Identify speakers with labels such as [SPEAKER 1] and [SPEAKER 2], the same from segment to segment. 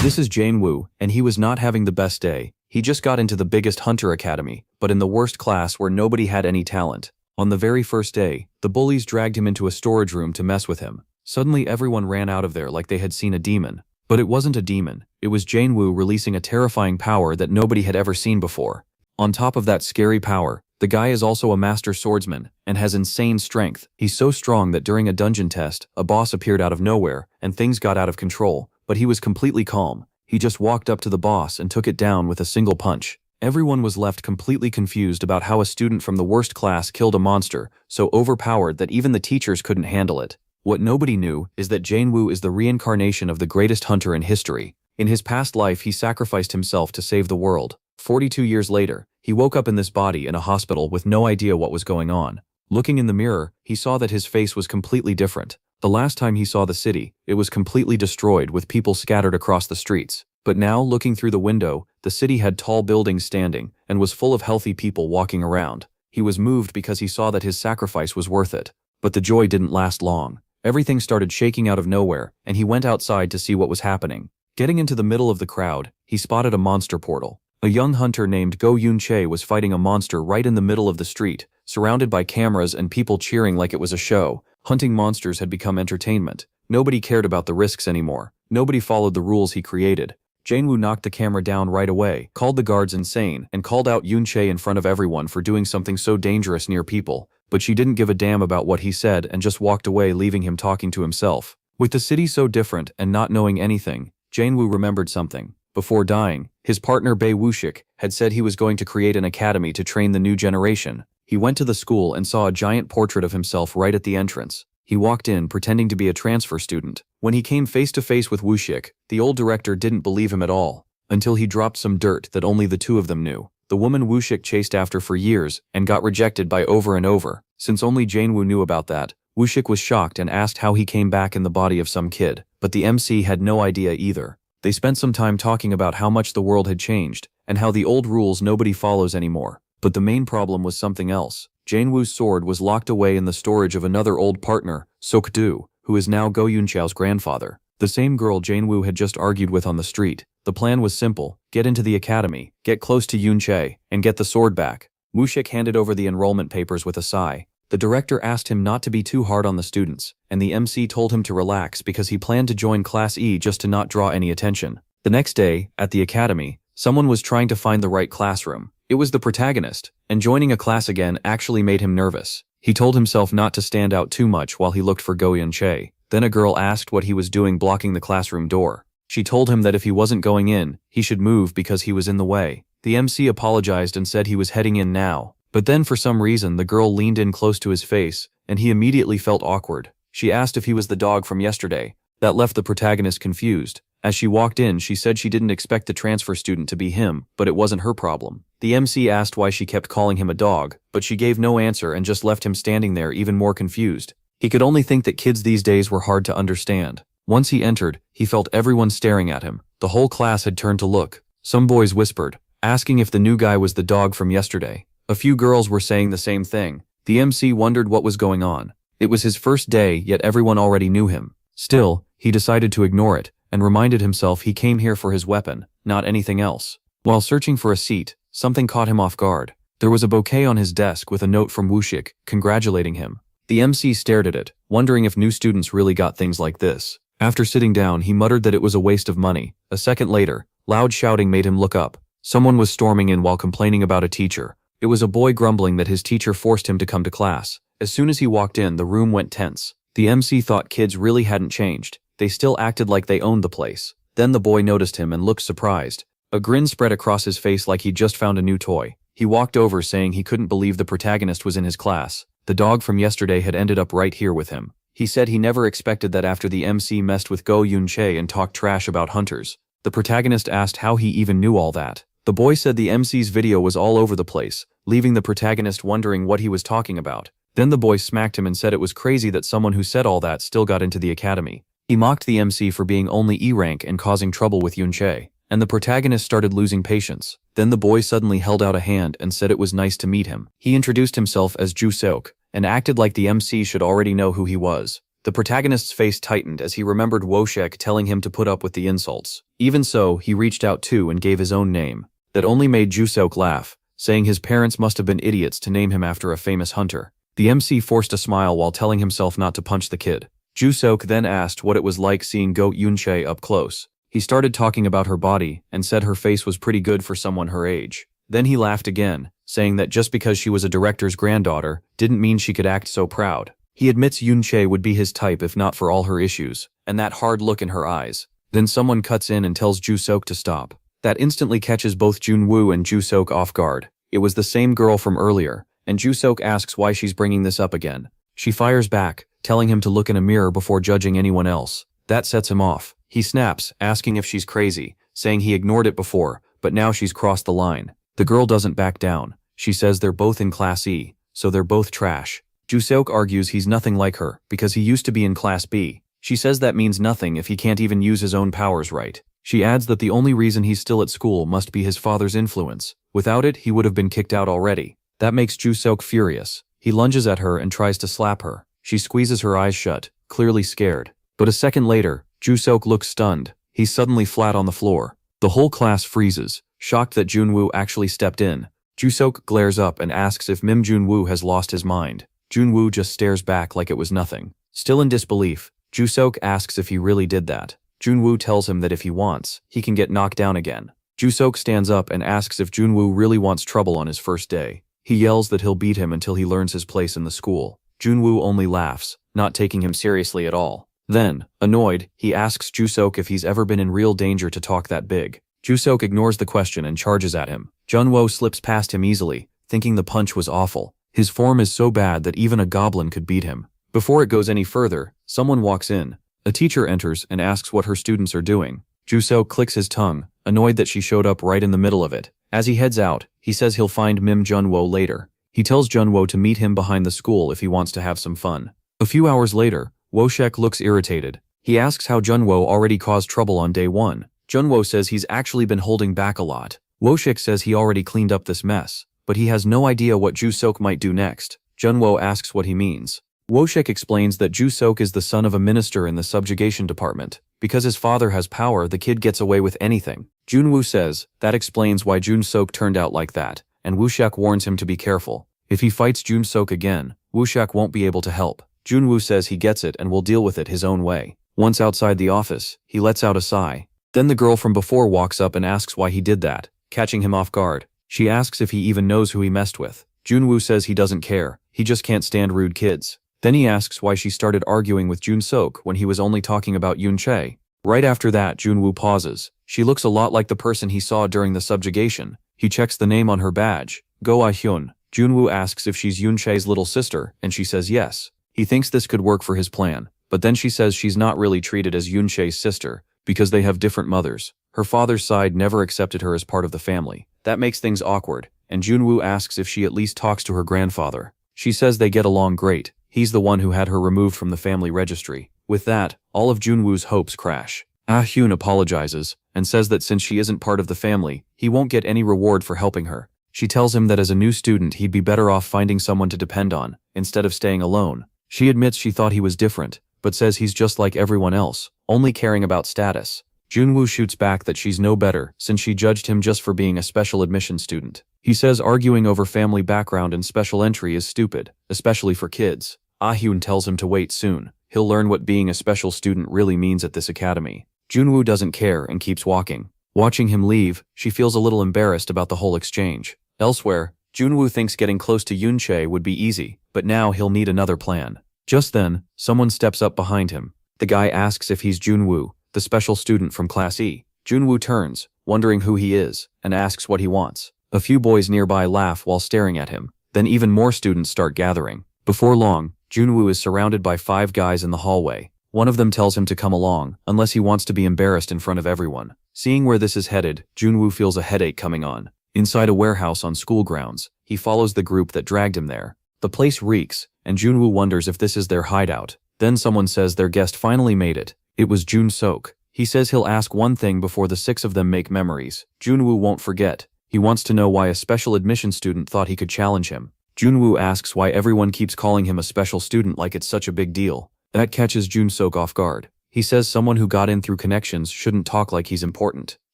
[SPEAKER 1] This is Jane Wu, and he was not having the best day. He just got into the biggest hunter academy, but in the worst class where nobody had any talent. On the very first day, the bullies dragged him into a storage room to mess with him. Suddenly everyone ran out of there like they had seen a demon. But it wasn't a demon, it was Jane Wu releasing a terrifying power that nobody had ever seen before. On top of that scary power, the guy is also a master swordsman, and has insane strength. He's so strong that during a dungeon test, a boss appeared out of nowhere, and things got out of control, but he was completely calm. He just walked up to the boss and took it down with a single punch. Everyone was left completely confused about how a student from the worst class killed a monster, so overpowered that even the teachers couldn't handle it. What nobody knew is that Jane Wu is the reincarnation of the greatest hunter in history. In his past life, he sacrificed himself to save the world. 42 years later, he woke up in this body in a hospital with no idea what was going on. Looking in the mirror, he saw that his face was completely different. The last time he saw the city, it was completely destroyed with people scattered across the streets. But now, looking through the window, the city had tall buildings standing and was full of healthy people walking around. He was moved because he saw that his sacrifice was worth it. But the joy didn't last long. Everything started shaking out of nowhere, and he went outside to see what was happening. Getting into the middle of the crowd, he spotted a monster portal. A young hunter named Go Yun-che was fighting a monster right in the middle of the street, surrounded by cameras and people cheering like it was a show. Hunting monsters had become entertainment. Nobody cared about the risks anymore. Nobody followed the rules he created. Jane Wu knocked the camera down right away, called the guards insane, and called out Yun-che in front of everyone for doing something so dangerous near people. But she didn't give a damn about what he said and just walked away, leaving him talking to himself. With the city so different and not knowing anything, Jane Wu remembered something. Before dying, his partner Bei Wushik had said he was going to create an academy to train the new generation. He went to the school and saw a giant portrait of himself right at the entrance. He walked in pretending to be a transfer student. When he came face to face with Wushik, the old director didn't believe him at all, until he dropped some dirt that only the two of them knew. The woman Wushik chased after for years and got rejected by over and over. Since only Jane Wu knew about that, Wushik was shocked and asked how he came back in the body of some kid, but the MC had no idea either. They spent some time talking about how much the world had changed, and how the old rules nobody follows anymore. But the main problem was something else. Jane Wu's sword was locked away in the storage of another old partner, Sok-du, who is now Go Yun-chao's grandfather. The same girl Jane Wu had just argued with on the street. The plan was simple: get into the academy, get close to Yun-che, and get the sword back. Wushik handed over the enrollment papers with a sigh. The director asked him not to be too hard on the students, and the MC told him to relax because he planned to join Class E just to not draw any attention. The next day, at the academy, someone was trying to find the right classroom. It was the protagonist, and joining a class again actually made him nervous. He told himself not to stand out too much while he looked for Go Yun-che. Then a girl asked what he was doing blocking the classroom door. She told him that if he wasn't going in, he should move because he was in the way. The MC apologized and said he was heading in now. But then for some reason the girl leaned in close to his face, and he immediately felt awkward. She asked if he was the dog from yesterday. That left the protagonist confused. As she walked in, she said she didn't expect the transfer student to be him, but it wasn't her problem. The MC asked why she kept calling him a dog, but she gave no answer and just left him standing there even more confused. He could only think that kids these days were hard to understand. Once he entered, he felt everyone staring at him. The whole class had turned to look. Some boys whispered, asking if the new guy was the dog from yesterday. A few girls were saying the same thing. The MC wondered what was going on. It was his first day, yet everyone already knew him. Still, he decided to ignore it, and reminded himself he came here for his weapon, not anything else. While searching for a seat, something caught him off guard. There was a bouquet on his desk with a note from Wushik, congratulating him. The MC stared at it, wondering if new students really got things like this. After sitting down, he muttered that it was a waste of money. A second later, loud shouting made him look up. Someone was storming in while complaining about a teacher. It was a boy grumbling that his teacher forced him to come to class. As soon as he walked in, the room went tense. The MC thought kids really hadn't changed. They still acted like they owned the place. Then the boy noticed him and looked surprised. A grin spread across his face like he'd just found a new toy. He walked over saying he couldn't believe the protagonist was in his class. The dog from yesterday had ended up right here with him. He said he never expected that after the MC messed with Go Yun-che and talked trash about hunters. The protagonist asked how he even knew all that. The boy said the MC's video was all over the place, leaving the protagonist wondering what he was talking about. Then the boy smacked him and said it was crazy that someone who said all that still got into the academy. He mocked the MC for being only E rank and causing trouble with Yun-che, and the protagonist started losing patience. Then the boy suddenly held out a hand and said it was nice to meet him. He introduced himself as Ju Seok, and acted like the MC should already know who he was. The protagonist's face tightened as he remembered Woshek telling him to put up with the insults. Even so, he reached out too and gave his own name. That only made Jusok laugh, saying his parents must have been idiots to name him after a famous hunter. The MC forced a smile while telling himself not to punch the kid. Jusok then asked what it was like seeing Goat Yunche up close. He started talking about her body and said her face was pretty good for someone her age. Then he laughed again, saying that just because she was a director's granddaughter didn't mean she could act so proud. He admits Yunche would be his type if not for all her issues, and that hard look in her eyes. Then someone cuts in and tells Jusok to stop. That instantly catches both Junwoo and Jusok off guard. It was the same girl from earlier, and Jusok asks why she's bringing this up again. She fires back, telling him to look in a mirror before judging anyone else. That sets him off. He snaps, asking if she's crazy, saying he ignored it before, but now she's crossed the line. The girl doesn't back down. She says they're both in Class E, so they're both trash. Jusok argues he's nothing like her, because he used to be in Class B. She says that means nothing if he can't even use his own powers right. She adds that the only reason he's still at school must be his father's influence. Without it, he would have been kicked out already. That makes Jusok furious. He lunges at her and tries to slap her. She squeezes her eyes shut, clearly scared. But a second later, Jusok looks stunned. He's suddenly flat on the floor. The whole class freezes, shocked that Junwoo actually stepped in. Jusok glares up and asks if Mim Junwoo has lost his mind. Junwoo just stares back like it was nothing. Still in disbelief, Jusok asks if he really did that. Junwoo tells him that if he wants, he can get knocked down again. Jusok stands up and asks if Junwoo really wants trouble on his first day. He yells that he'll beat him until he learns his place in the school. Junwoo only laughs, not taking him seriously at all. Then, annoyed, he asks Jusok if he's ever been in real danger to talk that big. Jusok ignores the question and charges at him. Junwoo slips past him easily, thinking the punch was awful. His form is so bad that even a goblin could beat him. Before it goes any further, someone walks in. A teacher enters and asks what her students are doing. Jusok clicks his tongue, annoyed that she showed up right in the middle of it. As he heads out, he says he'll find Mim Junwoo later. He tells Junwoo to meet him behind the school if he wants to have some fun. A few hours later, Woshek looks irritated. He asks how Junwoo already caused trouble on day 1. Junwoo says he's actually been holding back a lot. Woshek says he already cleaned up this mess, but he has no idea what Jusok might do next. Junwoo asks what he means. Woshek explains that Jusok is the son of a minister in the subjugation department. Because his father has power, the kid gets away with anything. Junwoo says that explains why Jusok turned out like that, and Woshek warns him to be careful. If he fights Jusok again, Woshek won't be able to help. Junwoo says he gets it and will deal with it his own way. Once outside the office, he lets out a sigh. Then the girl from before walks up and asks why he did that, catching him off guard. She asks if he even knows who he messed with. Junwoo says he doesn't care, he just can't stand rude kids. Then he asks why she started arguing with Junsok when he was only talking about Yunche. Right after that, Junwoo pauses. She looks a lot like the person he saw during the subjugation. He checks the name on her badge, Go Ah-hyun. Junwoo asks if she's Yunche's little sister, and she says yes. He thinks this could work for his plan, but then she says she's not really treated as Yunche's sister, because they have different mothers. Her father's side never accepted her as part of the family. That makes things awkward, and Junwoo asks if she at least talks to her grandfather. She says they get along great. He's the one who had her removed from the family registry. With that, all of Junwoo's hopes crash. Ah-hyun apologizes, and says that since she isn't part of the family, he won't get any reward for helping her. She tells him that as a new student he'd be better off finding someone to depend on, instead of staying alone. She admits she thought he was different, but says he's just like everyone else, only caring about status. Junwoo shoots back that she's no better, since she judged him just for being a special admission student. He says arguing over family background and special entry is stupid, especially for kids. Ah-hyun tells him to wait soon. He'll learn what being a special student really means at this academy. Junwoo doesn't care and keeps walking. Watching him leave, she feels a little embarrassed about the whole exchange. Elsewhere, Junwoo thinks getting close to Yunche would be easy, but now he'll need another plan. Just then, someone steps up behind him. The guy asks if he's Junwoo, the special student from Class E. Junwoo turns, wondering who he is, and asks what he wants. A few boys nearby laugh while staring at him. Then even more students start gathering. Before long, Junwoo is surrounded by 5 guys in the hallway. One of them tells him to come along, unless he wants to be embarrassed in front of everyone. Seeing where this is headed, Junwoo feels a headache coming on. Inside a warehouse on school grounds, he follows the group that dragged him there. The place reeks, and Junwoo wonders if this is their hideout. Then someone says their guest finally made it. It was Junsok. He says he'll ask one thing before the 6 of them make memories. Junwoo won't forget. He wants to know why a special admission student thought he could challenge him. Junwoo asks why everyone keeps calling him a special student like it's such a big deal. That catches Jun Sok off guard. He says someone who got in through connections shouldn't talk like he's important.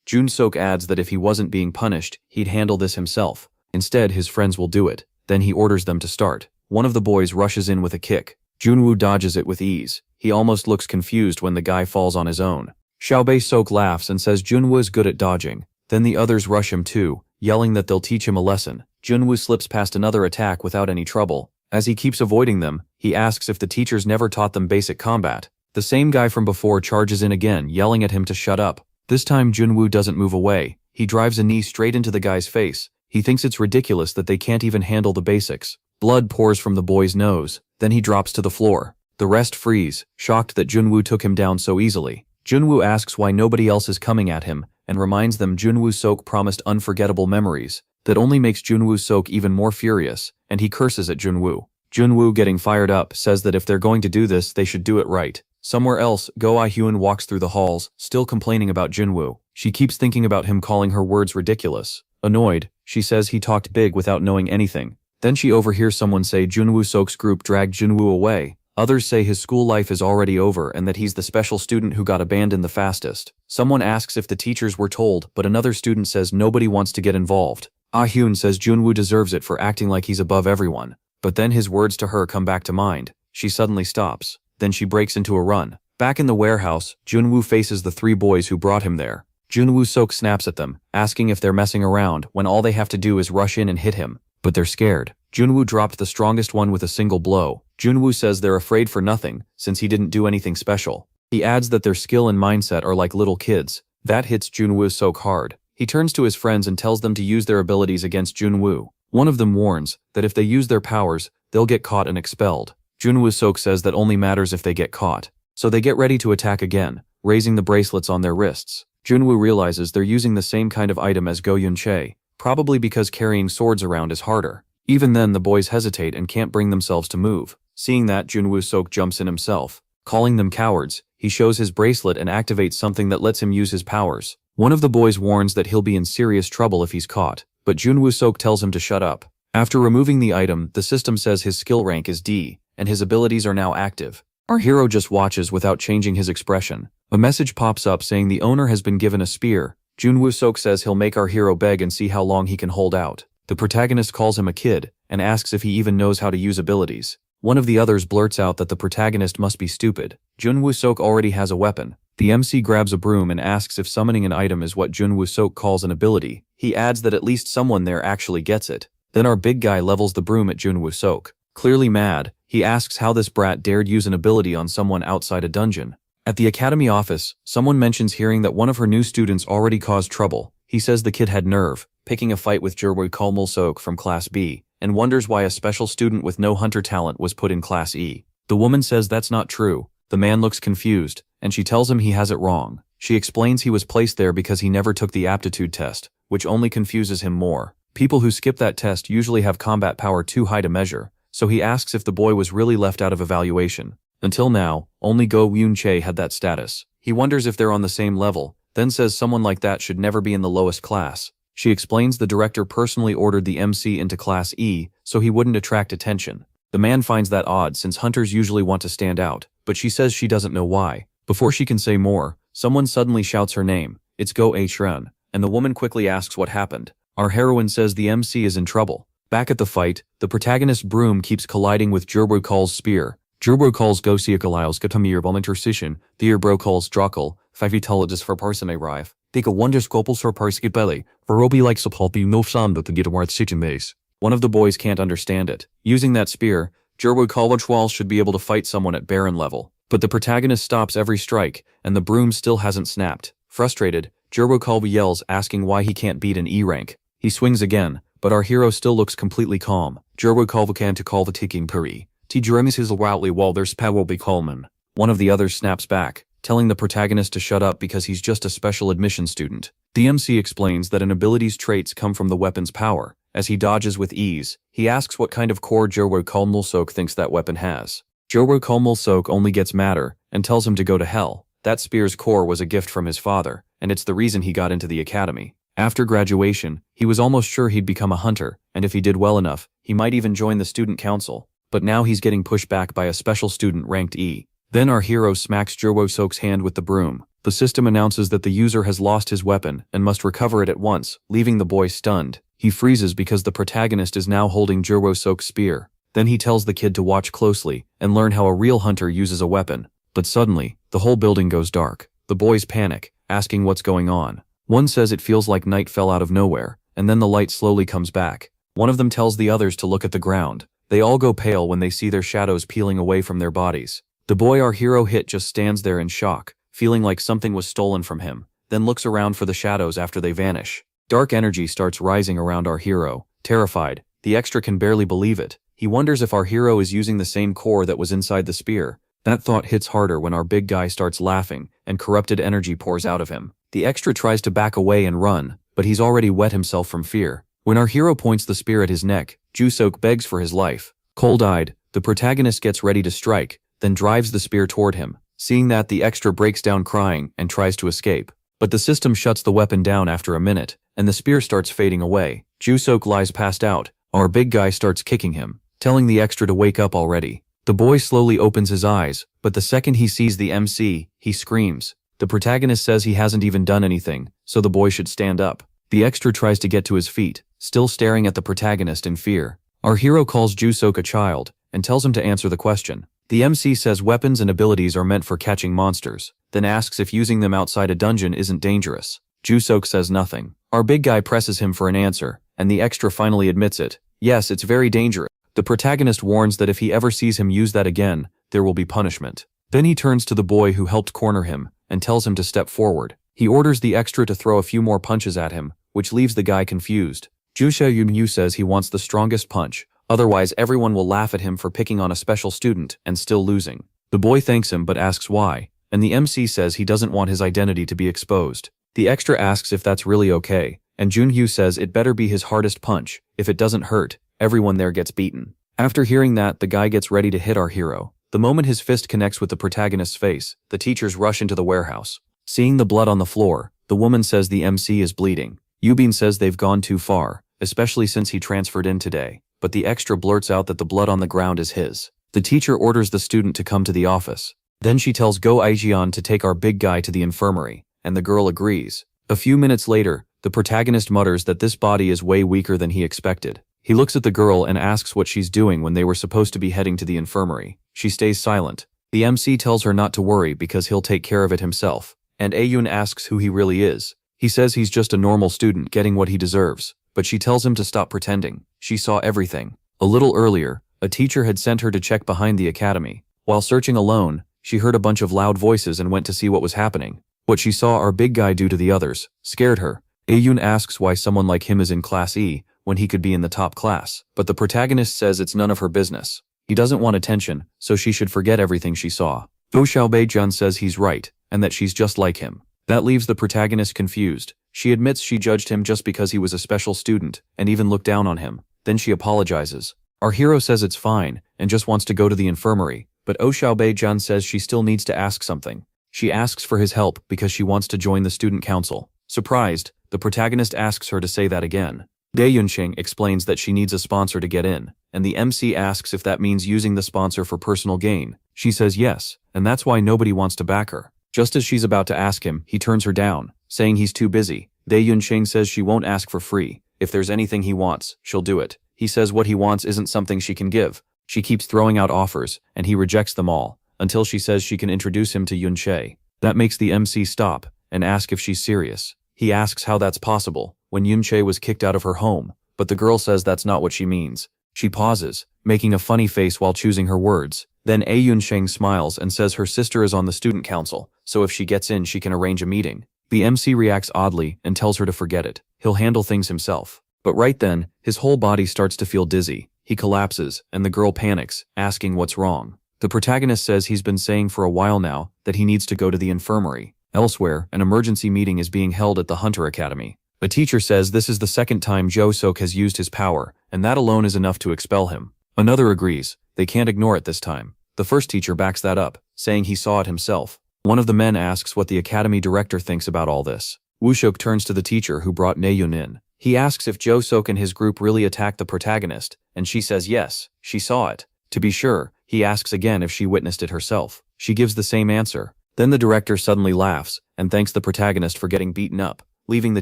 [SPEAKER 1] Jun Sok adds that if he wasn't being punished, he'd handle this himself. Instead, his friends will do it. Then he orders them to start. One of the boys rushes in with a kick. Junwoo dodges it with ease. He almost looks confused when the guy falls on his own. Xiaobei Sok laughs and says Junwoo is good at dodging. Then the others rush him too, yelling that they'll teach him a lesson. Junwoo slips past another attack without any trouble. As he keeps avoiding them, he asks if the teachers never taught them basic combat. The same guy from before charges in again, yelling at him to shut up. This time Junwoo doesn't move away. He drives a knee straight into the guy's face. He thinks it's ridiculous that they can't even handle the basics. Blood pours from the boy's nose. Then he drops to the floor. The rest freeze, shocked that Junwoo took him down so easily. Junwoo asks why nobody else is coming at him, and reminds them Junwoo Sok promised unforgettable memories. That only makes Junwoo Sok even more furious, and he curses at Junwoo. Junwoo, getting fired up, says that if they're going to do this, they should do it right. Somewhere else, Go Ah-hyun walks through the halls, still complaining about Junwoo. She keeps thinking about him calling her words ridiculous. Annoyed, she says he talked big without knowing anything. Then she overhears someone say Junwoo Sok's group dragged Junwoo away. Others say his school life is already over and that he's the special student who got abandoned the fastest. Someone asks if the teachers were told, but another student says nobody wants to get involved. Ah-hyun says Junwoo deserves it for acting like he's above everyone. But then his words to her come back to mind. She suddenly stops. Then she breaks into a run. Back in the warehouse, Junwoo faces the three boys who brought him there. Junwoo Sok snaps at them, asking if they're messing around when all they have to do is rush in and hit him. But they're scared. Junwoo dropped the strongest one with a single blow. Junwoo says they're afraid for nothing, since he didn't do anything special. He adds that their skill and mindset are like little kids. That hits Junwoo Sok hard. He turns to his friends and tells them to use their abilities against Junwoo. One of them warns that if they use their powers, they'll get caught and expelled. Junwoo Sok says that only matters if they get caught. So they get ready to attack again, raising the bracelets on their wrists. Junwoo realizes they're using the same kind of item as Go Yun-chae, probably because carrying swords around is harder. Even then, the boys hesitate and can't bring themselves to move. Seeing that, Junwoo Sok jumps in himself. Calling them cowards, he shows his bracelet and activates something that lets him use his powers. One of the boys warns that he'll be in serious trouble if he's caught, but Junwoo Sok tells him to shut up. After removing the item, the system says his skill rank is D, and his abilities are now active. Our hero just watches without changing his expression. A message pops up saying the owner has been given a spear. Junwoo Sok says he'll make our hero beg and see how long he can hold out. The protagonist calls him a kid, and asks if he even knows how to use abilities. One of the others blurts out that the protagonist must be stupid. Junwoo Sok already has a weapon. The MC grabs a broom and asks if summoning an item is what Junwoo Sok calls an ability. He adds that at least someone there actually gets it. Then our big guy levels the broom at Junwoo Sok. Clearly mad, he asks how this brat dared use an ability on someone outside a dungeon. At the academy office, someone mentions hearing that one of her new students already caused trouble. He says the kid had nerve, picking a fight with Jerwoo Kalmul Sok from Class B, and wonders why a special student with no hunter talent was put in Class E. The woman says that's not true. The man looks confused, and she tells him he has it wrong. She explains he was placed there because he never took the aptitude test, which only confuses him more. People who skip that test usually have combat power too high to measure, so he asks if the boy was really left out of evaluation. Until now, only Go Yun-chae had that status. He wonders if they're on the same level, then says someone like that should never be in the lowest class. She explains the director personally ordered the MC into Class E so he wouldn't attract attention. The man finds that odd since hunters usually want to stand out, but she says she doesn't know why. Before she can say more, someone suddenly shouts her name. It's Go A-shren, and the woman quickly asks what happened. Our heroine says the MC is in trouble. Back at the fight, the protagonist's broom keeps colliding with Jerwoo Kal's spear. Jerwoo Kal's Gosiakaliles Katamir Bomintercision, the Bro Kal's Drakal, 5 for person arrive. Take a wonder scopels for parskipele, for Robi like Sapalpi no sanda to get a wart sitting base. One of the boys can't understand it. Using that spear, Jerwoo Kalwachwal should be able to fight someone at Baron level. But the protagonist stops every strike, and the broom still hasn't snapped. Frustrated, Jerwoo Kalwa yells asking why he can't beat an E rank. He swings again, but our hero still looks completely calm. Jerwoo Kalwa can to call the ticking puri. T Jeremis his routly while there's will be Coleman. One of the others snaps back, telling the protagonist to shut up because he's just a special admission student. The MC explains that an ability's traits come from the weapon's power. As he dodges with ease, he asks what kind of core Jerwoo Kalmul Sok thinks that weapon has. Jerwoo Kalmul Sok only gets madder, and tells him to go to hell. That spear's core was a gift from his father, and it's the reason he got into the academy. After graduation, he was almost sure he'd become a hunter, and if he did well enough, he might even join the student council. But now he's getting pushed back by a special student ranked E. Then our hero smacks Jo-Sook's hand with the broom. The system announces that the user has lost his weapon and must recover it at once, leaving the boy stunned. He freezes because the protagonist is now holding Jo-Sook's spear. Then he tells the kid to watch closely and learn how a real hunter uses a weapon. But suddenly, the whole building goes dark. The boys panic, asking what's going on. One says it feels like night fell out of nowhere, and then the light slowly comes back. One of them tells the others to look at the ground. They all go pale when they see their shadows peeling away from their bodies. The boy our hero hit just stands there in shock, feeling like something was stolen from him, then looks around for the shadows after they vanish. Dark energy starts rising around our hero. Terrified, the extra can barely believe it. He wonders if our hero is using the same core that was inside the spear. That thought hits harder when our big guy starts laughing, and corrupted energy pours out of him. The extra tries to back away and run, but he's already wet himself from fear. When our hero points the spear at his neck, Jo-Sook begs for his life. Cold-eyed, the protagonist gets ready to strike, then drives the spear toward him. Seeing that, the extra breaks down crying and tries to escape. But the system shuts the weapon down after a minute, and the spear starts fading away. Jo-Sook lies passed out. Our big guy starts kicking him, telling the extra to wake up already. The boy slowly opens his eyes, but the second he sees the MC, he screams. The protagonist says he hasn't even done anything, so the boy should stand up. The extra tries to get to his feet, still staring at the protagonist in fear. Our hero calls Jo-Sook a child, and tells him to answer the question. The MC says weapons and abilities are meant for catching monsters, then asks if using them outside a dungeon isn't dangerous. Jo-Sook says nothing. Our big guy presses him for an answer, and the extra finally admits it. Yes, it's very dangerous. The protagonist warns that if he ever sees him use that again, there will be punishment. Then he turns to the boy who helped corner him, and tells him to step forward. He orders the extra to throw a few more punches at him, which leaves the guy confused. Jo-Sook says he wants the strongest punch, otherwise everyone will laugh at him for picking on a special student and still losing. The boy thanks him but asks why, and the MC says he doesn't want his identity to be exposed. The extra asks if that's really okay, and Junhyu says it better be his hardest punch. If it doesn't hurt, everyone there gets beaten. After hearing that, the guy gets ready to hit our hero. The moment his fist connects with the protagonist's face, the teachers rush into the warehouse. Seeing the blood on the floor, the woman says the MC is bleeding. Yubin says they've gone too far, especially since he transferred in today, but the extra blurts out that the blood on the ground is his. The teacher orders the student to come to the office. Then she tells Go Aijian to take our big guy to the infirmary, and the girl agrees. A few minutes later, the protagonist mutters that this body is way weaker than he expected. He looks at the girl and asks what she's doing when they were supposed to be heading to the infirmary. She stays silent. The MC tells her not to worry because he'll take care of it himself, and Ayun asks who he really is. He says he's just a normal student getting what he deserves, but she tells him to stop pretending. She saw everything. A little earlier, a teacher had sent her to check behind the academy. While searching alone, she heard a bunch of loud voices and went to see what was happening. What she saw our big guy do to the others scared her. Ayun asks why someone like him is in Class E when he could be in the top class, but the protagonist says it's none of her business. He doesn't want attention, so she should forget everything she saw. Go Xiaobei-jun says he's right, and that she's just like him. That leaves the protagonist confused. She admits she judged him just because he was a special student, and even looked down on him. Then she apologizes. Our hero says it's fine, and just wants to go to the infirmary, but Oh Xiaobei-jun says she still needs to ask something. She asks for his help because she wants to join the student council. Surprised, the protagonist asks her to say that again. Dae Yunqing explains that she needs a sponsor to get in, and the MC asks if that means using the sponsor for personal gain. She says yes, and that's why nobody wants to back her. Just as she's about to ask him, he turns her down, saying he's too busy. Dae Yunqing says she won't ask for free. If there's anything he wants, she'll do it. He says what he wants isn't something she can give. She keeps throwing out offers, and he rejects them all, until she says she can introduce him to Yunche. That makes the MC stop, and ask if she's serious. He asks how that's possible, when Yunche was kicked out of her home, but the girl says that's not what she means. She pauses, making a funny face while choosing her words. Then A Yunsheng smiles and says her sister is on the student council, so if she gets in she can arrange a meeting. The MC reacts oddly and tells her to forget it. He'll handle things himself. But right then, his whole body starts to feel dizzy. He collapses, and the girl panics, asking what's wrong. The protagonist says he's been saying for a while now that he needs to go to the infirmary. Elsewhere, an emergency meeting is being held at the Hunter Academy. A teacher says this is the second time Jo-Sook has used his power, and that alone is enough to expel him. Another agrees. They can't ignore it this time. The first teacher backs that up, saying he saw it himself. One of the men asks what the academy director thinks about all this. Woo-Shuk turns to the teacher who brought Naeun in. He asks if Jo-Sook and his group really attacked the protagonist, and she says yes, she saw it. To be sure, he asks again if she witnessed it herself. She gives the same answer. Then the director suddenly laughs and thanks the protagonist for getting beaten up, leaving the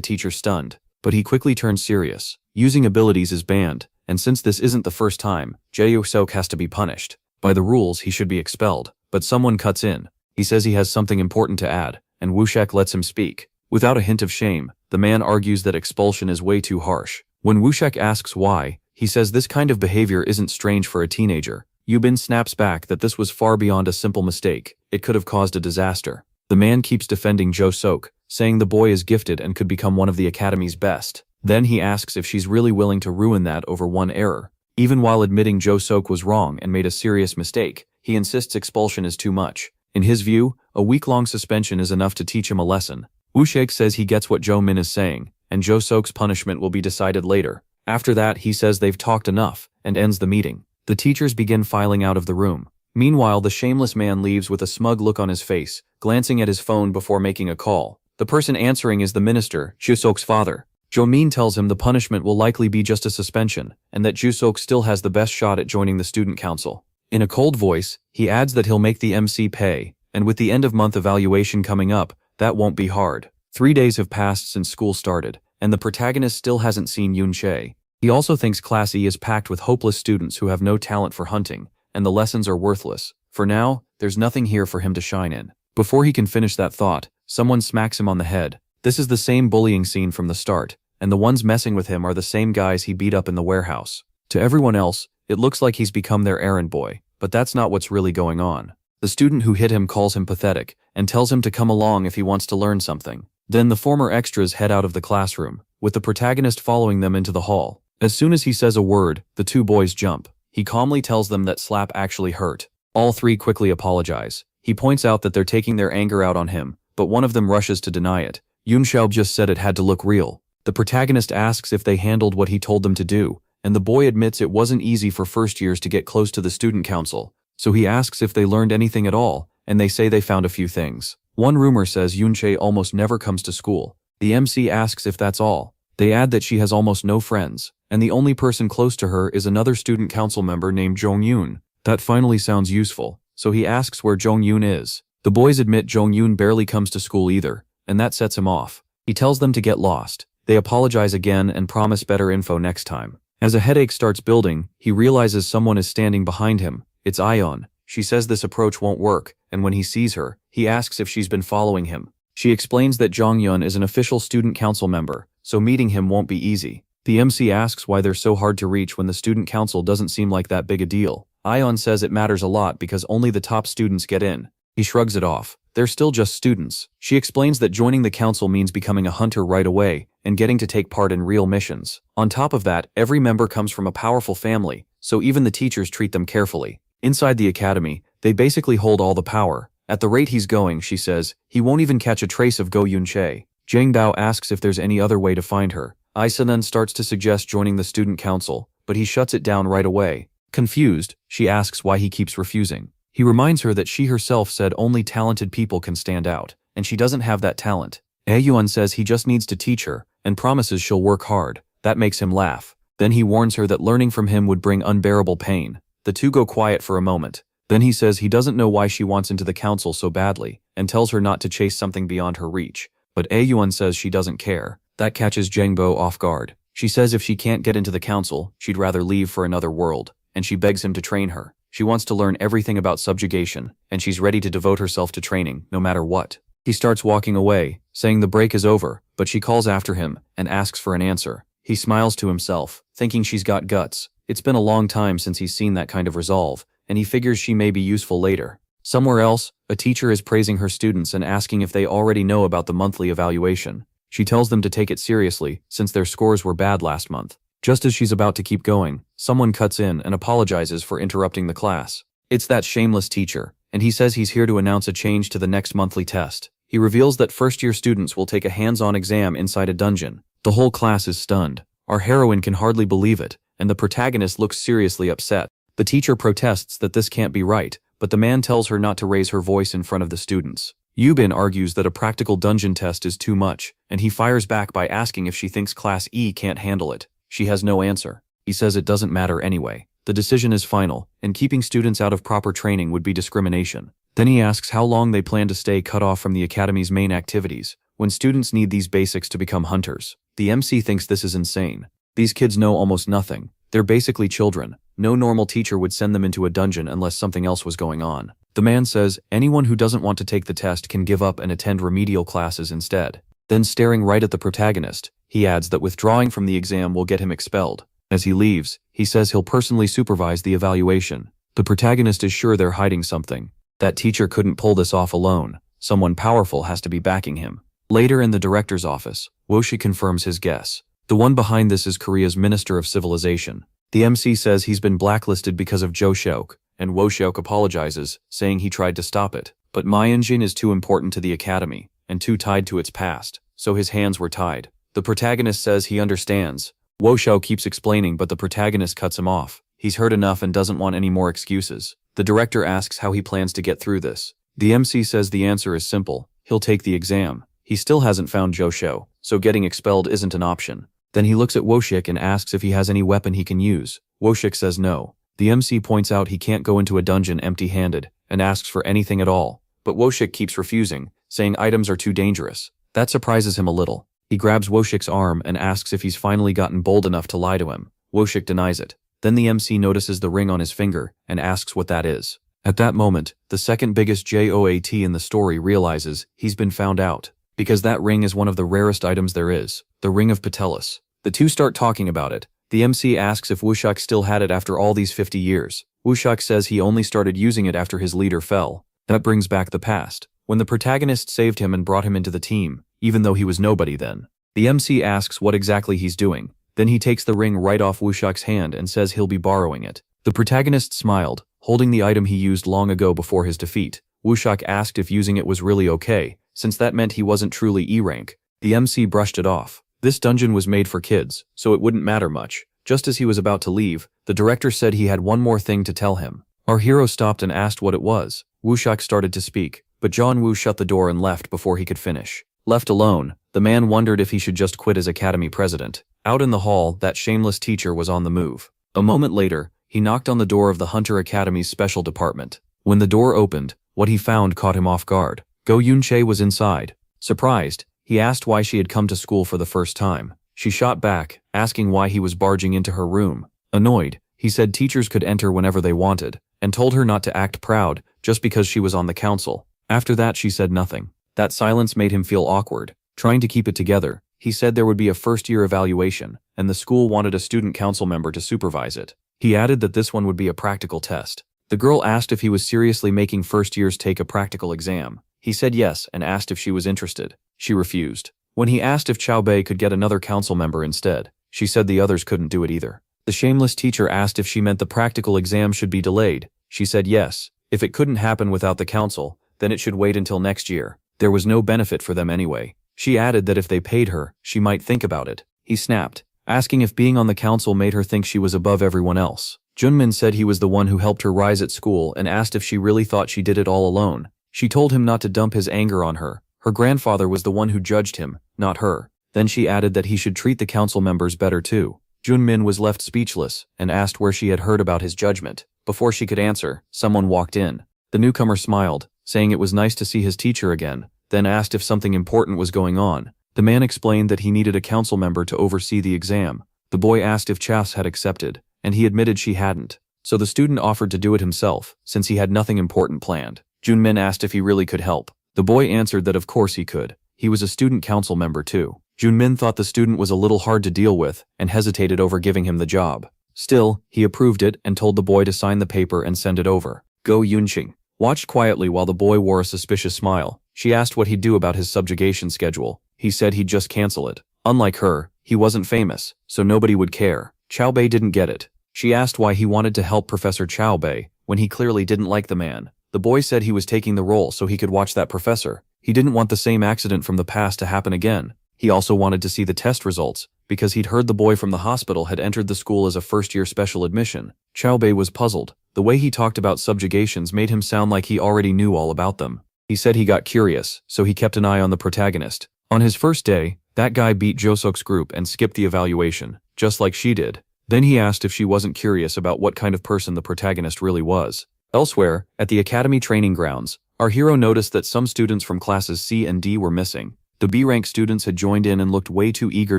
[SPEAKER 1] teacher stunned. But he quickly turns serious. Using abilities is banned, and since this isn't the first time, Jae-Sok has to be punished. By the rules, he should be expelled, but someone cuts in. He says he has something important to add, and Woo-shek lets him speak. Without a hint of shame, the man argues that expulsion is way too harsh. When Woo-shek asks why, he says this kind of behavior isn't strange for a teenager. Yubin snaps back that this was far beyond a simple mistake. It could have caused a disaster. The man keeps defending Jo-sok, saying the boy is gifted and could become one of the academy's best. Then he asks if she's really willing to ruin that over one error. Even while admitting Jo-sok was wrong and made a serious mistake, he insists expulsion is too much. In his view, a week-long suspension is enough to teach him a lesson. Woo-shek says he gets what Jo-min is saying, and Jo-sok's punishment will be decided later. After that, he says they've talked enough, and ends the meeting. The teachers begin filing out of the room. Meanwhile, the shameless man leaves with a smug look on his face, glancing at his phone before making a call. The person answering is the minister, Ju-sok's father. Jo-min tells him the punishment will likely be just a suspension, and that Ju-sok still has the best shot at joining the student council. In a cold voice, he adds that he'll make the MC pay, and with the end-of-month evaluation coming up, that won't be hard. 3 days have passed since school started, and the protagonist still hasn't seen Yoon-chae. He also thinks Class E is packed with hopeless students who have no talent for hunting, and the lessons are worthless. For now, there's nothing here for him to shine in. Before he can finish that thought, someone smacks him on the head. This is the same bullying scene from the start, and the ones messing with him are the same guys he beat up in the warehouse. To everyone else, it looks like he's become their errand boy, but that's not what's really going on. The student who hit him calls him pathetic, and tells him to come along if he wants to learn something. Then the former extras head out of the classroom, with the protagonist following them into the hall. As soon as he says a word, the two boys jump. He calmly tells them that slap actually hurt. All three quickly apologize. He points out that they're taking their anger out on him, but one of them rushes to deny it. Yoon-chae just said it had to look real. The protagonist asks if they handled what he told them to do, and the boy admits it wasn't easy for first years to get close to the student council, so he asks if they learned anything at all, and they say they found a few things. One rumor says Yoon-chae almost never comes to school. The MC asks if that's all. They add that she has almost no friends, and the only person close to her is another student council member named Jong-yoon. That finally sounds useful, so he asks where Jong-yoon is. The boys admit Jong-yoon barely comes to school either, and that sets him off. He tells them to get lost. They apologize again and promise better info next time. As a headache starts building, he realizes someone is standing behind him. It's Ion. She says this approach won't work, and when he sees her, he asks if she's been following him. She explains that Jong-yoon is an official student council member, so meeting him won't be easy. The MC asks why they're so hard to reach when the student council doesn't seem like that big a deal. Ion says it matters a lot because only the top students get in. He shrugs it off. They're still just students. She explains that joining the council means becoming a hunter right away and getting to take part in real missions. On top of that, every member comes from a powerful family, so even the teachers treat them carefully. Inside the academy, they basically hold all the power. At the rate he's going, she says, he won't even catch a trace of Go Yoon-chae. Jang Bao asks if there's any other way to find her. Isa then starts to suggest joining the student council, but he shuts it down right away. Confused, she asks why he keeps refusing. He reminds her that she herself said only talented people can stand out, and she doesn't have that talent. Aeyuan says he just needs to teach her, and promises she'll work hard. That makes him laugh. Then he warns her that learning from him would bring unbearable pain. The two go quiet for a moment. Then he says he doesn't know why she wants into the council so badly, and tells her not to chase something beyond her reach. But Aeyuan says she doesn't care. That catches Jangbo off guard. She says if she can't get into the council, she'd rather leave for another world, and she begs him to train her. She wants to learn everything about subjugation, and she's ready to devote herself to training, no matter what. He starts walking away, saying the break is over, but she calls after him and asks for an answer. He smiles to himself, thinking she's got guts. It's been a long time since he's seen that kind of resolve, and he figures she may be useful later. Somewhere else, a teacher is praising her students and asking if they already know about the monthly evaluation. She tells them to take it seriously, since their scores were bad last month. Just as she's about to keep going, someone cuts in and apologizes for interrupting the class. It's that shameless teacher, and he says he's here to announce a change to the next monthly test. He reveals that first-year students will take a hands-on exam inside a dungeon. The whole class is stunned. Our heroine can hardly believe it, and the protagonist looks seriously upset. The teacher protests that this can't be right, but the man tells her not to raise her voice in front of the students. Yubin argues that a practical dungeon test is too much, and he fires back by asking if she thinks Class E can't handle it. She has no answer. He says it doesn't matter anyway. The decision is final, and keeping students out of proper training would be discrimination. Then he asks how long they plan to stay cut off from the academy's main activities, when students need these basics to become hunters. The MC thinks this is insane. These kids know almost nothing. They're basically children. No normal teacher would send them into a dungeon unless something else was going on. The man says anyone who doesn't want to take the test can give up and attend remedial classes instead. Then staring right at the protagonist, he adds that withdrawing from the exam will get him expelled. As he leaves, he says he'll personally supervise the evaluation. The protagonist is sure they're hiding something. That teacher couldn't pull this off alone. Someone powerful has to be backing him. Later in the director's office, Woshik confirms his guess. The one behind this is Korea's Minister of Civilization. The MC says he's been blacklisted because of Jo Seok, and Woshik apologizes, saying he tried to stop it. But Myunjin is too important to the academy, and too tied to its past, so his hands were tied. The protagonist says he understands. Woshik keeps explaining, but the protagonist cuts him off. He's heard enough and doesn't want any more excuses. The director asks how he plans to get through this. The MC says the answer is simple. He'll take the exam. He still hasn't found Jo Seok, so getting expelled isn't an option. Then he looks at Woshik and asks if he has any weapon he can use. Woshik says no. The MC points out he can't go into a dungeon empty-handed, and asks for anything at all. But Woshik keeps refusing, saying items are too dangerous. That surprises him a little. He grabs Woshik's arm and asks if he's finally gotten bold enough to lie to him. Woshik denies it. Then the MC notices the ring on his finger and asks what that is. At that moment, the second biggest JOAT in the story realizes he's been found out, because that ring is one of the rarest items there is, the Ring of Patelis. The two start talking about it. The MC asks if Woshik still had it after all these 50 years. Woshik says he only started using it after his leader fell. That brings back the past, when the protagonist saved him and brought him into the team, even though he was nobody then. The MC asks what exactly he's doing. Then he takes the ring right off Woshik's hand and says he'll be borrowing it. The protagonist smiled, holding the item he used long ago before his defeat. Woshik asked if using it was really okay, since that meant he wasn't truly E-rank. The MC brushed it off. This dungeon was made for kids, so it wouldn't matter much. Just as he was about to leave, the director said he had one more thing to tell him. Our hero stopped and asked what it was. Woshik started to speak, but John Woo shut the door and left before he could finish. Left alone, the man wondered if he should just quit as academy president. Out in the hall, that shameless teacher was on the move. A moment later, he knocked on the door of the Hunter Academy's special department. When the door opened, what he found caught him off guard. Go Yun-chae was inside. Surprised, he asked why she had come to school for the first time. She shot back, asking why he was barging into her room. Annoyed, he said teachers could enter whenever they wanted, and told her not to act proud just because she was on the council. After that, she said nothing. That silence made him feel awkward. Trying to keep it together, he said there would be a first-year evaluation, and the school wanted a student council member to supervise it. He added that this one would be a practical test. The girl asked if he was seriously making first years take a practical exam. He said yes and asked if she was interested. She refused. When he asked if Chao Bei could get another council member instead, she said the others couldn't do it either. The shameless teacher asked if she meant the practical exam should be delayed. She said yes. If it couldn't happen without the council, then it should wait until next year. There was no benefit for them anyway. She added that if they paid her, she might think about it. He snapped, asking if being on the council made her think she was above everyone else. Junmin said he was the one who helped her rise at school and asked if she really thought she did it all alone. She told him not to dump his anger on her. Her grandfather was the one who judged him, not her. Then she added that he should treat the council members better too. Junmin was left speechless and asked where she had heard about his judgment. Before she could answer, someone walked in. The newcomer smiled, saying it was nice to see his teacher again, then asked if something important was going on. The man explained that he needed a council member to oversee the exam. The boy asked if Chas had accepted, and he admitted she hadn't. So the student offered to do it himself, since he had nothing important planned. Junmin asked if he really could help. The boy answered that of course he could. He was a student council member too. Junmin thought the student was a little hard to deal with and hesitated over giving him the job. Still, he approved it and told the boy to sign the paper and send it over. Go Yunqing watched quietly while the boy wore a suspicious smile. She asked what he'd do about his subjugation schedule. He said he'd just cancel it. Unlike her, he wasn't famous, so nobody would care. Chao Bei didn't get it. She asked why he wanted to help Professor Chao Bei, when he clearly didn't like the man. The boy said he was taking the role so he could watch that professor. He didn't want the same accident from the past to happen again. He also wanted to see the test results, because he'd heard the boy from the hospital had entered the school as a first-year special admission. Chao Bei was puzzled. The way he talked about subjugations made him sound like he already knew all about them. He said he got curious, so he kept an eye on the protagonist. On his first day, that guy beat Josok's group and skipped the evaluation, just like she did. Then he asked if she wasn't curious about what kind of person the protagonist really was. Elsewhere, at the academy training grounds, our hero noticed that some students from classes C and D were missing. The B-rank students had joined in and looked way too eager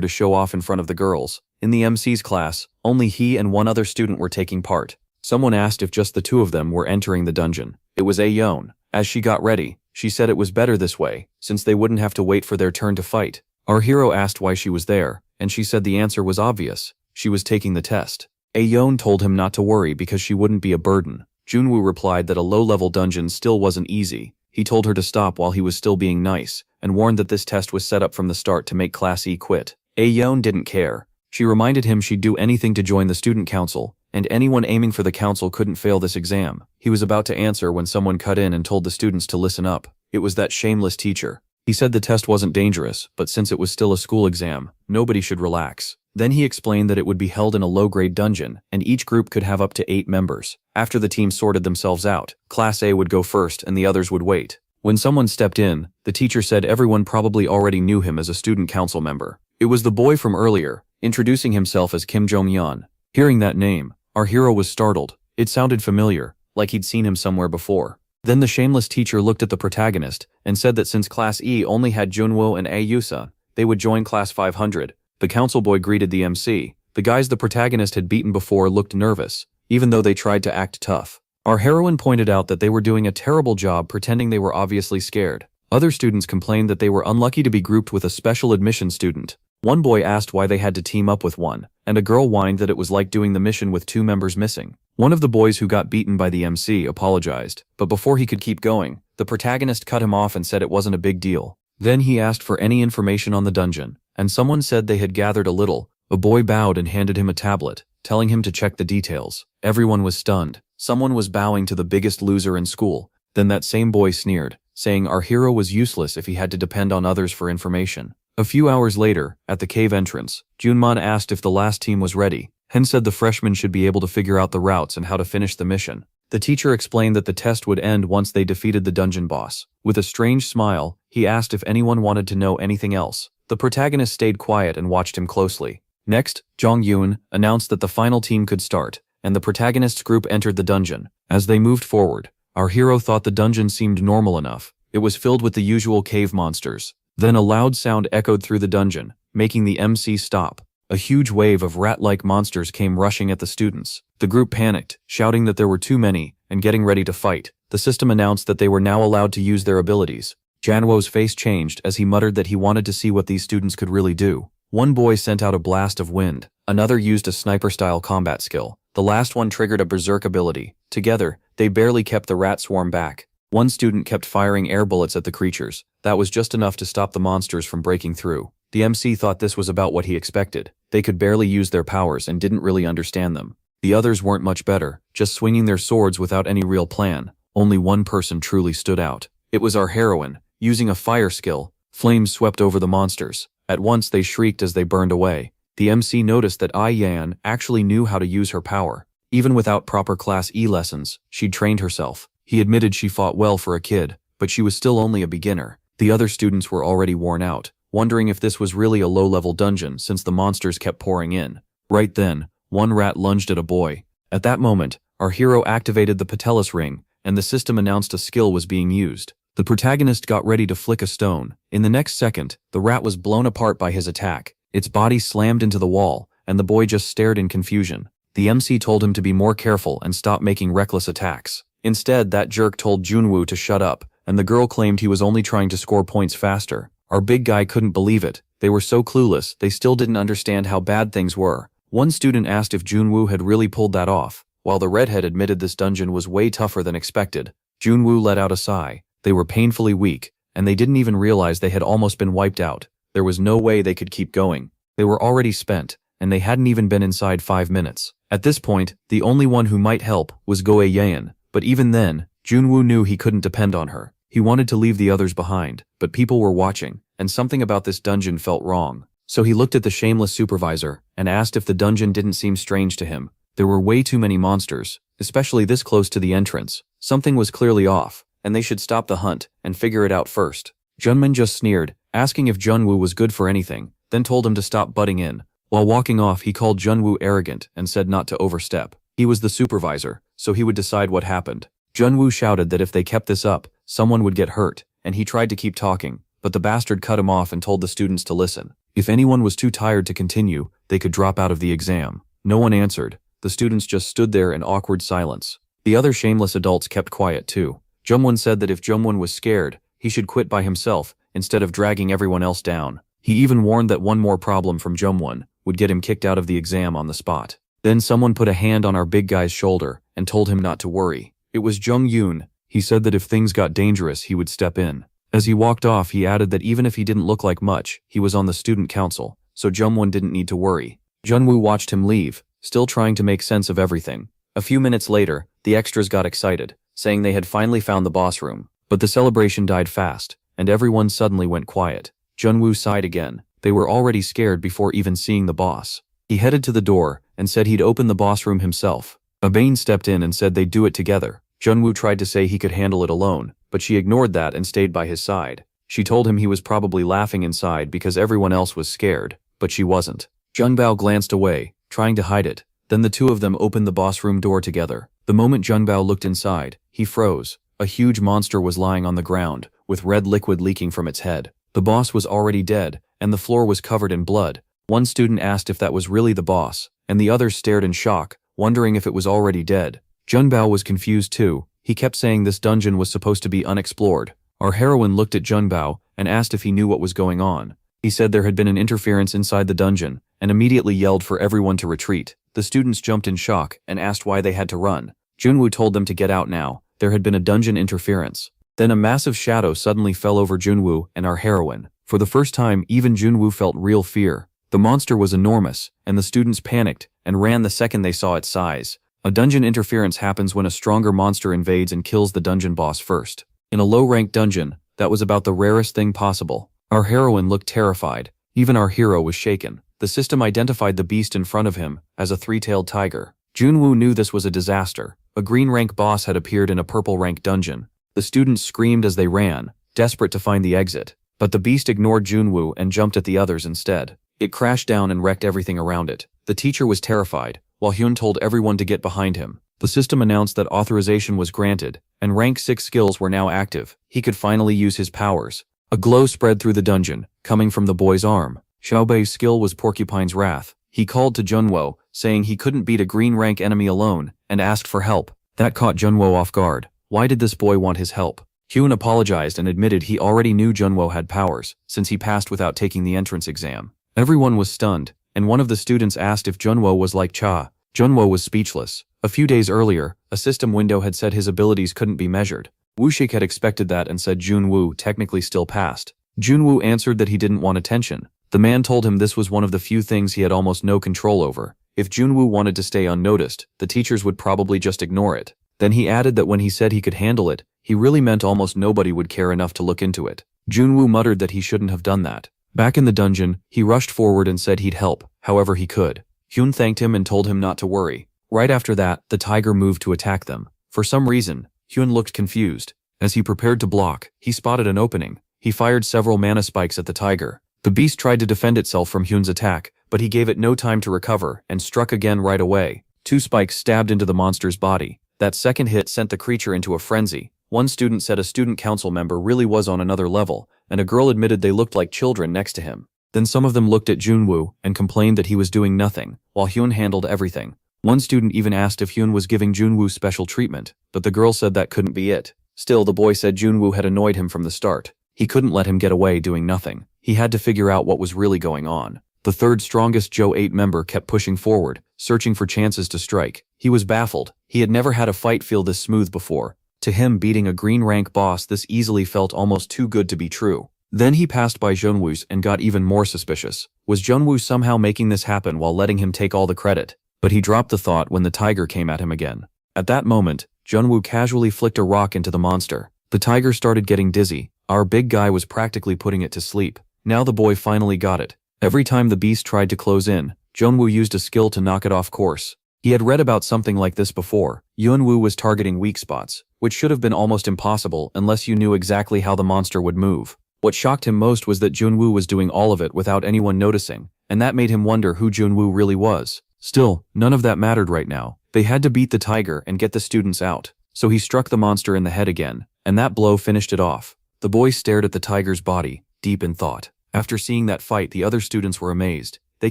[SPEAKER 1] to show off in front of the girls. In the MC's class, only he and one other student were taking part. Someone asked if just the two of them were entering the dungeon. It was Ayeon. As she got ready, she said it was better this way, since they wouldn't have to wait for their turn to fight. Our hero asked why she was there, and she said the answer was obvious. She was taking the test. Ayeon told him not to worry because she wouldn't be a burden. Junwoo replied that a low-level dungeon still wasn't easy. He told her to stop while he was still being nice, and warned that this test was set up from the start to make Class E quit. Ayeon didn't care. She reminded him she'd do anything to join the student council, and anyone aiming for the council couldn't fail this exam. He was about to answer when someone cut in and told the students to listen up. It was that shameless teacher. He said the test wasn't dangerous, but since it was still a school exam, nobody should relax. Then he explained that it would be held in a low-grade dungeon, and each group could have up to 8 members. After the teams sorted themselves out, Class A would go first and the others would wait. When someone stepped in, the teacher said everyone probably already knew him as a student council member. It was the boy from earlier, introducing himself as Kim Jong-yeon. Hearing that name, our hero was startled. It sounded familiar, like he'd seen him somewhere before. Then the shameless teacher looked at the protagonist and said that since Class E only had Junwoo and Ayusa, they would join Class 500. The council boy greeted the MC. The guys the protagonist had beaten before looked nervous, even though they tried to act tough. Our heroine pointed out that they were doing a terrible job pretending they were obviously scared. Other students complained that they were unlucky to be grouped with a special admission student. One boy asked why they had to team up with one, and a girl whined that it was like doing the mission with 2 members missing. One of the boys who got beaten by the MC apologized, but before he could keep going, the protagonist cut him off and said it wasn't a big deal. Then he asked for any information on the dungeon, and someone said they had gathered a little. A boy bowed and handed him a tablet, telling him to check the details. Everyone was stunned. Someone was bowing to the biggest loser in school. Then that same boy sneered, saying our hero was useless if he had to depend on others for information. A few hours later, at the cave entrance, Junman asked if the last team was ready. Hen said the freshmen should be able to figure out the routes and how to finish the mission. The teacher explained that the test would end once they defeated the dungeon boss. With a strange smile, he asked if anyone wanted to know anything else. The protagonist stayed quiet and watched him closely. Next, Jong-yoon announced that the final team could start, and the protagonist's group entered the dungeon. As they moved forward, our hero thought the dungeon seemed normal enough. It was filled with the usual cave monsters. Then a loud sound echoed through the dungeon, making the MC stop. A huge wave of rat-like monsters came rushing at the students. The group panicked, shouting that there were too many, and getting ready to fight. The system announced that they were now allowed to use their abilities. Janwo's face changed as he muttered that he wanted to see what these students could really do. One boy sent out a blast of wind. Another used a sniper-style combat skill. The last one triggered a berserk ability. Together, they barely kept the rat swarm back. One student kept firing air bullets at the creatures. That was just enough to stop the monsters from breaking through. The MC thought this was about what he expected. They could barely use their powers and didn't really understand them. The others weren't much better, just swinging their swords without any real plan. Only one person truly stood out. It was our heroine. Using a fire skill, flames swept over the monsters. At once they shrieked as they burned away. The MC noticed that Ai-yan actually knew how to use her power. Even without proper Class E lessons, she'd trained herself. He admitted she fought well for a kid, but she was still only a beginner. The other students were already worn out, wondering if this was really a low-level dungeon since the monsters kept pouring in. Right then, one rat lunged at a boy. At that moment, our hero activated the Patelis ring, and the system announced a skill was being used. The protagonist got ready to flick a stone. In the next second, the rat was blown apart by his attack. Its body slammed into the wall, and the boy just stared in confusion. The MC told him to be more careful and stop making reckless attacks. Instead, that jerk told Junwoo to shut up, and the girl claimed he was only trying to score points faster. Our big guy couldn't believe it. They were so clueless, they still didn't understand how bad things were. One student asked if Junwoo had really pulled that off, while the redhead admitted this dungeon was way tougher than expected. Junwoo let out a sigh. They were painfully weak, and they didn't even realize they had almost been wiped out. There was no way they could keep going. They were already spent, and they hadn't even been inside 5 minutes. At this point, the only one who might help was Goe-yeon, but even then, Junwoo knew he couldn't depend on her. He wanted to leave the others behind, but people were watching, and something about this dungeon felt wrong. So he looked at the shameless supervisor and asked if the dungeon didn't seem strange to him. There were way too many monsters, especially this close to the entrance. Something was clearly off, and they should stop the hunt and figure it out first. Junmin just sneered, asking if Junwoo was good for anything, then told him to stop butting in. While walking off, he called Junwoo arrogant and said not to overstep. He was the supervisor, so he would decide what happened. Junwoo shouted that if they kept this up, someone would get hurt, and he tried to keep talking, but the bastard cut him off and told the students to listen. If anyone was too tired to continue, they could drop out of the exam. No one answered. The students just stood there in awkward silence. The other shameless adults kept quiet too. Jungwon said that if Jungwon was scared, he should quit by himself instead of dragging everyone else down. He even warned that one more problem from Jungwon would get him kicked out of the exam on the spot. Then someone put a hand on our big guy's shoulder and told him not to worry. It was Jung Yoon. He said that if things got dangerous, he would step in. As he walked off, he added that even if he didn't look like much, he was on the student council, so Jungwon didn't need to worry. Junwoo watched him leave, still trying to make sense of everything. A few minutes later, the extras got excited, saying they had finally found the boss room. But the celebration died fast, and everyone suddenly went quiet. Junwoo sighed again. They were already scared before even seeing the boss. He headed to the door and said he'd open the boss room himself. Abane stepped in and said they'd do it together. Junwoo tried to say he could handle it alone, but she ignored that and stayed by his side. She told him he was probably laughing inside because everyone else was scared, but she wasn't. Junbao glanced away, trying to hide it. Then the two of them opened the boss room door together. The moment Junbao looked inside, he froze. A huge monster was lying on the ground, with red liquid leaking from its head. The boss was already dead, and the floor was covered in blood. One student asked if that was really the boss, and the others stared in shock, wondering if it was already dead. Junbao was confused too. He kept saying this dungeon was supposed to be unexplored. Our heroine looked at Junbao and asked if he knew what was going on. He said there had been an interference inside the dungeon, and immediately yelled for everyone to retreat. The students jumped in shock and asked why they had to run. Junwoo told them to get out now. There had been a dungeon interference. Then a massive shadow suddenly fell over Junwoo and our heroine. For the first time, even Junwoo felt real fear. The monster was enormous, and the students panicked and ran the second they saw its size. A dungeon interference happens when a stronger monster invades and kills the dungeon boss first. In a low-ranked dungeon, that was about the rarest thing possible. Our heroine looked terrified. Even our hero was shaken. The system identified the beast in front of him as a three-tailed tiger. Junwoo knew this was a disaster. A green-rank boss had appeared in a purple-rank dungeon. The students screamed as they ran, desperate to find the exit. But the beast ignored Junwoo and jumped at the others instead. It crashed down and wrecked everything around it. The teacher was terrified, while Hyun told everyone to get behind him. The system announced that authorization was granted, and rank 6 skills were now active. He could finally use his powers. A glow spread through the dungeon, coming from the boy's arm. Xiaobei's skill was Porcupine's Wrath. He called to Junwo, saying he couldn't beat a green-rank enemy alone, and asked for help. That caught Junwo off guard. Why did this boy want his help? Hyun apologized and admitted he already knew Junwo had powers, since he passed without taking the entrance exam. Everyone was stunned, and one of the students asked if Junwo was like Cha. Junwo was speechless. A few days earlier, a system window had said his abilities couldn't be measured. Wushik had expected that and said Junwoo technically still passed. Junwoo answered that he didn't want attention. The man told him this was one of the few things he had almost no control over. If Junwoo wanted to stay unnoticed, the teachers would probably just ignore it. Then he added that when he said he could handle it, he really meant almost nobody would care enough to look into it. Junwoo muttered that he shouldn't have done that. Back in the dungeon, he rushed forward and said he'd help, however he could. Hyun thanked him and told him not to worry. Right after that, the tiger moved to attack them. For some reason, Hyun looked confused. As he prepared to block, he spotted an opening. He fired several mana spikes at the tiger. The beast tried to defend itself from Hyun's attack, but he gave it no time to recover and struck again right away. 2 spikes stabbed into the monster's body. That second hit sent the creature into a frenzy. One student said a student council member really was on another level, and a girl admitted they looked like children next to him. Then some of them looked at Junwoo and complained that he was doing nothing, while Hyun handled everything. One student even asked if Hyun was giving Junwoo special treatment, but the girl said that couldn't be it. Still, the boy said Junwoo had annoyed him from the start. He couldn't let him get away doing nothing. He had to figure out what was really going on. The third strongest Joe 8 member kept pushing forward, searching for chances to strike. He was baffled. He had never had a fight feel this smooth before. To him, beating a green rank boss this easily felt almost too good to be true. Then he passed by Junwoo's and got even more suspicious. Was Junwoo somehow making this happen while letting him take all the credit? But he dropped the thought when the tiger came at him again. At that moment, Junwoo casually flicked a rock into the monster. The tiger started getting dizzy. Our big guy was practically putting it to sleep. Now the boy finally got it. Every time the beast tried to close in, Junwoo used a skill to knock it off course. He had read about something like this before. Yunwoo was targeting weak spots, which should have been almost impossible unless you knew exactly how the monster would move. What shocked him most was that Junwoo was doing all of it without anyone noticing, and that made him wonder who Junwoo really was. Still, none of that mattered right now. They had to beat the tiger and get the students out. So he struck the monster in the head again, and that blow finished it off. The boy stared at the tiger's body, deep in thought. After seeing that fight, the other students were amazed. They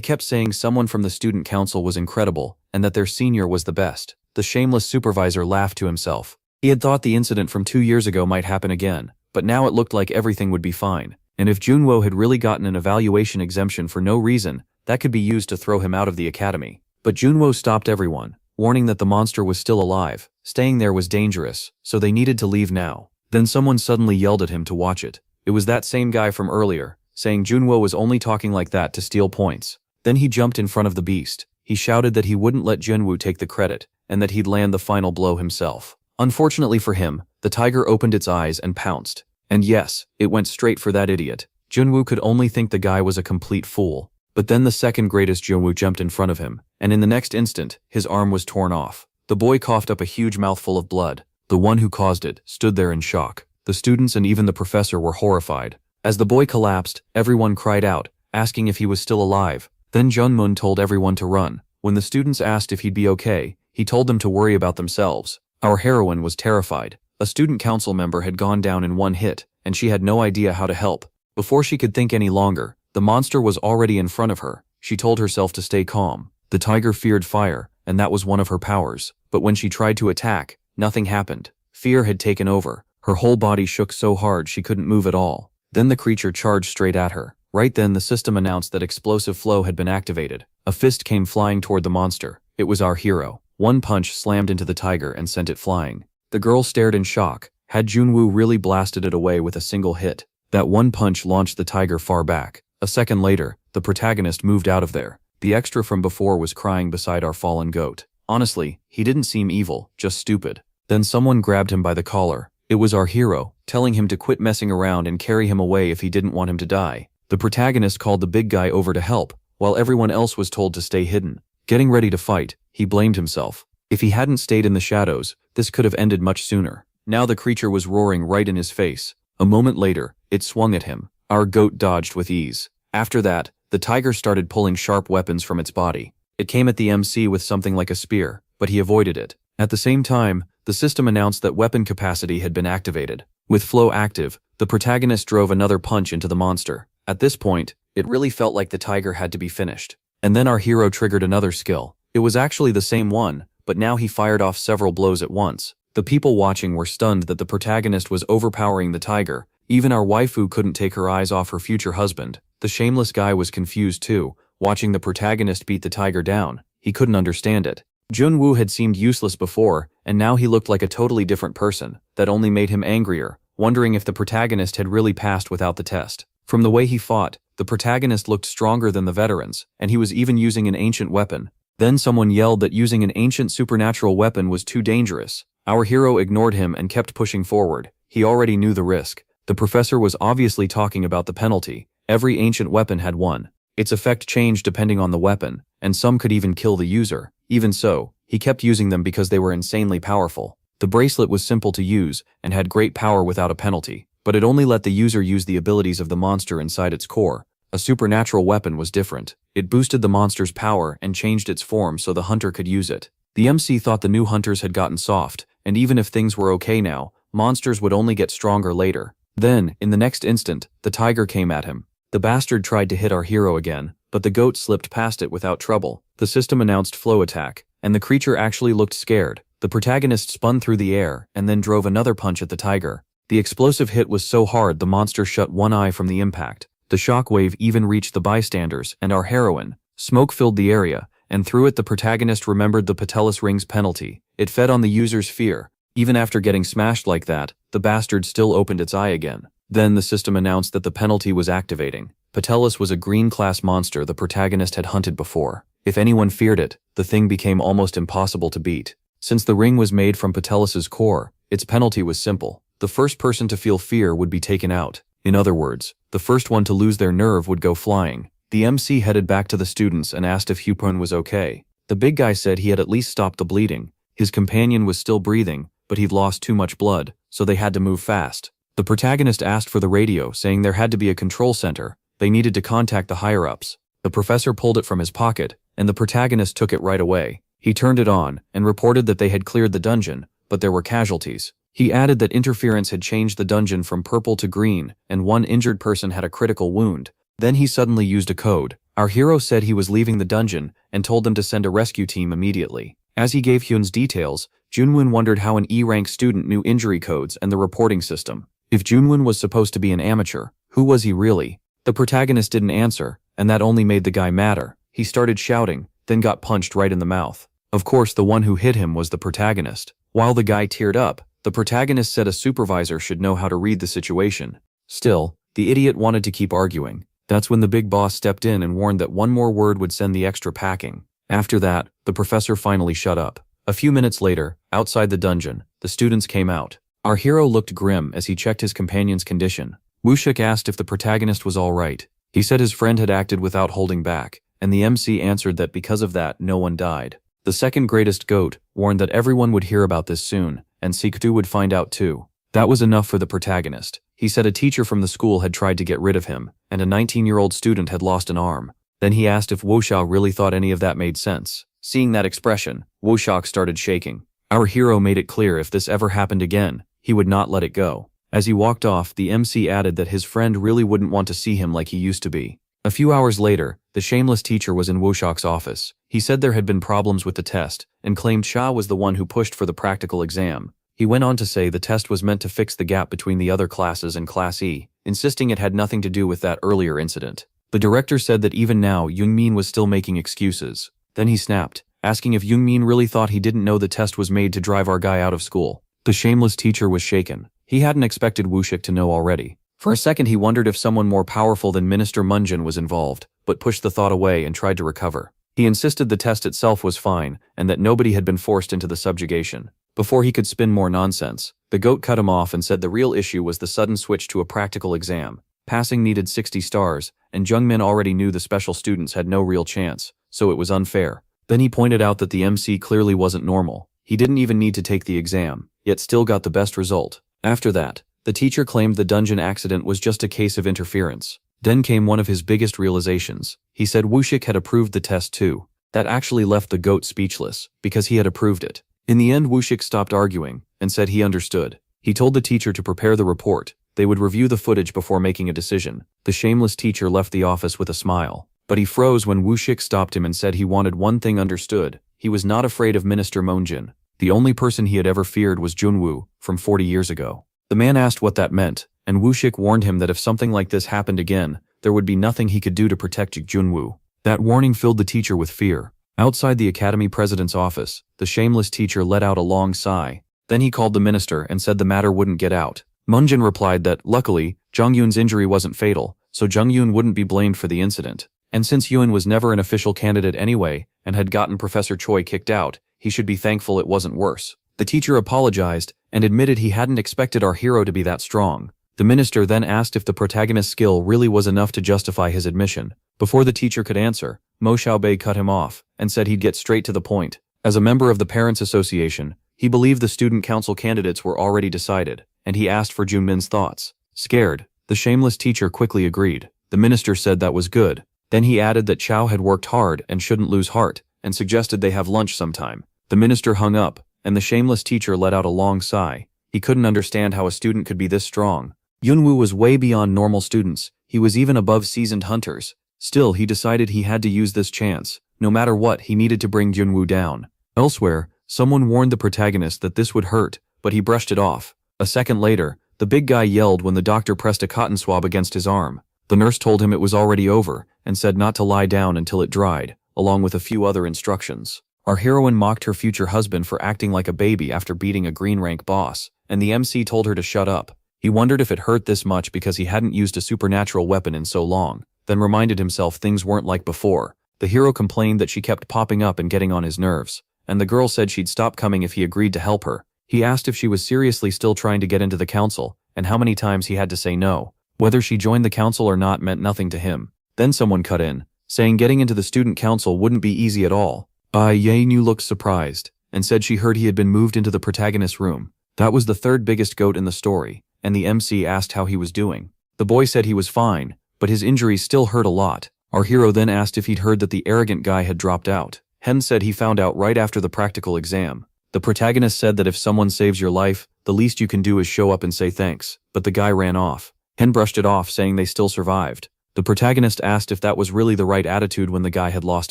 [SPEAKER 1] kept saying someone from the student council was incredible, and that their senior was the best. The shameless supervisor laughed to himself. He had thought the incident from 2 years ago might happen again, but now it looked like everything would be fine. And if Junwoo had really gotten an evaluation exemption for no reason, that could be used to throw him out of the academy. But Junwoo stopped everyone, warning that the monster was still alive. Staying there was dangerous, so they needed to leave now. Then someone suddenly yelled at him to watch it. It was that same guy from earlier, saying Junwoo was only talking like that to steal points. Then he jumped in front of the beast. He shouted that he wouldn't let Junwoo take the credit, and that he'd land the final blow himself. Unfortunately for him, the tiger opened its eyes and pounced. And yes, it went straight for that idiot. Junwoo could only think the guy was a complete fool. But then the second greatest Junwoo jumped in front of him, and in the next instant, his arm was torn off. The boy coughed up a huge mouthful of blood. The one who caused it stood there in shock. The students and even the professor were horrified. As the boy collapsed, everyone cried out, asking if he was still alive. Then Junmun told everyone to run. When the students asked if he'd be okay, he told them to worry about themselves. Our heroine was terrified. A student council member had gone down in one hit, and she had no idea how to help. Before she could think any longer, the monster was already in front of her. She told herself to stay calm. The tiger feared fire, and that was one of her powers. But when she tried to attack, nothing happened. Fear had taken over. Her whole body shook so hard she couldn't move at all. Then the creature charged straight at her. Right then the system announced that explosive flow had been activated. A fist came flying toward the monster. It was our hero. One punch slammed into the tiger and sent it flying. The girl stared in shock. Had Junwoo really blasted it away with a single hit? That one punch launched the tiger far back. A second later, the protagonist moved out of there. The extra from before was crying beside our fallen goat. Honestly, he didn't seem evil, just stupid. Then someone grabbed him by the collar. It was our hero, telling him to quit messing around and carry him away if he didn't want him to die. The protagonist called the big guy over to help, while everyone else was told to stay hidden. Getting ready to fight, he blamed himself. If he hadn't stayed in the shadows, this could have ended much sooner. Now the creature was roaring right in his face. A moment later, it swung at him. Our goat dodged with ease. After that, the tiger started pulling sharp weapons from its body. It came at the MC with something like a spear, but he avoided it. At the same time, the system announced that weapon capacity had been activated. With flow active, the protagonist drove another punch into the monster. At this point, it really felt like the tiger had to be finished. And then our hero triggered another skill. It was actually the same one, but now he fired off several blows at once. The people watching were stunned that the protagonist was overpowering the tiger. Even our waifu couldn't take her eyes off her future husband. The shameless guy was confused too, watching the protagonist beat the tiger down. He couldn't understand it. Junwoo had seemed useless before, and now he looked like a totally different person. That only made him angrier, wondering if the protagonist had really passed without the test. From the way he fought, the protagonist looked stronger than the veterans, and he was even using an ancient weapon. Then someone yelled that using an ancient supernatural weapon was too dangerous. Our hero ignored him and kept pushing forward. He already knew the risk. The professor was obviously talking about the penalty. Every ancient weapon had one. Its effect changed depending on the weapon, and some could even kill the user. Even so, he kept using them because they were insanely powerful. The bracelet was simple to use and had great power without a penalty, but it only let the user use the abilities of the monster inside its core. A supernatural weapon was different. It boosted the monster's power and changed its form so the hunter could use it. The MC thought the new hunters had gotten soft, and even if things were okay now, monsters would only get stronger later. Then, in the next instant, the tiger came at him. The bastard tried to hit our hero again, but the goat slipped past it without trouble. The system announced flow attack, and the creature actually looked scared. The protagonist spun through the air and then drove another punch at the tiger. The explosive hit was so hard the monster shut one eye from the impact. The shockwave even reached the bystanders and our heroine. Smoke filled the area, and through it the protagonist remembered the Patelis ring's penalty. It fed on the user's fear. Even after getting smashed like that, the bastard still opened its eye again. Then the system announced that the penalty was activating. Patelis was a green-class monster the protagonist had hunted before. If anyone feared it, the thing became almost impossible to beat. Since the ring was made from Patelis's core, its penalty was simple. The first person to feel fear would be taken out. In other words, the first one to lose their nerve would go flying. The MC headed back to the students and asked if Hupun was okay. The big guy said he had at least stopped the bleeding. His companion was still breathing, but he'd lost too much blood, so they had to move fast. The protagonist asked for the radio, saying there had to be a control center. They needed to contact the higher-ups. The professor pulled it from his pocket, and the protagonist took it right away. He turned it on, and reported that they had cleared the dungeon, but there were casualties. He added that interference had changed the dungeon from purple to green, and one injured person had a critical wound. Then he suddenly used a code. Our hero said he was leaving the dungeon, and told them to send a rescue team immediately. As he gave Hyun's details, Junwon wondered how an E-rank student knew injury codes and the reporting system. If Junwon was supposed to be an amateur, who was he really? The protagonist didn't answer, and that only made the guy madder. He started shouting, then got punched right in the mouth. Of course, the one who hit him was the protagonist. While the guy teared up, the protagonist said a supervisor should know how to read the situation. Still, the idiot wanted to keep arguing. That's when the big boss stepped in and warned that one more word would send the extra packing. After that, the professor finally shut up. A few minutes later, outside the dungeon, the students came out. Our hero looked grim as he checked his companion's condition. Woo-shik asked if the protagonist was all right. He said his friend had acted without holding back, and the MC answered that because of that, no one died. The second greatest goat warned that everyone would hear about this soon, and Sikdu would find out too. That was enough for the protagonist. He said a teacher from the school had tried to get rid of him, and a 19-year-old student had lost an arm. Then he asked if Woshak really thought any of that made sense. Seeing that expression, Woshak started shaking. Our hero made it clear if this ever happened again, he would not let it go. As he walked off, the MC added that his friend really wouldn't want to see him like he used to be. A few hours later, the shameless teacher was in Woshak's office. He said there had been problems with the test, and claimed Cha was the one who pushed for the practical exam. He went on to say the test was meant to fix the gap between the other classes and Class E, insisting it had nothing to do with that earlier incident. The director said that even now, Youngmin was still making excuses. Then he snapped, asking if Youngmin really thought he didn't know the test was made to drive our guy out of school. The shameless teacher was shaken. He hadn't expected Woo-shik to know already. For a second he wondered if someone more powerful than Minister Munjin was involved, but pushed the thought away and tried to recover. He insisted the test itself was fine, and that nobody had been forced into the subjugation. Before he could spin more nonsense, the goat cut him off and said the real issue was the sudden switch to a practical exam. Passing needed 60 stars, and Jungmin already knew the special students had no real chance, so it was unfair. Then he pointed out that the MC clearly wasn't normal. He didn't even need to take the exam, yet still got the best result. After that, the teacher claimed the dungeon accident was just a case of interference. Then came one of his biggest realizations. He said Woo-shik had approved the test too. That actually left the goat speechless, because he had approved it. In the end, Woo-shik stopped arguing, and said he understood. He told the teacher to prepare the report. They would review the footage before making a decision. The shameless teacher left the office with a smile. But he froze when Woo-shik stopped him and said he wanted one thing understood. He was not afraid of Minister Monjin. The only person he had ever feared was Junwoo, from 40 years ago. The man asked what that meant, and Woo-shik warned him that if something like this happened again, there would be nothing he could do to protect Junwoo. That warning filled the teacher with fear. Outside the academy president's office, the shameless teacher let out a long sigh. Then he called the minister and said the matter wouldn't get out. Munjin replied that, luckily, Jung-yoon's injury wasn't fatal, so Jung-yoon wouldn't be blamed for the incident. And since Yoon was never an official candidate anyway, and had gotten Professor Choi kicked out, he should be thankful it wasn't worse. The teacher apologized, and admitted he hadn't expected our hero to be that strong. The minister then asked if the protagonist's skill really was enough to justify his admission. Before the teacher could answer, Mo Xiaobei cut him off, and said he'd get straight to the point. As a member of the Parents' Association, he believed the student council candidates were already decided, and he asked for Junmin's thoughts. Scared, the shameless teacher quickly agreed. The minister said that was good. Then he added that Chow had worked hard and shouldn't lose heart, and suggested they have lunch sometime. The minister hung up, and the shameless teacher let out a long sigh. He couldn't understand how a student could be this strong. Yunwoo was way beyond normal students. He was even above seasoned hunters. Still, he decided he had to use this chance. No matter what, he needed to bring Junwoo down. Elsewhere, someone warned the protagonist that this would hurt, but he brushed it off. A second later, the big guy yelled when the doctor pressed a cotton swab against his arm. The nurse told him it was already over, and said not to lie down until it dried, along with a few other instructions. Our heroine mocked her future husband for acting like a baby after beating a green rank boss, and the MC told her to shut up. He wondered if it hurt this much because he hadn't used a supernatural weapon in so long, then reminded himself things weren't like before. The hero complained that she kept popping up and getting on his nerves, and the girl said she'd stop coming if he agreed to help her. He asked if she was seriously still trying to get into the council, and how many times he had to say no. Whether she joined the council or not meant nothing to him. Then someone cut in, saying getting into the student council wouldn't be easy at all. Ye-nu looked surprised, and said she heard he had been moved into the protagonist's room. That was the third biggest goat in the story, and the MC asked how he was doing. The boy said he was fine, but his injuries still hurt a lot. Our hero then asked if he'd heard that the arrogant guy had dropped out. Hen said he found out right after the practical exam. The protagonist said that if someone saves your life, the least you can do is show up and say thanks, but the guy ran off. Hen brushed it off, saying they still survived. The protagonist asked if that was really the right attitude when the guy had lost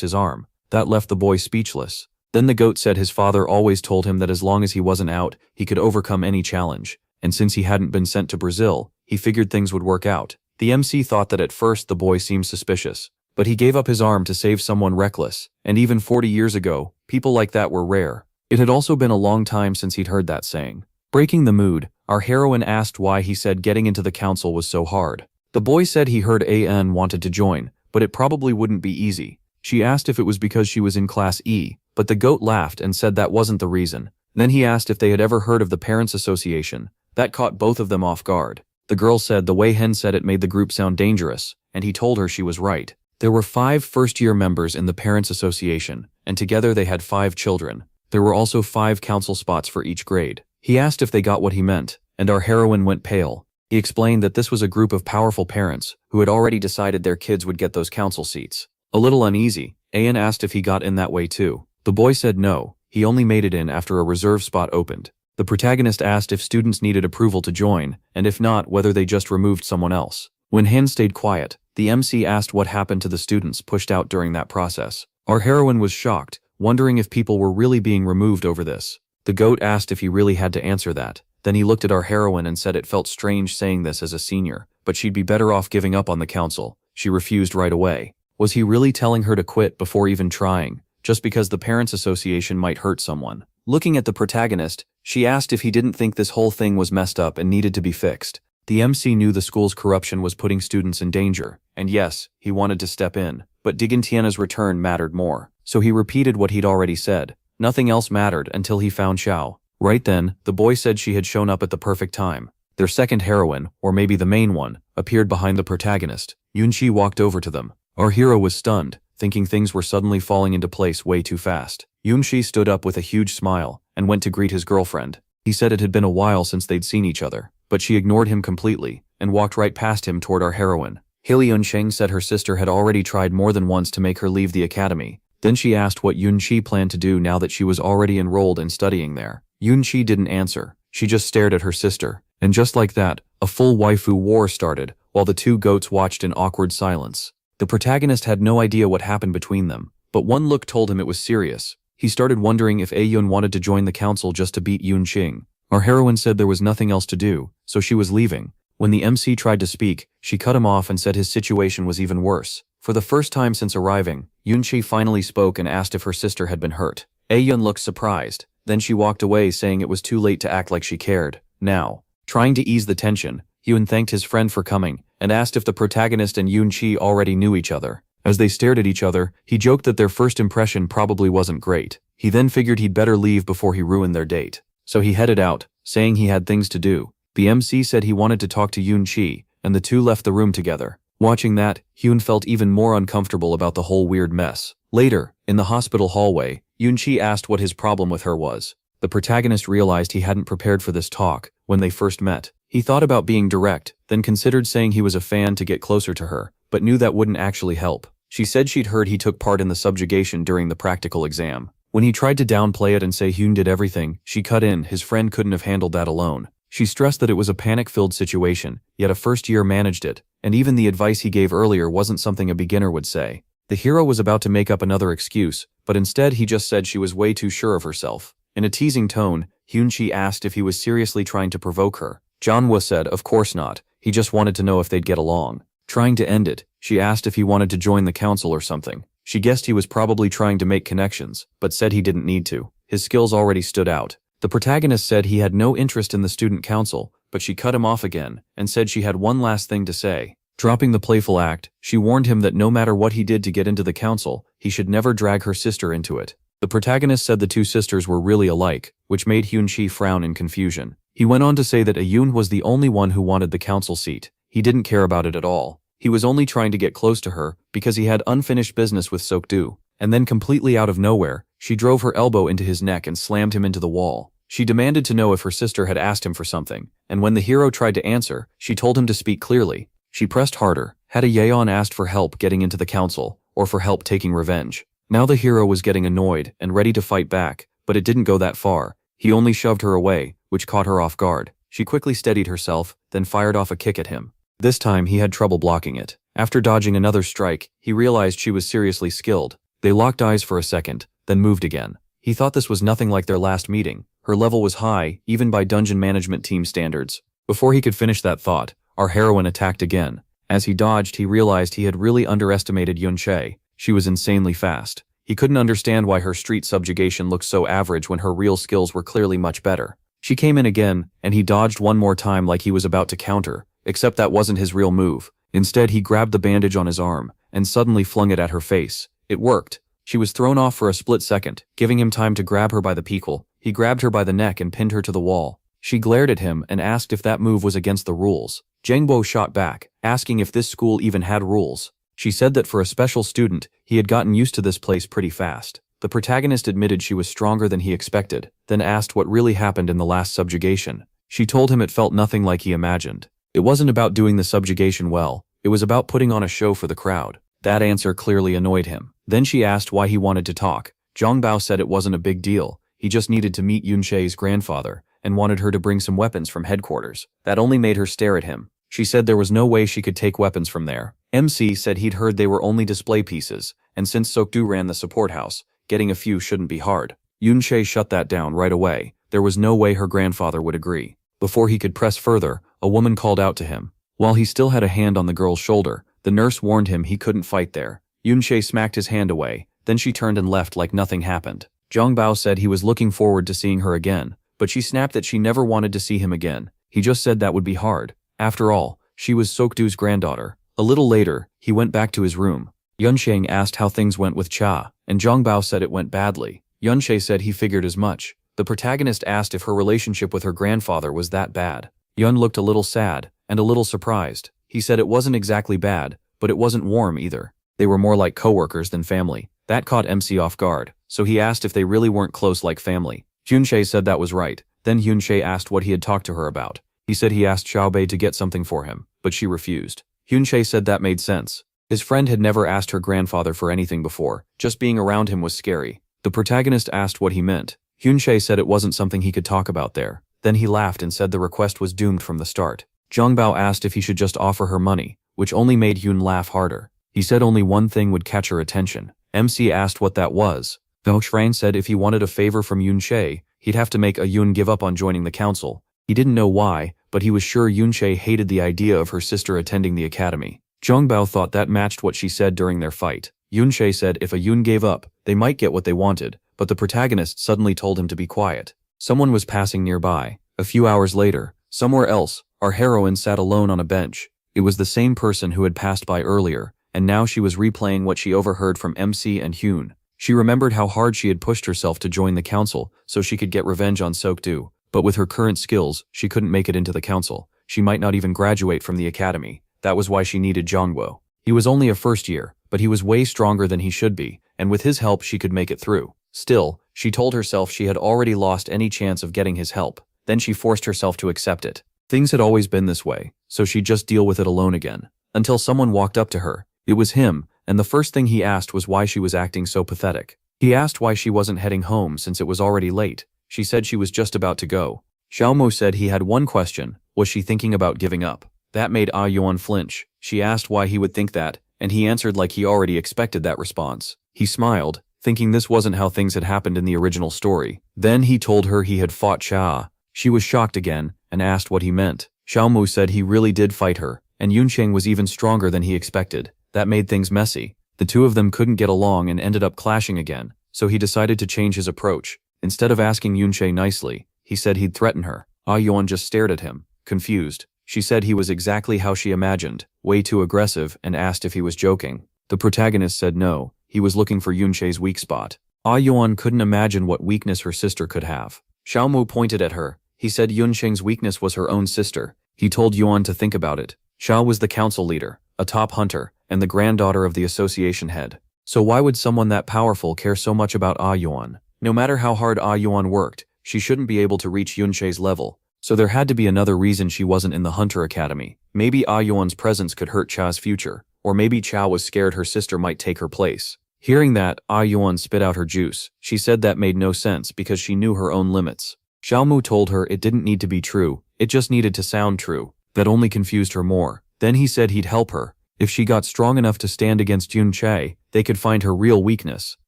[SPEAKER 1] his arm. That left the boy speechless. Then the goat said his father always told him that as long as he wasn't out, he could overcome any challenge, and since he hadn't been sent to Brazil, he figured things would work out. The MC thought that at first the boy seemed suspicious, but he gave up his arm to save someone reckless, and even 40 years ago, people like that were rare. It had also been a long time since he'd heard that saying. Breaking the mood, our heroine asked why he said getting into the council was so hard. The boy said he heard AN wanted to join, but it probably wouldn't be easy. She asked if it was because she was in Class E, but the goat laughed and said that wasn't the reason. Then he asked if they had ever heard of the Parents Association. That caught both of them off guard. The girl said the way Hen said it made the group sound dangerous, and he told her she was right. There were 5 first-year members in the Parents Association, and together they had 5 children. There were also 5 council spots for each grade. He asked if they got what he meant, and our heroine went pale. He explained that this was a group of powerful parents who had already decided their kids would get those council seats. A little uneasy, An asked if he got in that way too. The boy said no, he only made it in after a reserve spot opened. The protagonist asked if students needed approval to join, and if not, whether they just removed someone else. When Hen stayed quiet, the MC asked what happened to the students pushed out during that process. Our heroine was shocked, wondering if people were really being removed over this. The goat asked if he really had to answer that. Then he looked at our heroine and said it felt strange saying this as a senior, but she'd be better off giving up on the council. She refused right away. Was he really telling her to quit before even trying, just because the Parents Association might hurt someone? Looking at the protagonist, she asked if he didn't think this whole thing was messed up and needed to be fixed. The MC knew the school's corruption was putting students in danger, and yes, he wanted to step in, but Digantiena's return mattered more. So he repeated what he'd already said. Nothing else mattered until he found Xiao. Right then, the boy said she had shown up at the perfect time. Their second heroine, or maybe the main one, appeared behind the protagonist. Yunqi walked over to them. Our hero was stunned, thinking things were suddenly falling into place way too fast. Yunqi stood up with a huge smile and went to greet his girlfriend. He said it had been a while since they'd seen each other, but she ignored him completely and walked right past him toward our heroine. Yunsheng said her sister had already tried more than once to make her leave the academy. Then she asked what Yunqi planned to do now that she was already enrolled and studying there. Yunqi didn't answer. She just stared at her sister. And just like that, a full waifu war started, while the 2 goats watched in awkward silence. The protagonist had no idea what happened between them, but one look told him it was serious. He started wondering if Ayun wanted to join the council just to beat Yunqing. Our heroine said there was nothing else to do, so she was leaving. When the MC tried to speak, she cut him off and said his situation was even worse. For the first time since arriving, Yunqi finally spoke and asked if her sister had been hurt. Ayun looked surprised. Then she walked away saying it was too late to act like she cared. Now, trying to ease the tension, Hyun thanked his friend for coming and asked if the protagonist and Yunqi already knew each other. As they stared at each other, he joked that their first impression probably wasn't great. He then figured he'd better leave before he ruined their date. So he headed out, saying he had things to do. The MC said he wanted to talk to Yunqi, and the 2 left the room together. Watching that, Hyun felt even more uncomfortable about the whole weird mess. Later, in the hospital hallway, Yunqi asked what his problem with her was. The protagonist realized he hadn't prepared for this talk when they first met. He thought about being direct, then considered saying he was a fan to get closer to her, but knew that wouldn't actually help. She said she'd heard he took part in the subjugation during the practical exam. When he tried to downplay it and say Hyun did everything, she cut in, his friend couldn't have handled that alone. She stressed that it was a panic-filled situation, yet a first year managed it, and even the advice he gave earlier wasn't something a beginner would say. The hero was about to make up another excuse, but instead he just said she was way too sure of herself. In a teasing tone, Hyunqi asked if he was seriously trying to provoke her. Janhwa said of course not, he just wanted to know if they'd get along. Trying to end it, she asked if he wanted to join the council or something. She guessed he was probably trying to make connections, but said he didn't need to. His skills already stood out. The protagonist said he had no interest in the student council, but she cut him off again and said she had one last thing to say. Dropping the playful act, she warned him that no matter what he did to get into the council, he should never drag her sister into it. The protagonist said the 2 sisters were really alike, which made Hyunqi frown in confusion. He went on to say that Ayun was the only one who wanted the council seat. He didn't care about it at all. He was only trying to get close to her because he had unfinished business with Sokdu. And then completely out of nowhere, she drove her elbow into his neck and slammed him into the wall. She demanded to know if her sister had asked him for something, and when the hero tried to answer, she told him to speak clearly. She pressed harder, Had a Yeon asked for help getting into the council, or for help taking revenge? Now the hero was getting annoyed and ready to fight back, but it didn't go that far. He only shoved her away, which caught her off guard. She quickly steadied herself, then fired off a kick at him. This time he had trouble blocking it. After dodging another strike, he realized she was seriously skilled. They locked eyes for a second, then moved again. He thought this was nothing like their last meeting. Her level was high, even by dungeon management team standards. Before he could finish that thought, our heroine attacked again. As he dodged, he realized he had really underestimated Yunche. She was insanely fast. He couldn't understand why her street subjugation looked so average when her real skills were clearly much better. She came in again, and he dodged one more time like he was about to counter, except that wasn't his real move. Instead, he grabbed the bandage on his arm, and suddenly flung it at her face. It worked. She was thrown off for a split second, giving him time to grab her by the pickle. He grabbed her by the neck and pinned her to the wall. She glared at him and asked if that move was against the rules. Jangbo shot back, asking if this school even had rules. She said that for a special student, he had gotten used to this place pretty fast. The protagonist admitted she was stronger than he expected, then asked what really happened in the last subjugation. She told him it felt nothing like he imagined. It wasn't about doing the subjugation well, it was about putting on a show for the crowd. That answer clearly annoyed him. Then she asked why he wanted to talk. Zhongbao said it wasn't a big deal, he just needed to meet Yunche's grandfather, and wanted her to bring some weapons from headquarters. That only made her stare at him. She said there was no way she could take weapons from there. MC said he'd heard they were only display pieces, and since Sokdu ran the support house, getting a few shouldn't be hard. Yunche shut that down right away. There was no way her grandfather would agree. Before he could press further, a woman called out to him. While he still had a hand on the girl's shoulder, the nurse warned him he couldn't fight there. Yunche smacked his hand away, then she turned and left like nothing happened. Zhongbao said he was looking forward to seeing her again, but she snapped that she never wanted to see him again. He just said that would be hard. After all, she was Sokdu's granddaughter. A little later, he went back to his room. Yunsheng asked how things went with Cha, and Zhongbao said it went badly. Yunche said he figured as much. The protagonist asked if her relationship with her grandfather was that bad. Yun looked a little sad, and a little surprised. He said it wasn't exactly bad, but it wasn't warm either. They were more like coworkers than family. That caught MC off guard, so he asked if they really weren't close like family. Yunche said that was right. Then Yunche asked what he had talked to her about. He said he asked Xiaobei to get something for him, but she refused. Yunche said that made sense. His friend had never asked her grandfather for anything before, just being around him was scary. The protagonist asked what he meant. Yunche said it wasn't something he could talk about there. Then he laughed and said the request was doomed from the start. Zhongbao asked if he should just offer her money, which only made Yun laugh harder. He said only one thing would catch her attention. MC asked what that was. Velshrain said if he wanted a favor from Yunche, he'd have to make a Yun give up on joining the council. He didn't know why, but he was sure Yunche hated the idea of her sister attending the academy. Zhongbao thought that matched what she said during their fight. Yunche said if a Yun gave up, they might get what they wanted, but the protagonist suddenly told him to be quiet. Someone was passing nearby. A few hours later, somewhere else, our heroine sat alone on a bench. It was the same person who had passed by earlier, and now she was replaying what she overheard from MC and Hyun. She remembered how hard she had pushed herself to join the council so she could get revenge on Sokdu, but with her current skills, she couldn't make it into the council. She might not even graduate from the academy. That was why she needed Zhongguo. He was only a first year, but he was way stronger than he should be, and with his help she could make it through. Still, she told herself she had already lost any chance of getting his help. Then she forced herself to accept it. Things had always been this way, so she'd just deal with it alone again. Until someone walked up to her. It was him, and the first thing he asked was why she was acting so pathetic. He asked why she wasn't heading home since it was already late. She said she was just about to go. Xiaomo said he had one question, was she thinking about giving up? That made Ah Yuan flinch. She asked why he would think that, and he answered like he already expected that response. He smiled, thinking this wasn't how things had happened in the original story. Then he told her he had fought Cha. She was shocked again, and asked what he meant. Xiaomu said he really did fight her, and Yuncheng was even stronger than he expected. That made things messy. The two of them couldn't get along and ended up clashing again, so he decided to change his approach. Instead of asking Yunche nicely, he said he'd threaten her. Ah Yuan just stared at him, confused. She said he was exactly how she imagined, way too aggressive, and asked if he was joking. The protagonist said no, he was looking for Yunche's weak spot. Ah Yuan couldn't imagine what weakness her sister could have. Xiaomu pointed at her. He said Yuncheng's weakness was her own sister. He told Yuan to think about it. Xiao was the council leader, a top hunter, and the granddaughter of the association head. So why would someone that powerful care so much about Ah Yuan? No matter how hard Ah Yuan worked, she shouldn't be able to reach Yunche's level. So there had to be another reason she wasn't in the Hunter Academy. Maybe Ah Yuan's presence could hurt Cha's future, or maybe Cha was scared her sister might take her place. Hearing that, Ah Yuan spit out her juice. She said that made no sense because she knew her own limits. Xiaomu told her it didn't need to be true, it just needed to sound true. That only confused her more. Then he said he'd help her. If she got strong enough to stand against Yun Che, they could find her real weakness.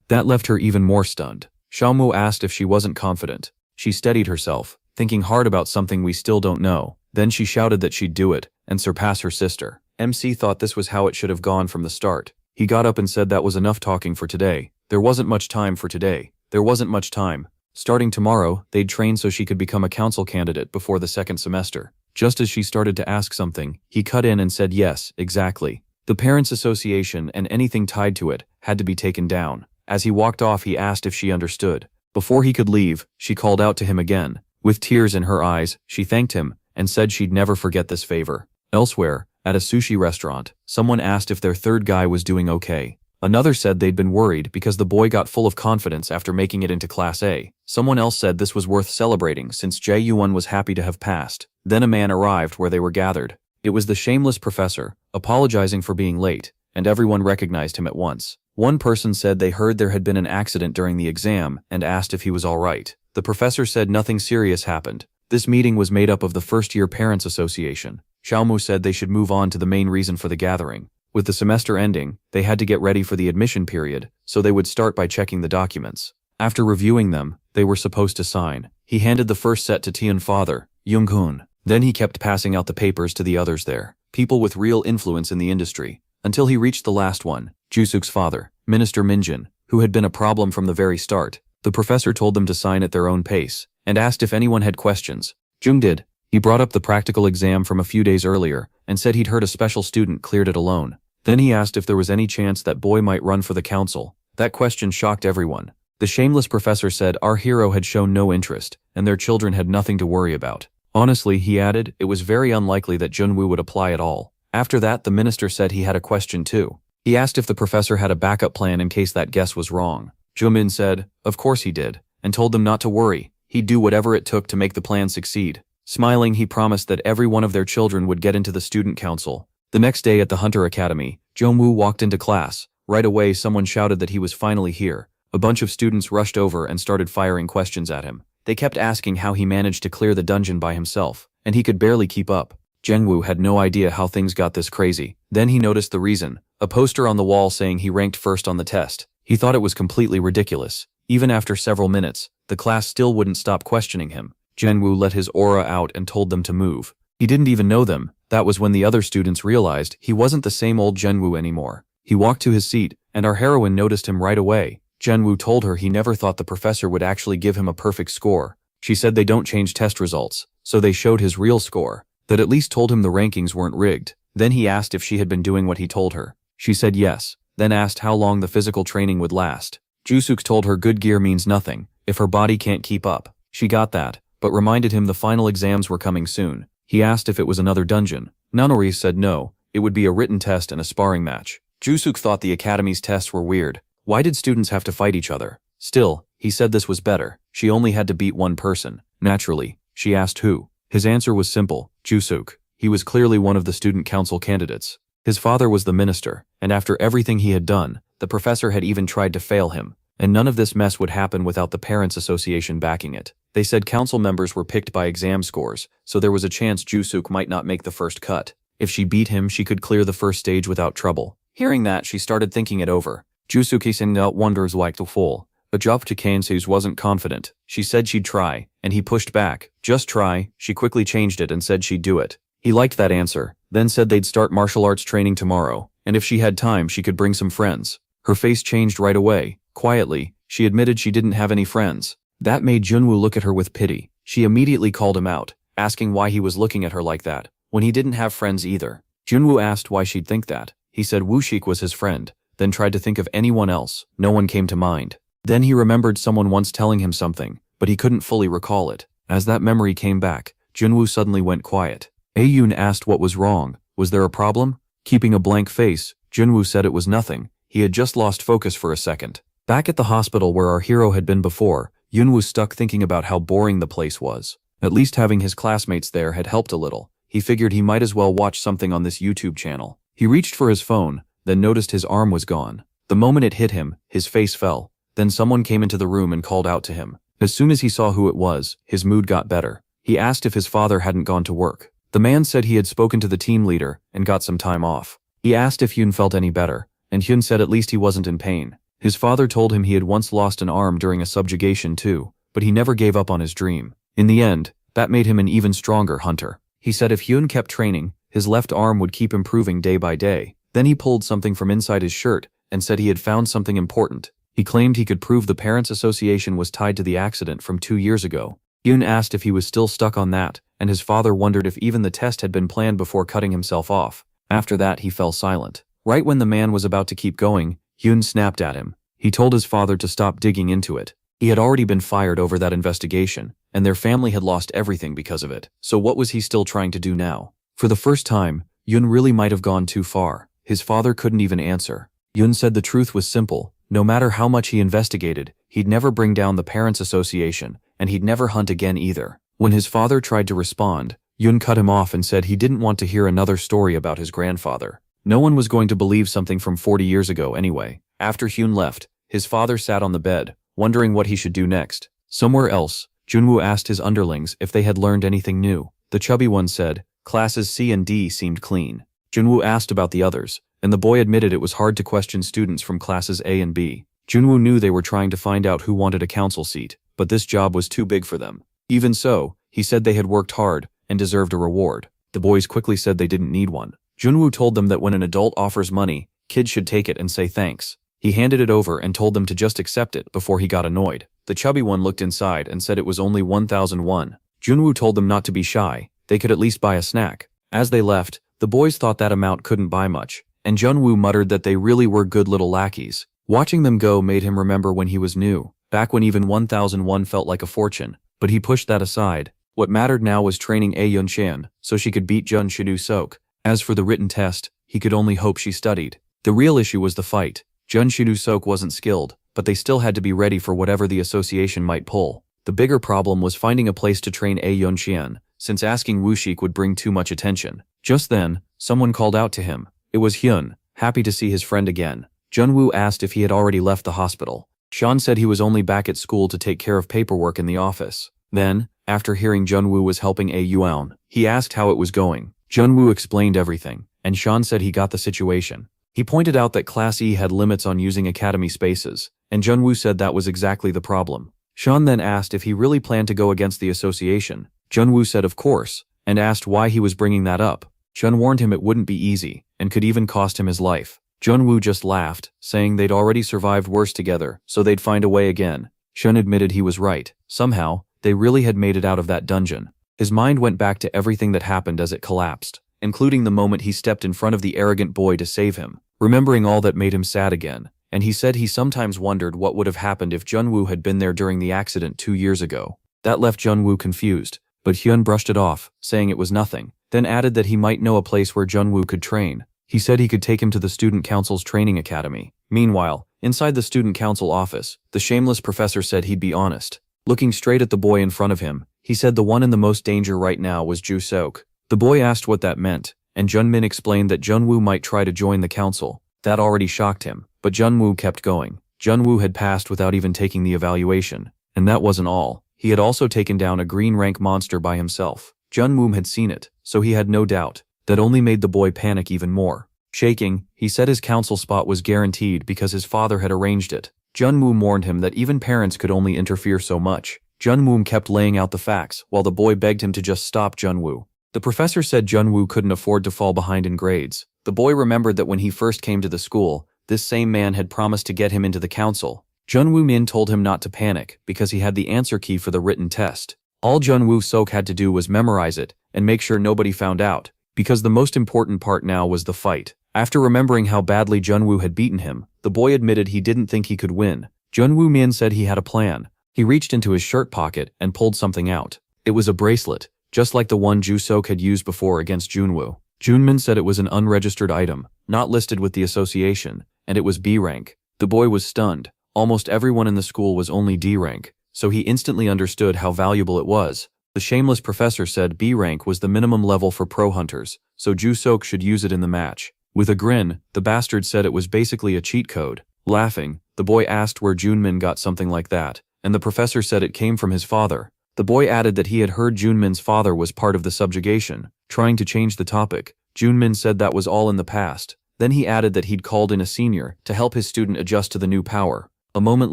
[SPEAKER 1] That left her even more stunned. Xiaomu asked if she wasn't confident. She steadied herself, thinking hard about something we still don't know. Then she shouted that she'd do it, and surpass her sister. MC thought this was how it should have gone from the start. He got up and said that was enough talking for today. There wasn't much time for today. There wasn't much time. Starting tomorrow, they'd train so she could become a council candidate before the second semester. Just as she started to ask something, he cut in and said yes, exactly. The Parents' Association and anything tied to it had to be taken down. As he walked off, he asked if she understood. Before he could leave, she called out to him again. With tears in her eyes, she thanked him and said she'd never forget this favor. Elsewhere, at a sushi restaurant, someone asked if their third guy was doing okay. Another said they'd been worried because the boy got full of confidence after making it into Class A. Someone else said this was worth celebrating since Jae Yuan was happy to have passed. Then a man arrived where they were gathered. It was the shameless professor, apologizing for being late, and everyone recognized him at once. One person said they heard there had been an accident during the exam and asked if he was all right. The professor said nothing serious happened. This meeting was made up of the first-year Parents' Association. Xiaomu said they should move on to the main reason for the gathering. With the semester ending, they had to get ready for the admission period, so they would start by checking the documents. After reviewing them, they were supposed to sign. He handed the first set to Tian's father, Young-kun. Then he kept passing out the papers to the others there, people with real influence in the industry, until he reached the last one, Jusuk's father, Minister Minjin, who had been a problem from the very start. The professor told them to sign at their own pace, and asked if anyone had questions. Jung did. He brought up the practical exam from a few days earlier, and said he'd heard a special student cleared it alone. Then he asked if there was any chance that boy might run for the council. That question shocked everyone. The shameless professor said our hero had shown no interest, and their children had nothing to worry about. Honestly, he added, it was very unlikely that Junwoo would apply at all. After that, the minister said he had a question too. He asked if the professor had a backup plan in case that guess was wrong. Jumin said, of course he did, and told them not to worry. He'd do whatever it took to make the plan succeed. Smiling, he promised that every one of their children would get into the student council. The next day at the Hunter Academy, Jungwoo walked into class. Right away, someone shouted that he was finally here. A bunch of students rushed over and started firing questions at him. They kept asking how he managed to clear the dungeon by himself, and he could barely keep up. Jungwoo had no idea how things got this crazy. Then he noticed the reason, a poster on the wall saying he ranked first on the test. He thought it was completely ridiculous. Even after several minutes, the class still wouldn't stop questioning him. Jungwoo let his aura out and told them to move. He didn't even know them. That was when the other students realized he wasn't the same old Jungwoo anymore. He walked to his seat, and our heroine noticed him right away. Jungwoo told her he never thought the professor would actually give him a perfect score. She said they don't change test results, so they showed his real score. That at least told him the rankings weren't rigged. Then he asked if she had been doing what he told her. She said yes, then asked how long the physical training would last. Jusuk told her good gear means nothing if her body can't keep up. She got that, but reminded him the final exams were coming soon. He asked if it was another dungeon. Nanori said no, it would be a written test and a sparring match. Jusuk thought the academy's tests were weird. Why did students have to fight each other? Still, he said this was better. She only had to beat one person. Naturally, she asked who. His answer was simple, Jusuk. He was clearly one of the student council candidates. His father was the minister, and after everything he had done, the professor had even tried to fail him. And none of this mess would happen without the Parents' Association backing it. They said council members were picked by exam scores, so there was a chance Jusuk might not make the first cut. If she beat him, she could clear the first stage without trouble. Hearing that, she started thinking it over. Jusuk sent out wonders like the fool. A job to Kansu's wasn't confident. She said she'd try, and he pushed back. Just try. She quickly changed it and said she'd do it. He liked that answer, then said they'd start martial arts training tomorrow, and if she had time, she could bring some friends. Her face changed right away. Quietly, she admitted she didn't have any friends. That made Junwoo look at her with pity. She immediately called him out, asking why he was looking at her like that, when he didn't have friends either. Junwoo asked why she'd think that. He said Wushik was his friend, then tried to think of anyone else. No one came to mind. Then he remembered someone once telling him something, but he couldn't fully recall it. As that memory came back, Junwoo suddenly went quiet. Ayoon asked what was wrong. Was there a problem? Keeping a blank face, Junwoo said it was nothing. He had just lost focus for a second. Back at the hospital where our hero had been before, Yoon was stuck thinking about how boring the place was. At least having his classmates there had helped a little. He figured he might as well watch something on this YouTube channel. He reached for his phone, then noticed his arm was gone. The moment it hit him, his face fell. Then someone came into the room and called out to him. As soon as he saw who it was, his mood got better. He asked if his father hadn't gone to work. The man said he had spoken to the team leader and got some time off. He asked if Hyun felt any better, and Hyun said at least he wasn't in pain. His father told him he had once lost an arm during a subjugation too, but he never gave up on his dream. In the end, that made him an even stronger hunter. He said if Hyun kept training, his left arm would keep improving day by day. Then he pulled something from inside his shirt and said he had found something important. He claimed he could prove the Parents Association was tied to the accident from 2 years ago. Hyun asked if he was still stuck on that, and his father wondered if even the test had been planned before cutting himself off. After that, he fell silent. Right when the man was about to keep going, Hyun snapped at him. He told his father to stop digging into it. He had already been fired over that investigation, and their family had lost everything because of it. So what was he still trying to do now? For the first time, Hyun really might have gone too far. His father couldn't even answer. Hyun said the truth was simple. No matter how much he investigated, he'd never bring down the Parents Association, and he'd never hunt again either. When his father tried to respond, Hyun cut him off and said he didn't want to hear another story about his grandfather. No one was going to believe something from 40 years ago anyway. After Hyun left, his father sat on the bed, wondering what he should do next. Somewhere else, Junwoo asked his underlings if they had learned anything new. The chubby one said, classes C and D seemed clean. Junwoo asked about the others, and the boy admitted it was hard to question students from classes A and B. Junwoo knew they were trying to find out who wanted a council seat, but this job was too big for them. Even so, he said they had worked hard and deserved a reward. The boys quickly said they didn't need one. Junwoo told them that when an adult offers money, kids should take it and say thanks. He handed it over and told them to just accept it before he got annoyed. The chubby one looked inside and said it was only 1,001. Junwoo told them not to be shy, they could at least buy a snack. As they left, the boys thought that amount couldn't buy much, and Junwoo muttered that they really were good little lackeys. Watching them go made him remember when he was new, back when even 1,001 felt like a fortune, but he pushed that aside. What mattered now was training A Yun-chan, so she could beat Jun Shidu-sok. As for the written test, he could only hope she studied. The real issue was the fight. Jun Shidu-sok wasn't skilled, but they still had to be ready for whatever the association might pull. The bigger problem was finding a place to train A Yun-chan, since asking Woo-shik would bring too much attention. Just then, someone called out to him. It was Hyun, happy to see his friend again. Junwoo asked if he had already left the hospital. Sean said he was only back at school to take care of paperwork in the office. Then, after hearing Junwoo was helping A Yuan, he asked how it was going. Junwoo explained everything, and Sean said he got the situation. He pointed out that Class E had limits on using academy spaces, and Junwoo said that was exactly the problem. Sean then asked if he really planned to go against the association. Junwoo said of course, and asked why he was bringing that up. Sean warned him it wouldn't be easy, and could even cost him his life. Junwoo just laughed, saying they'd already survived worse together, so they'd find a way again. Sean admitted he was right. Somehow, they really had made it out of that dungeon. His mind went back to everything that happened as it collapsed, including the moment he stepped in front of the arrogant boy to save him, remembering all that made him sad again, and he said he sometimes wondered what would have happened if Junwoo had been there during the accident 2 years ago. That left Junwoo confused, but Hyun brushed it off, saying it was nothing, then added that he might know a place where Junwoo could train. He said he could take him to the Student Council's training academy. Meanwhile, inside the Student Council office, the shameless professor said he'd be honest. Looking straight at the boy in front of him, he said the one in the most danger right now was Ju-sok. The boy asked what that meant, and Junmin explained that Junwoo might try to join the council. That already shocked him, but Junwoo kept going. Junwoo had passed without even taking the evaluation. And that wasn't all. He had also taken down a green rank monster by himself. Junwoo had seen it, so he had no doubt. That only made the boy panic even more. Shaking, he said his council spot was guaranteed because his father had arranged it. Junwoo warned him that even parents could only interfere so much. Junwoo kept laying out the facts, while the boy begged him to just stop Junwoo. The professor said Junwoo couldn't afford to fall behind in grades. The boy remembered that when he first came to the school, this same man had promised to get him into the council. Junwoo Min told him not to panic because he had the answer key for the written test. All Junwoo Sok had to do was memorize it and make sure nobody found out, because the most important part now was the fight. After remembering how badly Junwoo had beaten him, the boy admitted he didn't think he could win. Junwoo Min said he had a plan. He reached into his shirt pocket and pulled something out. It was a bracelet, just like the one Ju-sok had used before against Junwoo. Junmin said it was an unregistered item, not listed with the association, and it was B rank. The boy was stunned. Almost everyone in the school was only D rank, so he instantly understood how valuable it was. The shameless professor said B rank was the minimum level for pro hunters, so Ju Sok should use it in the match. With a grin, the bastard said it was basically a cheat code. Laughing, the boy asked where Junmin got something like that, and the professor said it came from his father. The boy added that he had heard Junmin's father was part of the subjugation. Trying to change the topic, Junmin said that was all in the past. Then he added that he'd called in a senior to help his student adjust to the new power. A moment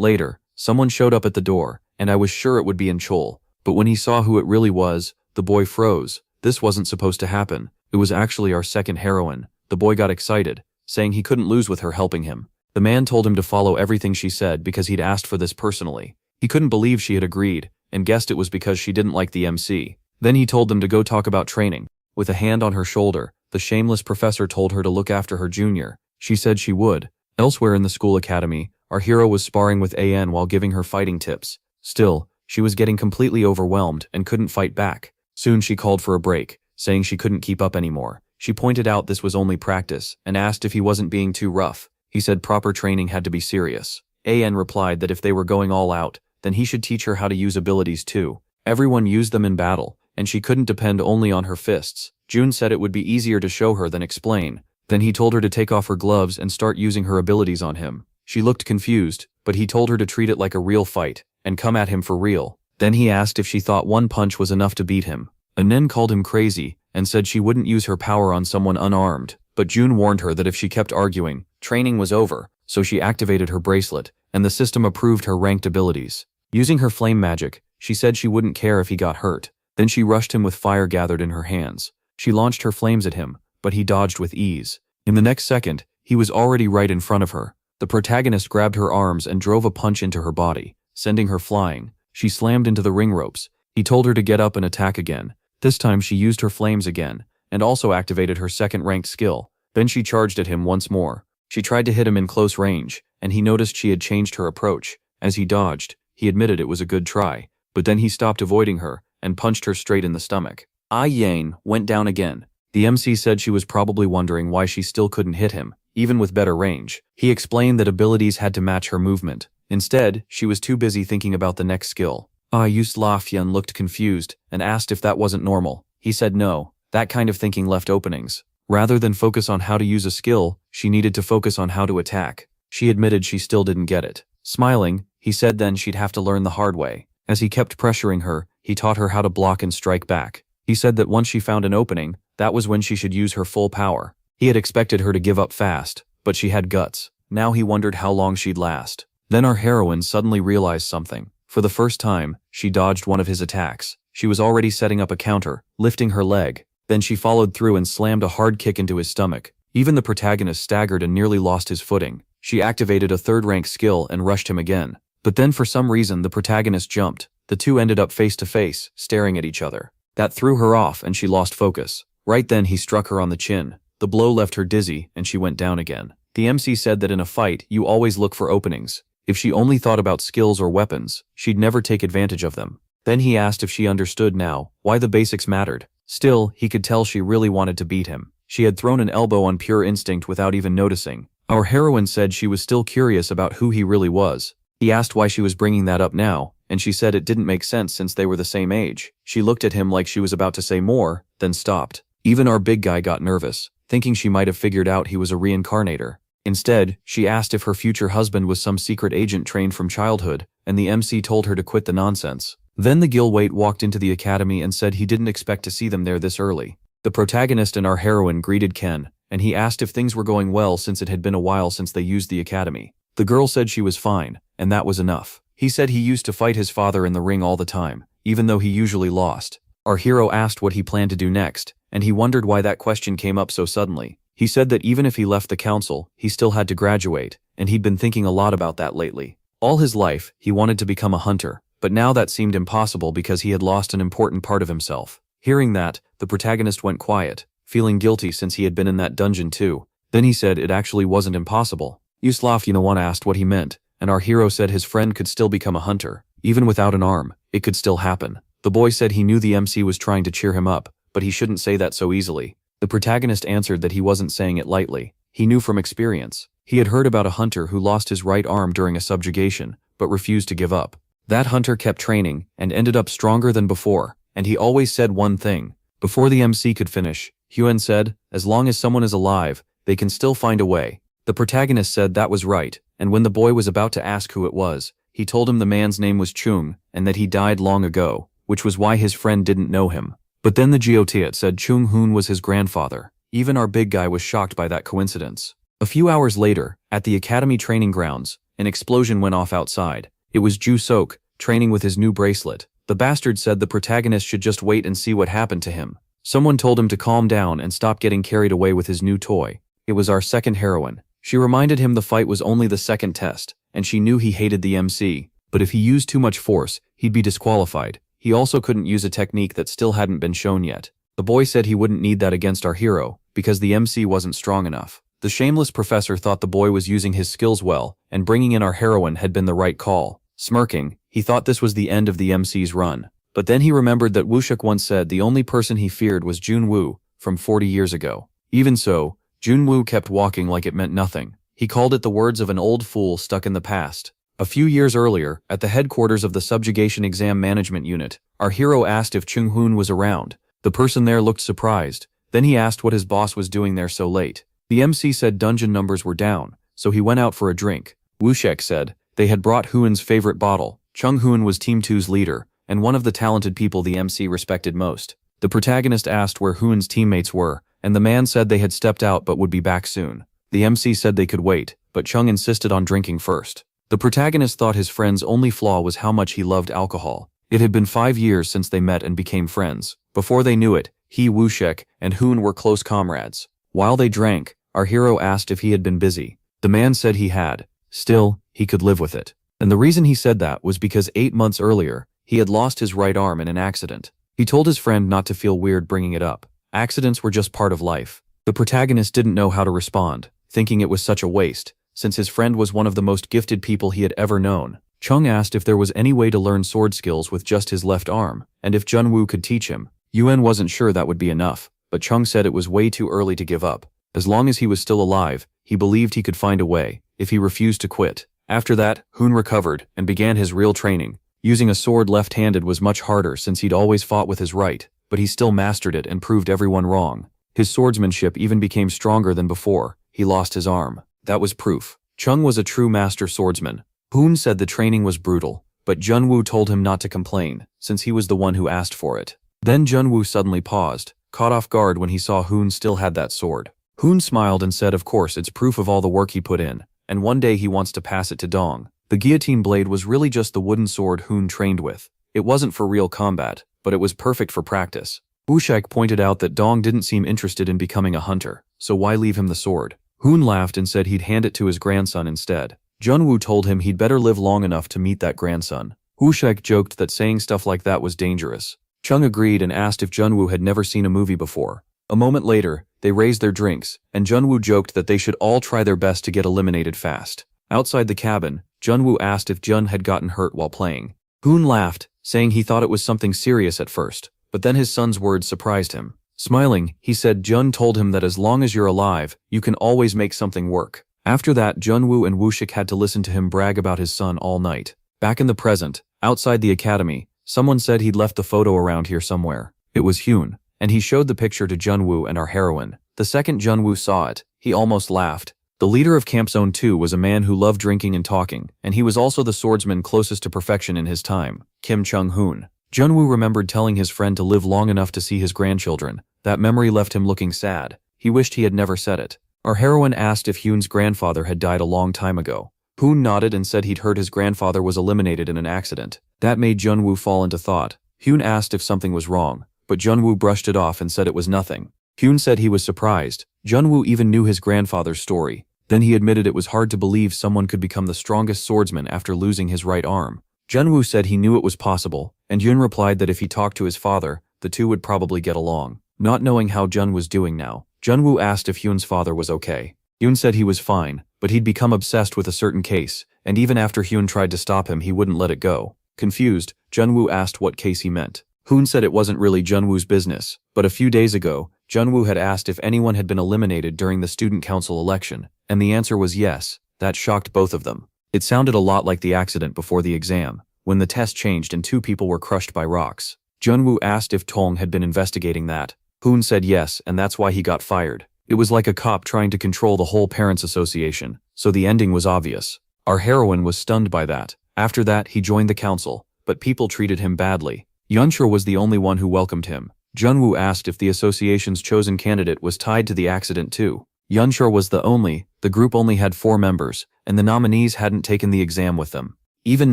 [SPEAKER 1] later, someone showed up at the door, and I was sure it would be Chol. But when he saw who it really was, the boy froze. This wasn't supposed to happen. It was actually our second heroine. The boy got excited, saying he couldn't lose with her helping him. The man told him to follow everything she said because he'd asked for this personally. He couldn't believe she had agreed, and guessed it was because she didn't like the MC. Then he told them to go talk about training. With a hand on her shoulder, the shameless professor told her to look after her junior. She said she would. Elsewhere in the school academy, our hero was sparring with AN while giving her fighting tips. Still, she was getting completely overwhelmed and couldn't fight back. Soon she called for a break, saying she couldn't keep up anymore. She pointed out this was only practice, and asked if he wasn't being too rough. He said proper training had to be serious. AN replied that if they were going all out, then he should teach her how to use abilities too. Everyone used them in battle, and she couldn't depend only on her fists. June said it would be easier to show her than explain. Then he told her to take off her gloves and start using her abilities on him. She looked confused, but he told her to treat it like a real fight, and come at him for real. Then he asked if she thought one punch was enough to beat him. Anin called him crazy, and said she wouldn't use her power on someone unarmed, but June warned her that if she kept arguing, training was over, so she activated her bracelet, and the system approved her ranked abilities. Using her flame magic, she said she wouldn't care if he got hurt. Then she rushed him with fire gathered in her hands. She launched her flames at him, but he dodged with ease. In the next second, he was already right in front of her. The protagonist grabbed her arms and drove a punch into her body, sending her flying. She slammed into the ring ropes. He told her to get up and attack again. This time she used her flames again, and also activated her second ranked skill. Then she charged at him once more. She tried to hit him in close range, and he noticed she had changed her approach. As he dodged, he admitted it was a good try, but then he stopped avoiding her, and punched her straight in the stomach. Yang went down again. The MC said she was probably wondering why she still couldn't hit him, even with better range. He explained that abilities had to match her movement. Instead, she was too busy thinking about the next skill. Yusufyan looked confused, and asked if that wasn't normal. He said no, that kind of thinking left openings. Rather than focus on how to use a skill, she needed to focus on how to attack. She admitted she still didn't get it. Smiling, he said then she'd have to learn the hard way. As he kept pressuring her, he taught her how to block and strike back. He said that once she found an opening, that was when she should use her full power. He had expected her to give up fast, but she had guts. Now he wondered how long she'd last. Then our heroine suddenly realized something. For the first time, she dodged one of his attacks. She was already setting up a counter, lifting her leg. Then she followed through and slammed a hard kick into his stomach. Even the protagonist staggered and nearly lost his footing. She activated a third-rank skill and rushed him again. But then for some reason the protagonist jumped. The two ended up face to face, staring at each other. That threw her off and she lost focus. Right then he struck her on the chin. The blow left her dizzy and she went down again. The MC said that in a fight, you always look for openings. If she only thought about skills or weapons, she'd never take advantage of them. Then he asked if she understood now why the basics mattered. Still, he could tell she really wanted to beat him. She had thrown an elbow on pure instinct without even noticing. Our heroine said she was still curious about who he really was. He asked why she was bringing that up now, and she said it didn't make sense since they were the same age. She looked at him like she was about to say more, then stopped. Even our big guy got nervous, thinking she might have figured out he was a reincarnator. Instead, she asked if her future husband was some secret agent trained from childhood, and the MC told her to quit the nonsense. Then the Gilwait walked into the academy and said he didn't expect to see them there this early. The protagonist and our heroine greeted Ken, and he asked if things were going well since it had been a while since they used the academy. The girl said she was fine, and that was enough. He said he used to fight his father in the ring all the time, even though he usually lost. Our hero asked what he planned to do next, and he wondered why that question came up so suddenly. He said that even if he left the council, he still had to graduate, and he'd been thinking a lot about that lately. All his life, he wanted to become a hunter, but now that seemed impossible because he had lost an important part of himself. Hearing that, the protagonist went quiet, feeling guilty since he had been in that dungeon too. Then he said it actually wasn't impossible. Yusufyan asked what he meant, and our hero said his friend could still become a hunter. Even without an arm, it could still happen. The boy said he knew the MC was trying to cheer him up, but he shouldn't say that so easily. The protagonist answered that he wasn't saying it lightly. He knew from experience. He had heard about a hunter who lost his right arm during a subjugation, but refused to give up. That hunter kept training and ended up stronger than before. and he always said one thing. Before the MC could finish, Hyun said, "As long as someone is alive, they can still find a way." The protagonist said that was right, and when the boy was about to ask who it was, he told him the man's name was Chung and that he died long ago, which was why his friend didn't know him. But then the Geotiat said Chung Hoon was his grandfather. Even our big guy was shocked by that coincidence. A few hours later, at the academy training grounds, an explosion went off outside. It was Ju Sok, training with his new bracelet. The bastard said the protagonist should just wait and see what happened to him. Someone told him to calm down and stop getting carried away with his new toy. It was our second heroine. She reminded him the fight was only the second test, and she knew he hated the MC, but if he used too much force, he'd be disqualified. He also couldn't use a technique that still hadn't been shown yet. The boy said he wouldn't need that against our hero, because the MC wasn't strong enough. The shameless professor thought the boy was using his skills well, and bringing in our heroine had been the right call. Smirking, he thought this was the end of the MC's run. But then he remembered that Woo-shuk once said the only person he feared was Jun-woo, from 40 years ago. Even so, Jun-woo kept walking like it meant nothing. He called it the words of an old fool stuck in the past. A few years earlier, at the headquarters of the Subjugation Exam Management Unit, our hero asked if Chung Hoon was around. The person there looked surprised. Then he asked what his boss was doing there so late. The MC said dungeon numbers were down, so he went out for a drink. Woo-shuk said they had brought Hoon's favorite bottle. Chung Hoon was Team 2's leader, and one of the talented people the MC respected most. The protagonist asked where Hoon's teammates were, and the man said they had stepped out but would be back soon. The MC said they could wait, but Chung insisted on drinking first. The protagonist thought his friend's only flaw was how much he loved alcohol. It had been 5 years since they met and became friends. Before they knew it, he, Woo-shuk, and Hoon were close comrades. While they drank, our hero asked if he had been busy. The man said he had. Still, he could live with it. And the reason he said that was because 8 months earlier, he had lost his right arm in an accident. He told his friend not to feel weird bringing it up. Accidents were just part of life. The protagonist didn't know how to respond, thinking it was such a waste, since his friend was one of the most gifted people he had ever known. Chung asked if there was any way to learn sword skills with just his left arm, and if Jun-woo could teach him. Yuen wasn't sure that would be enough, but Chung said it was way too early to give up. As long as he was still alive, he believed he could find a way, if he refused to quit. After that, Hoon recovered and began his real training. Using a sword left-handed was much harder since he'd always fought with his right, but he still mastered it and proved everyone wrong. His swordsmanship even became stronger than before. He lost his arm. That was proof. Chung was a true master swordsman. Hoon said the training was brutal, but Jun-woo told him not to complain, since he was the one who asked for it. Then Jun-woo suddenly paused, caught off guard when he saw Hoon still had that sword. Hoon smiled and said of course it's proof of all the work he put in, and one day he wants to pass it to Dong. The guillotine blade was really just the wooden sword Hoon trained with. It wasn't for real combat, but it was perfect for practice. Woo-shuk pointed out that Dong didn't seem interested in becoming a hunter, so why leave him the sword? Hoon laughed and said he'd hand it to his grandson instead. Jun-woo told him he'd better live long enough to meet that grandson. Woo-shuk joked that saying stuff like that was dangerous. Chung agreed and asked if Jun-woo had never seen a movie before. A moment later, they raised their drinks, and Jun-woo joked that they should all try their best to get eliminated fast. Outside the cabin, Jun-woo asked if Jun had gotten hurt while playing. Hoon laughed, saying he thought it was something serious at first, but then his son's words surprised him. Smiling, he said Jun told him that as long as you're alive, you can always make something work. After that, Jun-woo and Woo-shuk had to listen to him brag about his son all night. Back in the present, outside the academy, someone said he'd left the photo around here somewhere. It was Hyun, and he showed the picture to Jun-woo and our heroine. The second Jun-woo saw it, he almost laughed. The leader of Camp Zone 2 was a man who loved drinking and talking, and he was also the swordsman closest to perfection in his time, Kim Chung-hoon. Jun-woo remembered telling his friend to live long enough to see his grandchildren. That memory left him looking sad. He wished he had never said it. Our heroine asked if Hyun's grandfather had died a long time ago. Hoon nodded and said he'd heard his grandfather was eliminated in an accident. That made Jun-woo fall into thought. Hyun asked if something was wrong, but Jun-woo brushed it off and said it was nothing. Hyun said he was surprised. Jun-woo even knew his grandfather's story. Then he admitted it was hard to believe someone could become the strongest swordsman after losing his right arm. Jun-woo said he knew it was possible, and Hyun replied that if he talked to his father, the two would probably get along. Not knowing how Jun was doing now, Jun-woo asked if Hyun's father was okay. Hyun said he was fine, but he'd become obsessed with a certain case, and even after Hyun tried to stop him he wouldn't let it go. Confused, Jun-woo asked what case he meant. Hoon said it wasn't really Jun-woo's business, but a few days ago, Jun-woo had asked if anyone had been eliminated during the student council election, and the answer was yes. That shocked both of them. It sounded a lot like the accident before the exam, when the test changed and 2 people were crushed by rocks. Junwoo asked if Tong had been investigating that. Hoon said yes, and that's why he got fired. It was like a cop trying to control the whole parents' association, so the ending was obvious. Our heroine was stunned by that. After that, he joined the council, but people treated him badly. Yeonchul was the only one who welcomed him. Junwoo asked if the association's chosen candidate was tied to the accident too. Yeonchul was the group only had 4 members, and the nominees hadn't taken the exam with them. Even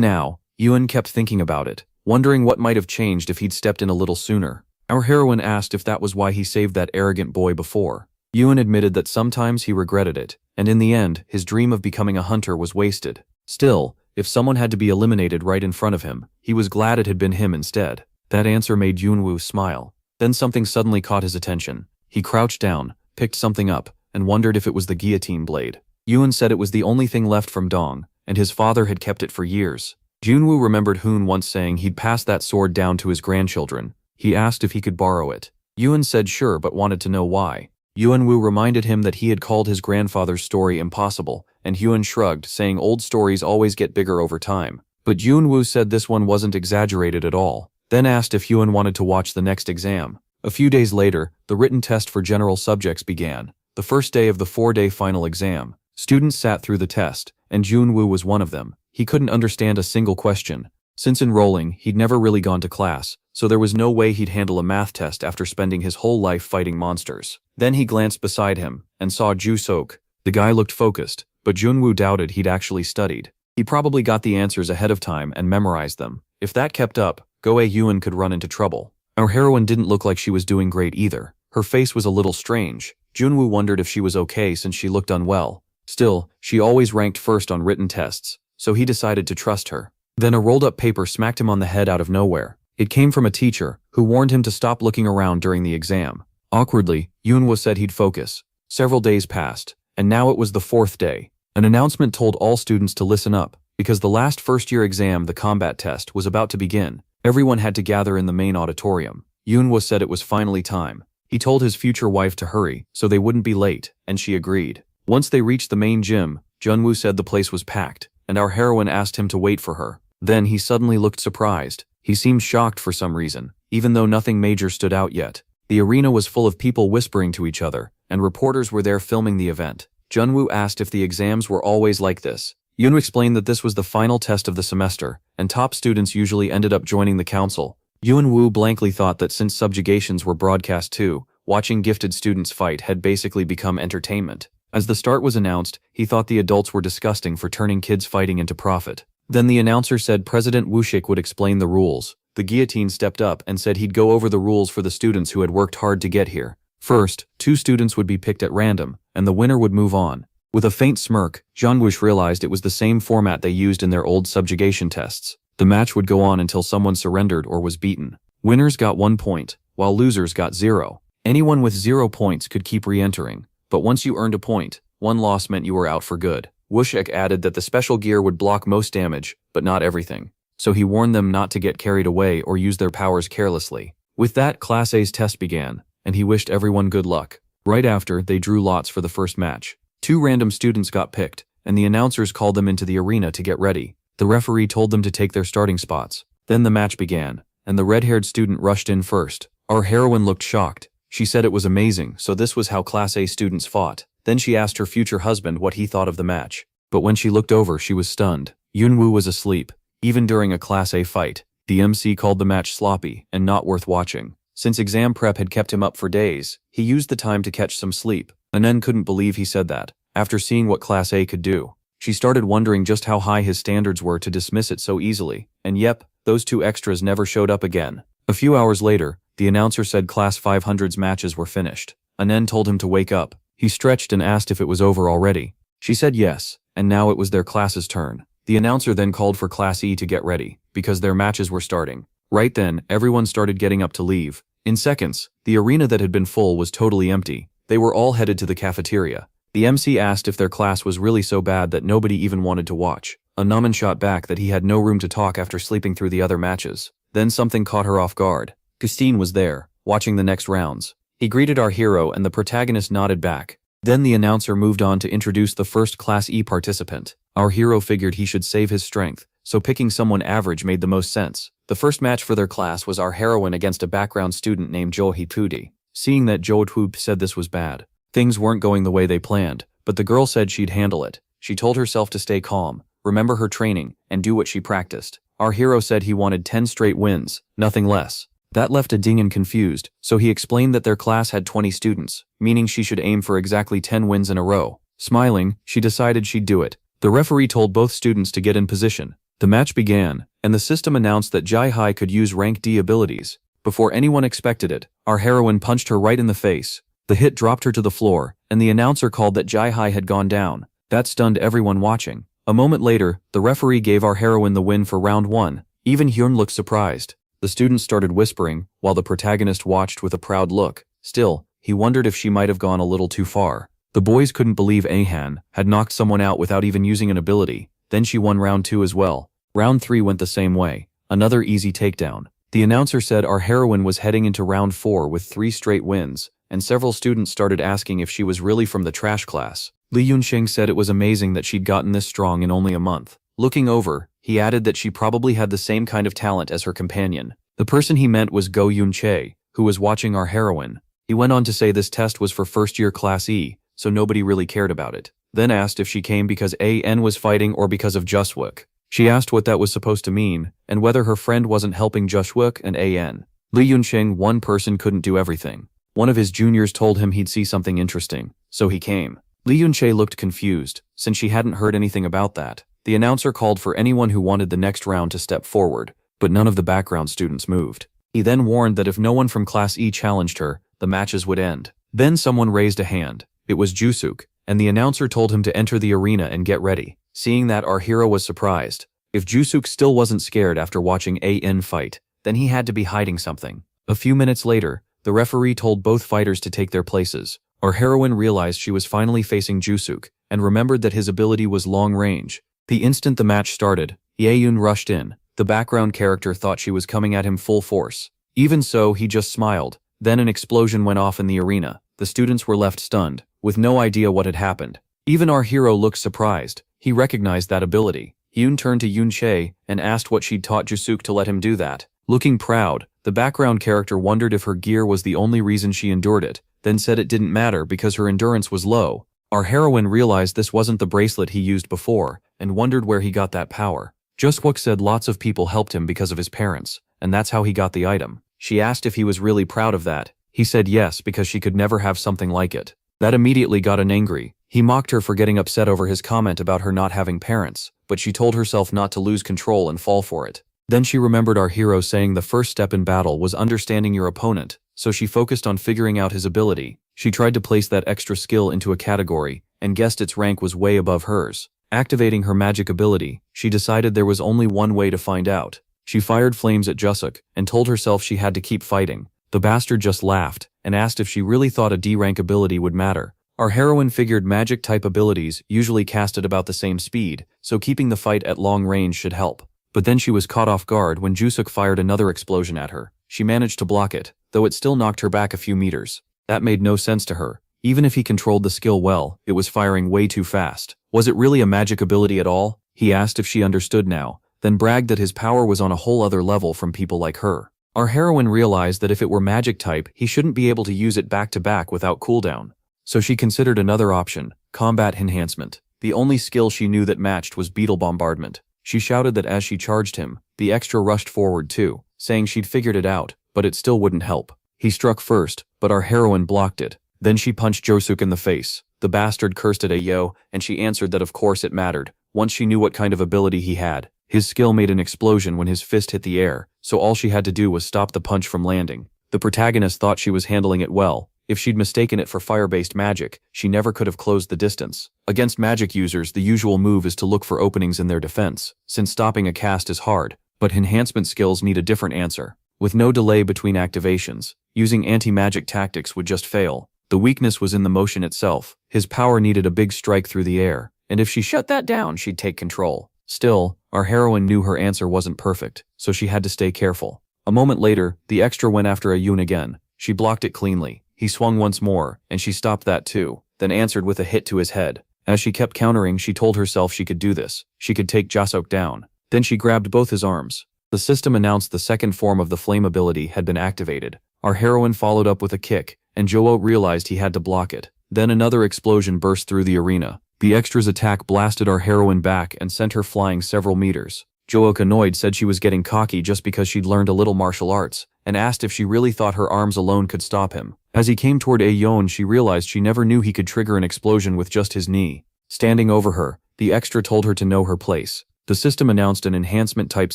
[SPEAKER 1] now, Yoon kept thinking about it, wondering what might have changed if he'd stepped in a little sooner. Our heroine asked if that was why he saved that arrogant boy before. Yoon admitted that sometimes he regretted it, and in the end, his dream of becoming a hunter was wasted. Still, if someone had to be eliminated right in front of him, he was glad it had been him instead. That answer made Yoonwoo smile. Then something suddenly caught his attention. He crouched down, picked something up, and wondered if it was the guillotine blade. Yoon said it was the only thing left from Dong, and his father had kept it for years. Junwoo remembered Hoon once saying he'd pass that sword down to his grandchildren. He asked if he could borrow it. Yoon said sure but wanted to know why. Yeonwoo reminded him that he had called his grandfather's story impossible, and Hyun shrugged, saying old stories always get bigger over time. But Yeonwoo said this one wasn't exaggerated at all, then asked if Hyun wanted to watch the next exam. A few days later, the written test for general subjects began. The first day of the 4-day final exam. Students sat through the test, and Junwoo was one of them. He couldn't understand a single question. Since enrolling, he'd never really gone to class, so there was no way he'd handle a math test after spending his whole life fighting monsters. Then he glanced beside him, and saw Ju Sok. The guy looked focused, but Junwoo doubted he'd actually studied. He probably got the answers ahead of time and memorized them. If that kept up, Goe Yoon could run into trouble. Our heroine didn't look like she was doing great either. Her face was a little strange. Junwoo wondered if she was okay since she looked unwell. Still, she always ranked first on written tests, so he decided to trust her. Then a rolled-up paper smacked him on the head out of nowhere. It came from a teacher, who warned him to stop looking around during the exam. Awkwardly, Yoonwoo said he'd focus. Several days passed, and now it was the 4th day. An announcement told all students to listen up, because the last first-year exam, the combat test, was about to begin. Everyone had to gather in the main auditorium. Yoonwoo said it was finally time. He told his future wife to hurry, so they wouldn't be late, and she agreed. Once they reached the main gym, Junwoo said the place was packed, and our heroine asked him to wait for her. Then he suddenly looked surprised. He seemed shocked for some reason, even though nothing major stood out yet. The arena was full of people whispering to each other, and reporters were there filming the event. Junwoo asked if the exams were always like this. Yoon explained that this was the final test of the semester, and top students usually ended up joining the council. Yeonwoo blankly thought that since subjugations were broadcast too, watching gifted students fight had basically become entertainment. As the start was announced, he thought the adults were disgusting for turning kids fighting into profit. Then the announcer said President Woo-shik would explain the rules. The guillotine stepped up and said he'd go over the rules for the students who had worked hard to get here. First, 2 students would be picked at random, and the winner would move on. With a faint smirk, Jongwish realized it was the same format they used in their old subjugation tests. The match would go on until someone surrendered or was beaten. Winners got 1 point, while losers got 0. Anyone with 0 points could keep re-entering, but once you earned a point, 1 loss meant you were out for good. Woo-shik added that the special gear would block most damage, but not everything. So he warned them not to get carried away or use their powers carelessly. With that, Class A's test began, and he wished everyone good luck. Right after, they drew lots for the first match. 2 random students got picked, and the announcers called them into the arena to get ready. The referee told them to take their starting spots. Then the match began, and the red-haired student rushed in first. Our heroine looked shocked. She said it was amazing, so this was how Class A students fought. Then she asked her future husband what he thought of the match. But when she looked over, she was stunned. Yoonwoo was asleep. Even during a Class A fight, the MC called the match sloppy and not worth watching. Since exam prep had kept him up for days, he used the time to catch some sleep. Anen couldn't believe he said that, after seeing what Class A could do. She started wondering just how high his standards were to dismiss it so easily. And yep, those 2 extras never showed up again. A few hours later, the announcer said Class 500's matches were finished. Anen told him to wake up. He stretched and asked if it was over already. She said yes, and now it was their class's turn. The announcer then called for Class E to get ready, because their matches were starting. Right then, everyone started getting up to leave. In seconds, the arena that had been full was totally empty. They were all headed to the cafeteria. The MC asked if their class was really so bad that nobody even wanted to watch. Anaman shot back that he had no room to talk after sleeping through the other matches. Then something caught her off guard. Christine was there, watching the next rounds. He greeted our hero and the protagonist nodded back. Then the announcer moved on to introduce the first Class E participant. Our hero figured he should save his strength, so picking someone average made the most sense. The first match for their class was our heroine against a background student named Jo Hee-pudi. Seeing that Jo Hee said this was bad, things weren't going the way they planned, but the girl said she'd handle it. She told herself to stay calm, remember her training, and do what she practiced. Our hero said he wanted 10 straight wins, nothing less. That left Adinghan confused, so he explained that their class had 20 students, meaning she should aim for exactly 10 wins in a row. Smiling, she decided she'd do it. The referee told both students to get in position. The match began, and the system announced that Jai-Hai could use rank D abilities. Before anyone expected it, our heroine punched her right in the face. The hit dropped her to the floor, and the announcer called that Jai-Hai had gone down. That stunned everyone watching. A moment later, the referee gave our heroine the win for round 1. Even Hyun looked surprised. The students started whispering, while the protagonist watched with a proud look. Still, he wondered if she might have gone a little too far. The boys couldn't believe Ahan had knocked someone out without even using an ability. Then she won round 2 as well. Round 3 went the same way. Another easy takedown. The announcer said our heroine was heading into round 4 with 3 straight wins, and several students started asking if she was really from the trash class. Lee Yunsheng said it was amazing that she'd gotten this strong in only a month. Looking over, he added that she probably had the same kind of talent as her companion. The person he meant was Go Yun-chae, who was watching our heroine. He went on to say this test was for first-year Class E, so nobody really cared about it. Then asked if she came because AN was fighting or because of Juswook. She asked what that was supposed to mean, and whether her friend wasn't helping Juswook and AN. Lee Yunsheng, one person couldn't do everything. One of his juniors told him he'd see something interesting, so he came. Lee Yunchae looked confused, since she hadn't heard anything about that. The announcer called for anyone who wanted the next round to step forward, but none of the background students moved. He then warned that if no one from Class E challenged her, the matches would end. Then someone raised a hand. It was Jusuk, and the announcer told him to enter the arena and get ready. Seeing that, our hero was surprised. If Jusuk still wasn't scared after watching AN fight, then he had to be hiding something. A few minutes later, the referee told both fighters to take their places. Our heroine realized she was finally facing Jusuk, and remembered that his ability was long range. The instant the match started, Yeon rushed in. The background character thought she was coming at him full force. Even so, he just smiled. Then an explosion went off in the arena. The students were left stunned, with no idea what had happened. Even our hero looked surprised. He recognized that ability. Yoon turned to Yoon-chae and asked what she'd taught Jusuk to let him do that. Looking proud, the background character wondered if her gear was the only reason she endured it, then said it didn't matter because her endurance was low. Our heroine realized this wasn't the bracelet he used before, and wondered where he got that power. Juswook said lots of people helped him because of his parents, and that's how he got the item. She asked if he was really proud of that. He said yes because she could never have something like it. That immediately got him angry. He mocked her for getting upset over his comment about her not having parents, but she told herself not to lose control and fall for it. Then she remembered our hero saying the first step in battle was understanding your opponent, so she focused on figuring out his ability. She tried to place that extra skill into a category, and guessed its rank was way above hers. Activating her magic ability, she decided there was only one way to find out. She fired flames at Jusuk, and told herself she had to keep fighting. The bastard just laughed, and asked if she really thought a D-rank ability would matter. Our heroine figured magic-type abilities usually cast at about the same speed, so keeping the fight at long range should help. But then she was caught off guard when Jusuk fired another explosion at her. She managed to block it, though it still knocked her back a few meters. That made no sense to her. Even if he controlled the skill well, it was firing way too fast. Was it really a magic ability at all? He asked if she understood now, then bragged that his power was on a whole other level from people like her. Our heroine realized that if it were magic type, he shouldn't be able to use it back-to-back without cooldown. So she considered another option, combat enhancement. The only skill she knew that matched was beetle bombardment. She shouted that as she charged him, the extra rushed forward too, saying she'd figured it out, but it still wouldn't help. He struck first, but our heroine blocked it. Then she punched Jusuk in the face. The bastard cursed at Ayo, and she answered that of course it mattered. Once she knew what kind of ability he had. His skill made an explosion when his fist hit the air, so all she had to do was stop the punch from landing. The protagonist thought she was handling it well. If she'd mistaken it for fire-based magic, she never could have closed the distance. Against magic users, the usual move is to look for openings in their defense, since stopping a cast is hard, but enhancement skills need a different answer. With no delay between activations, using anti-magic tactics would just fail. The weakness was in the motion itself. His power needed a big strike through the air, and if she shut that down, she'd take control. Still, our heroine knew her answer wasn't perfect, so she had to stay careful. A moment later, the extra went after Ayun again. She blocked it cleanly. He swung once more, and she stopped that too, then answered with a hit to his head. As she kept countering, she told herself she could do this. She could take Jasok down. Then she grabbed both his arms. The system announced the second form of the flame ability had been activated. Our heroine followed up with a kick, and Joe realized he had to block it. Then another explosion burst through the arena. The extra's attack blasted our heroine back and sent her flying several meters. Joe, annoyed, said she was getting cocky just because she'd learned a little martial arts, and asked if she really thought her arms alone could stop him. As he came toward Aeon, she realized she never knew he could trigger an explosion with just his knee. Standing over her, the extra told her to know her place. The system announced an enhancement-type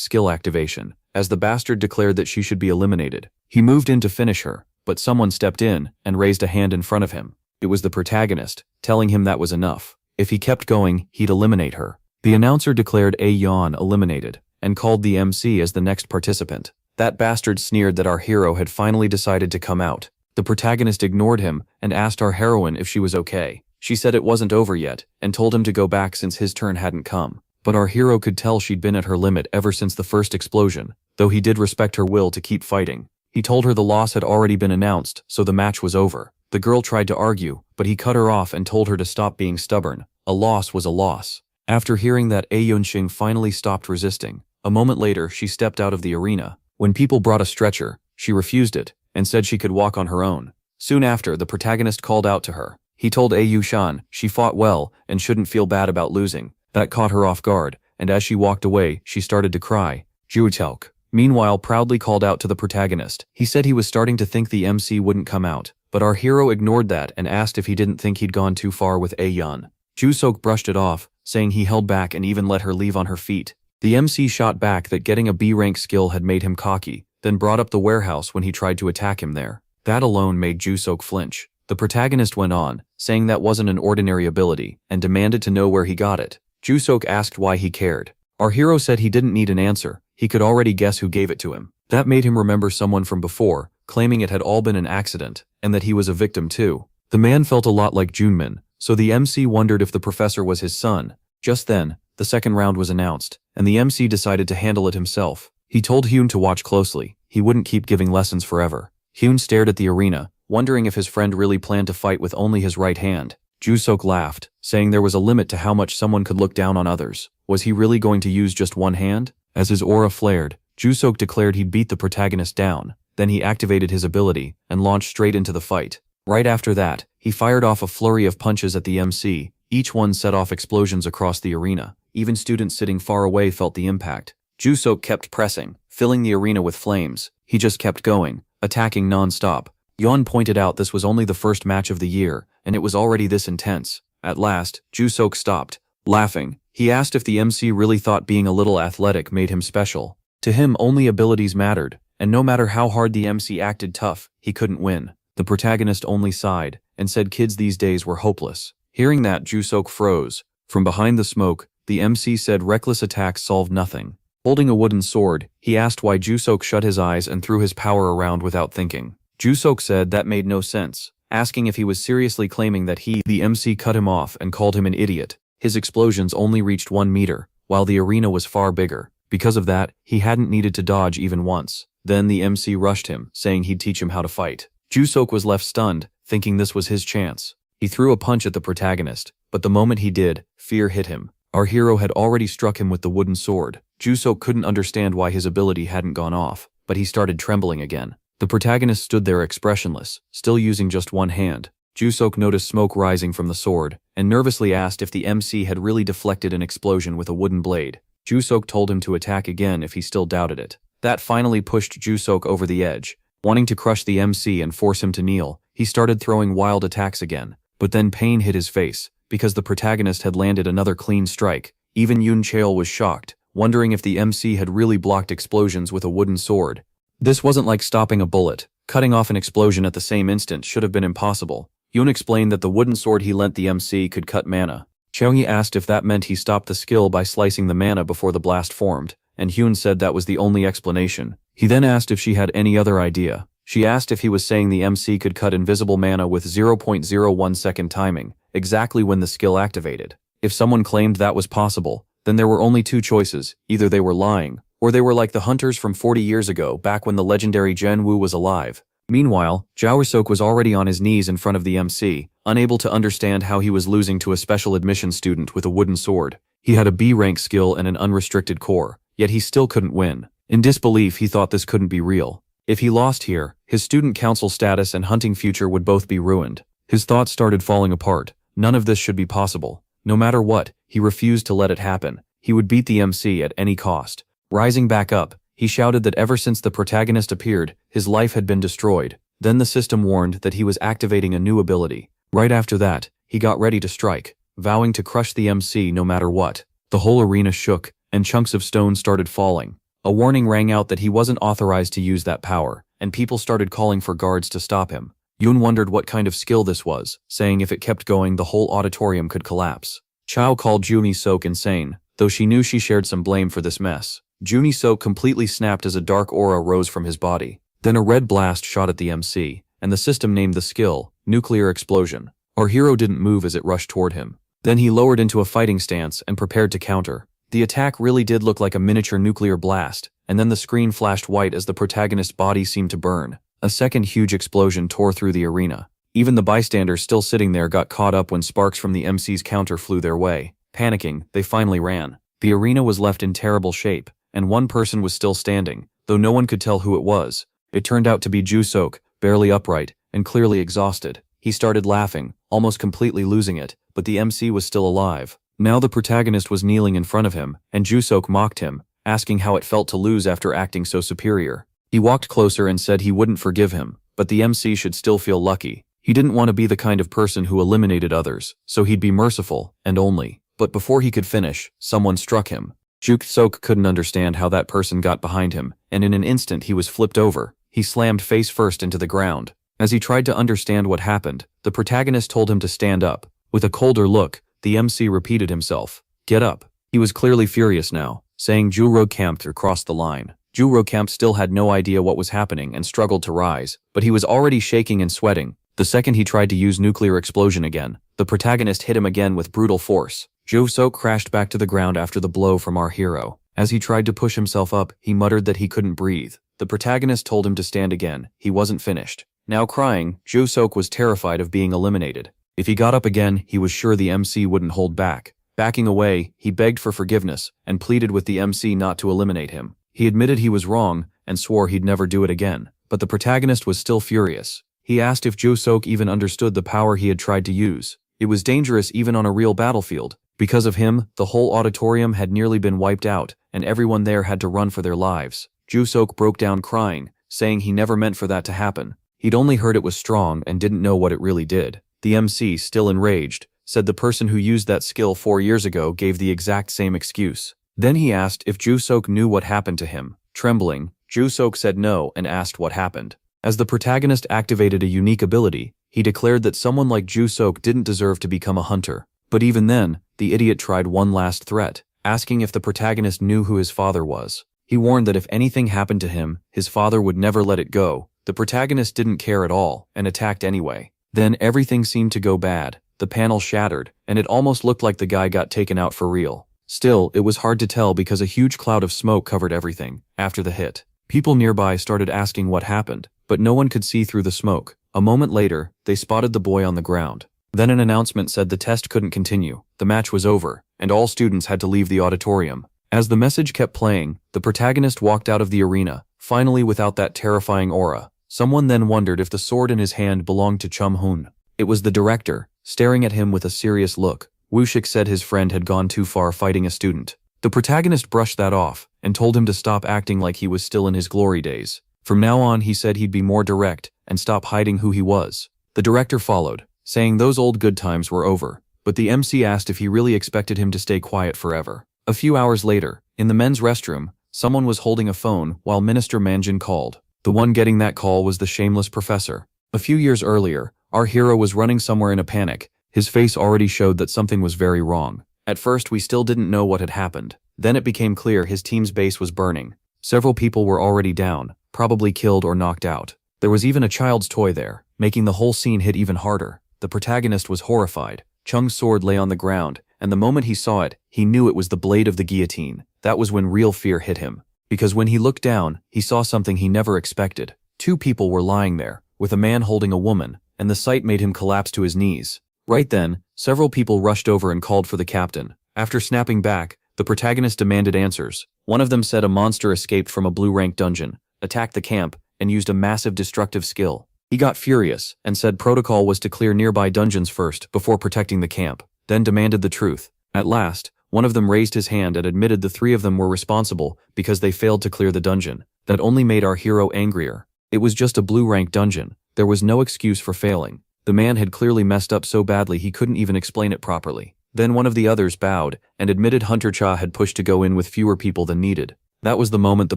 [SPEAKER 1] skill activation, as the bastard declared that she should be eliminated. He moved in to finish her, but someone stepped in and raised a hand in front of him. It was the protagonist, telling him that was enough. If he kept going, he'd eliminate her. The announcer declared Aeon eliminated, and called the MC as the next participant. That bastard sneered that our hero had finally decided to come out. The protagonist ignored him and asked our heroine if she was okay. She said it wasn't over yet, and told him to go back since his turn hadn't come. But our hero could tell she'd been at her limit ever since the first explosion, though he did respect her will to keep fighting. He told her the loss had already been announced, so the match was over. The girl tried to argue, but he cut her off and told her to stop being stubborn. A loss was a loss. After hearing that, Aeonxing finally stopped resisting. A moment later, she stepped out of the arena. When people brought a stretcher, she refused it, and said she could walk on her own. Soon after, the protagonist called out to her. He told Aeon she fought well and shouldn't feel bad about losing. That caught her off guard, and as she walked away, she started to cry. Jutelk, meanwhile, proudly called out to the protagonist. He said he was starting to think the MC wouldn't come out, but our hero ignored that and asked if he didn't think he'd gone too far with Aeon. Jusok brushed it off, saying he held back and even let her leave on her feet. The MC shot back that getting a B-rank skill had made him cocky, then brought up the warehouse when he tried to attack him there. That alone made Jusok flinch. The protagonist went on, saying that wasn't an ordinary ability, and demanded to know where he got it. Jusok asked why he cared. Our hero said he didn't need an answer, he could already guess who gave it to him. That made him remember someone from before, claiming it had all been an accident, and that he was a victim too. The man felt a lot like Junmin, so the MC wondered if the professor was his son. Just then, the second round was announced, and the MC decided to handle it himself. He told Hyun to watch closely, he wouldn't keep giving lessons forever. Hyun stared at the arena, wondering if his friend really planned to fight with only his right hand. Jusok laughed, saying there was a limit to how much someone could look down on others. Was he really going to use just one hand? As his aura flared, Jusok declared he'd beat the protagonist down. Then he activated his ability and launched straight into the fight. Right after that, he fired off a flurry of punches at the MC. Each one set off explosions across the arena. Even students sitting far away felt the impact. Jusok kept pressing, filling the arena with flames. He just kept going, attacking non-stop. Yeon pointed out this was only the first match of the year, and it was already this intense. At last, Jusok stopped, laughing. He asked if the MC really thought being a little athletic made him special. To him, only abilities mattered, and no matter how hard the MC acted tough, he couldn't win. The protagonist only sighed, and said kids these days were hopeless. Hearing that, Jusok froze. From behind the smoke, the MC said reckless attacks solved nothing. Holding a wooden sword, he asked why Jusok shut his eyes and threw his power around without thinking. Jusok said that made no sense, asking if he was seriously claiming that the MC cut him off and called him an idiot. His explosions only reached 1 meter, while the arena was far bigger. Because of that, he hadn't needed to dodge even once. Then the MC rushed him, saying he'd teach him how to fight. Jusok was left stunned, thinking this was his chance. He threw a punch at the protagonist, but the moment he did, fear hit him. Our hero had already struck him with the wooden sword. Jusok couldn't understand why his ability hadn't gone off, but he started trembling again. The protagonist stood there expressionless, still using just one hand. Jusok noticed smoke rising from the sword, and nervously asked if the MC had really deflected an explosion with a wooden blade. Jusok told him to attack again if he still doubted it. That finally pushed Jusok over the edge. Wanting to crush the MC and force him to kneel, he started throwing wild attacks again. But then pain hit his face, because the protagonist had landed another clean strike. Even Yoon Cheol was shocked, wondering if the MC had really blocked explosions with a wooden sword. This wasn't like stopping a bullet. Cutting off an explosion at the same instant should have been impossible. Yoon explained that the wooden sword he lent the MC could cut mana. Cheongi asked if that meant he stopped the skill by slicing the mana before the blast formed, and Hyun said that was the only explanation. He then asked if she had any other idea. She asked if he was saying the MC could cut invisible mana with 0.01 second timing, exactly when the skill activated. If someone claimed that was possible, then there were only two choices: either they were lying, or they were like the hunters from 40 years ago, back when the legendary Jen Wu was alive. Meanwhile, Jaorsok was already on his knees in front of the MC, unable to understand how he was losing to a special admission student with a wooden sword. He had a B-rank skill and an unrestricted core, yet he still couldn't win. In disbelief, he thought this couldn't be real. If he lost here, his student council status and hunting future would both be ruined. His thoughts started falling apart. None of this should be possible. No matter what, he refused to let it happen. He would beat the MC at any cost. Rising back up, he shouted that ever since the protagonist appeared, his life had been destroyed. Then the system warned that he was activating a new ability. Right after that, he got ready to strike, vowing to crush the MC no matter what. The whole arena shook, and chunks of stone started falling. A warning rang out that he wasn't authorized to use that power, and people started calling for guards to stop him. Yoon wondered what kind of skill this was, saying if it kept going the whole auditorium could collapse. Chao called Juni Sok insane, though she knew she shared some blame for this mess. Juni Sok completely snapped as a dark aura rose from his body. Then a red blast shot at the MC, and the system named the skill Nuclear Explosion. Our hero didn't move as it rushed toward him. Then he lowered into a fighting stance and prepared to counter. The attack really did look like a miniature nuclear blast, and then the screen flashed white as the protagonist's body seemed to burn. A second huge explosion tore through the arena. Even the bystanders still sitting there got caught up when sparks from the MC's counter flew their way. Panicking, they finally ran. The arena was left in terrible shape, and one person was still standing, though no one could tell who it was. It turned out to be Ju Sok, barely upright, and clearly exhausted. He started laughing, almost completely losing it, but the MC was still alive. Now the protagonist was kneeling in front of him, and Ju Sok mocked him, asking how it felt to lose after acting so superior. He walked closer and said he wouldn't forgive him, but the MC should still feel lucky. He didn't want to be the kind of person who eliminated others, so he'd be merciful, and only. But before he could finish, someone struck him. Ju Sok couldn't understand how that person got behind him, and in an instant he was flipped over. He slammed face first into the ground. As he tried to understand what happened, the protagonist told him to stand up. With a colder look, the MC repeated himself. Get up. He was clearly furious now, saying Ju Rokamp crossed the line. Ju Rokamp still had no idea what was happening and struggled to rise, but he was already shaking and sweating. The second he tried to use nuclear explosion again, the protagonist hit him again with brutal force. Ju Sok crashed back to the ground after the blow from our hero. As he tried to push himself up, he muttered that he couldn't breathe. The protagonist told him to stand again. He wasn't finished. Now crying, Ju Sok was terrified of being eliminated. If he got up again, he was sure the MC wouldn't hold back. Backing away, he begged for forgiveness and pleaded with the MC not to eliminate him. He admitted he was wrong and swore he'd never do it again. But the protagonist was still furious. He asked if Ju Sok even understood the power he had tried to use. It was dangerous even on a real battlefield. Because of him, the whole auditorium had nearly been wiped out, and everyone there had to run for their lives. Ju Sok broke down crying, saying he never meant for that to happen. He'd only heard it was strong and didn't know what it really did. The MC, still enraged, said the person who used that skill 4 years ago gave the exact same excuse. Then he asked if Ju Sok knew what happened to him. Trembling, Ju Sok said no and asked what happened. As the protagonist activated a unique ability, he declared that someone like Ju Sok didn't deserve to become a hunter. But even then, the idiot tried one last threat, asking if the protagonist knew who his father was. He warned that if anything happened to him, his father would never let it go. The protagonist didn't care at all, and attacked anyway. Then everything seemed to go bad. The panel shattered, and it almost looked like the guy got taken out for real. Still, it was hard to tell because a huge cloud of smoke covered everything. After the hit, people nearby started asking what happened, but no one could see through the smoke. A moment later, they spotted the boy on the ground. Then an announcement said the test couldn't continue, the match was over, and all students had to leave the auditorium. As the message kept playing, the protagonist walked out of the arena, finally without that terrifying aura. Someone then wondered if the sword in his hand belonged to Chum Hoon. It was the director, staring at him with a serious look. Woo-shik said his friend had gone too far fighting a student. The protagonist brushed that off, and told him to stop acting like he was still in his glory days. From now on, he said he'd be more direct, and stop hiding who he was. The director followed, saying those old good times were over, but the MC asked if he really expected him to stay quiet forever. A few hours later, in the men's restroom, someone was holding a phone while Minister Manjin called. The one getting that call was the shameless professor. A few years earlier, our hero was running somewhere in a panic. His face already showed that something was very wrong. At first, we still didn't know what had happened. Then it became clear his team's base was burning. Several people were already down, probably killed or knocked out. There was even a child's toy there, making the whole scene hit even harder. The protagonist was horrified. Chung's sword lay on the ground, and the moment he saw it, he knew it was the blade of the guillotine. That was when real fear hit him. Because when he looked down, he saw something he never expected. 2 people were lying there, with a man holding a woman, and the sight made him collapse to his knees. Right then, several people rushed over and called for the captain. After snapping back, The protagonist demanded answers. One of them said a monster escaped from a blue rank dungeon, attacked the camp, and used a massive destructive skill. He got furious and said protocol was to clear nearby dungeons first before protecting the camp, then demanded the truth. At last, one of them raised his hand and admitted the three of them were responsible because they failed to clear the dungeon. That only made our hero angrier. It was just a blue rank dungeon. There was no excuse for failing. The man had clearly messed up so badly he couldn't even explain it properly. Then one of the others bowed and admitted Hunter Cha had pushed to go in with fewer people than needed. That was the moment the